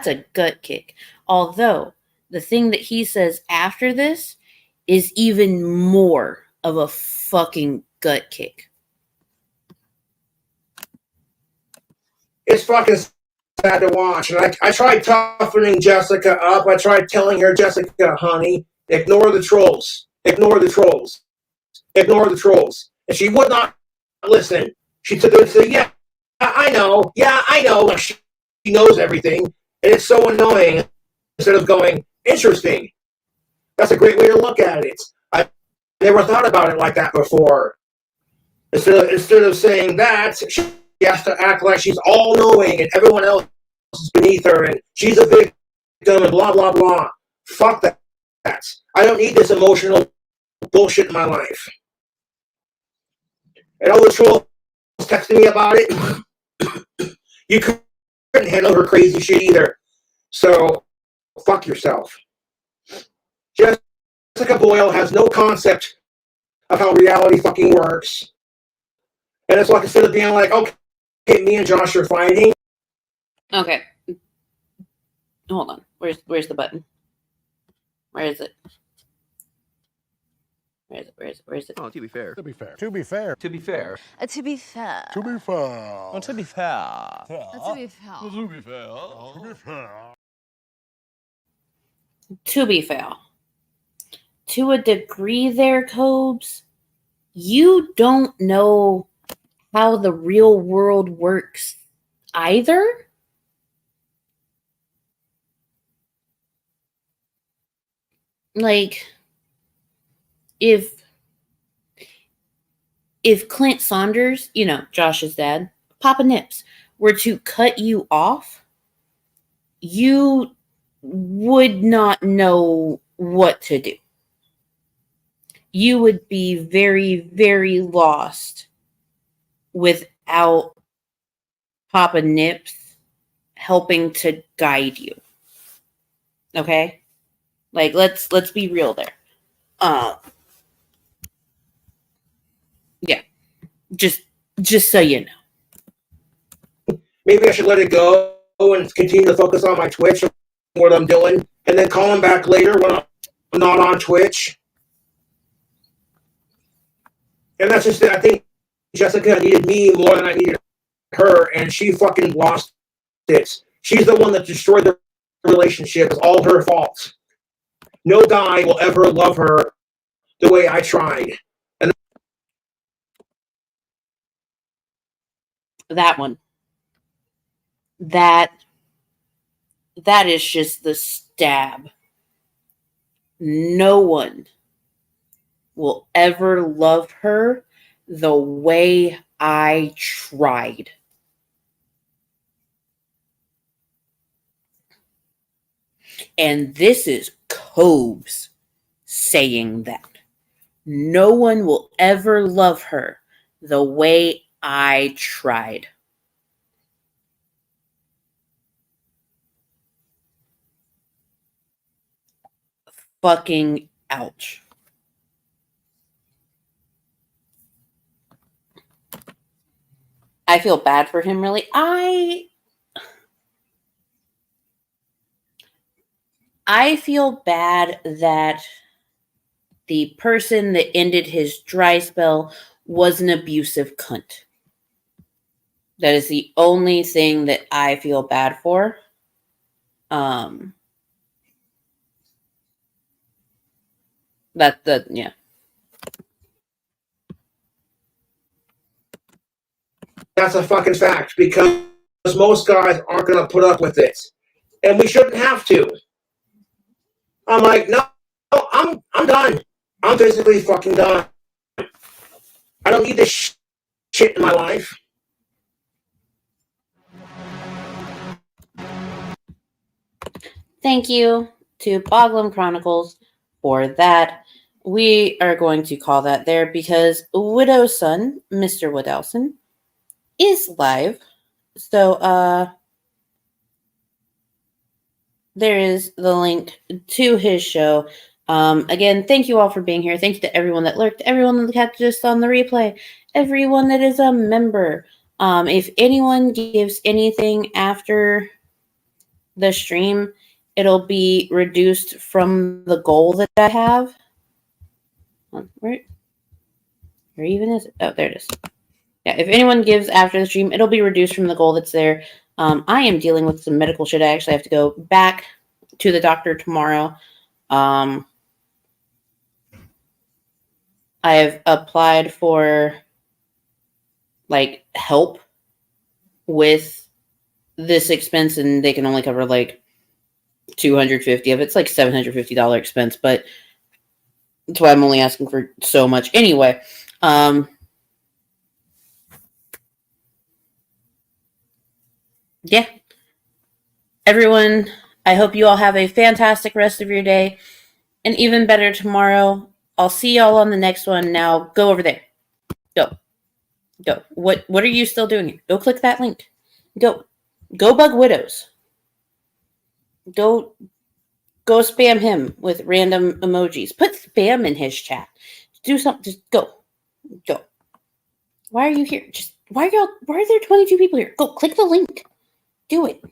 a gut kick. Although, the thing that he says after this is even more of a fucking gut kick. It's fucking sad to watch. And I tried toughening Jessica up. I tried telling her, Jessica, honey, ignore the trolls. Ignore the trolls. Ignore the trolls. And she would not listen. She took it and said, yeah, I know. Yeah, I know. She knows everything. And it's so annoying. Instead of going, interesting. That's a great way to look at it. I never thought about it like that before. Instead of saying that, she has to act like she's all-knowing and everyone else is beneath her and she's a victim and blah, blah, blah. Fuck that. I don't need this emotional bullshit in my life. And all the trolls texting me about it. You couldn't handle her crazy shit either. So, fuck yourself. Jessica Jessica Boyle has no concept of how reality fucking works. And it's like, instead of being like, okay, me and Josh are fighting. Okay. Hold on. Where's the button? Where is it? Where is it? Oh, to be fair. To be fair. To be fair. To be fair. To be fair. To be fair. To be fair. To be fair. To be fair. To be fair. To be fair. To a degree there, Cobes, you don't know how the real world works either. Like, if Clint Saunders, you know, Josh's dad, Papa Nips, were to cut you off, you would not know what to do. You would be very, very lost without Papa Nips helping to guide you. Okay? Like, let's be real there. Yeah. Just so you know. Maybe I should let it go and continue to focus on my Twitch and what I'm doing, and then call him back later when I'm not on Twitch. And that's just it. I think Jessica needed me more than I needed her, and she fucking lost it. She's the one that destroyed the relationship. It's all her fault. No guy will ever love her the way I tried. And that one. That is just the stab. No one will ever love her the way I tried. And this is Cobes saying that. No one will ever love her the way I tried. Fucking ouch. I feel bad for him, really. I feel bad that the person that ended his dry spell was an abusive cunt. That is the only thing that I feel bad for. Yeah. that's a fucking fact, because most guys aren't going to put up with it. And we shouldn't have to. I'm like, no, I'm done. I'm physically fucking done. I don't need this shit in my life. Thank you to Boglim Chronicles for that. We are going to call that there because Widow's son, Mr. Woodowson, is live. So, there is the link to his show. Again, thank you all for being here. Thank you to everyone that lurked, everyone that catch us on the replay, everyone that is a member. If anyone gives anything after the stream, it'll be reduced from the goal that I have. Where even is it? Oh, there it is. Yeah, if anyone gives after the stream, it'll be reduced from the goal that's there. I am dealing with some medical shit. I actually have to go back to the doctor tomorrow. I have applied for like help with this expense, and they can only cover like $250 of it. It's like $750 expense, but that's why I'm only asking for so much anyway. Yeah. Everyone, I hope you all have a fantastic rest of your day, and even better tomorrow. I'll see y'all on the next one. Now, go over there. Go. What are you still doing? Go click that link. Go bug widows. Go Go spam him with random emojis. Put spam in his chat. Do something. Just go. Go. Why are you here? Why are there 22 people here? Go click the link. Do it.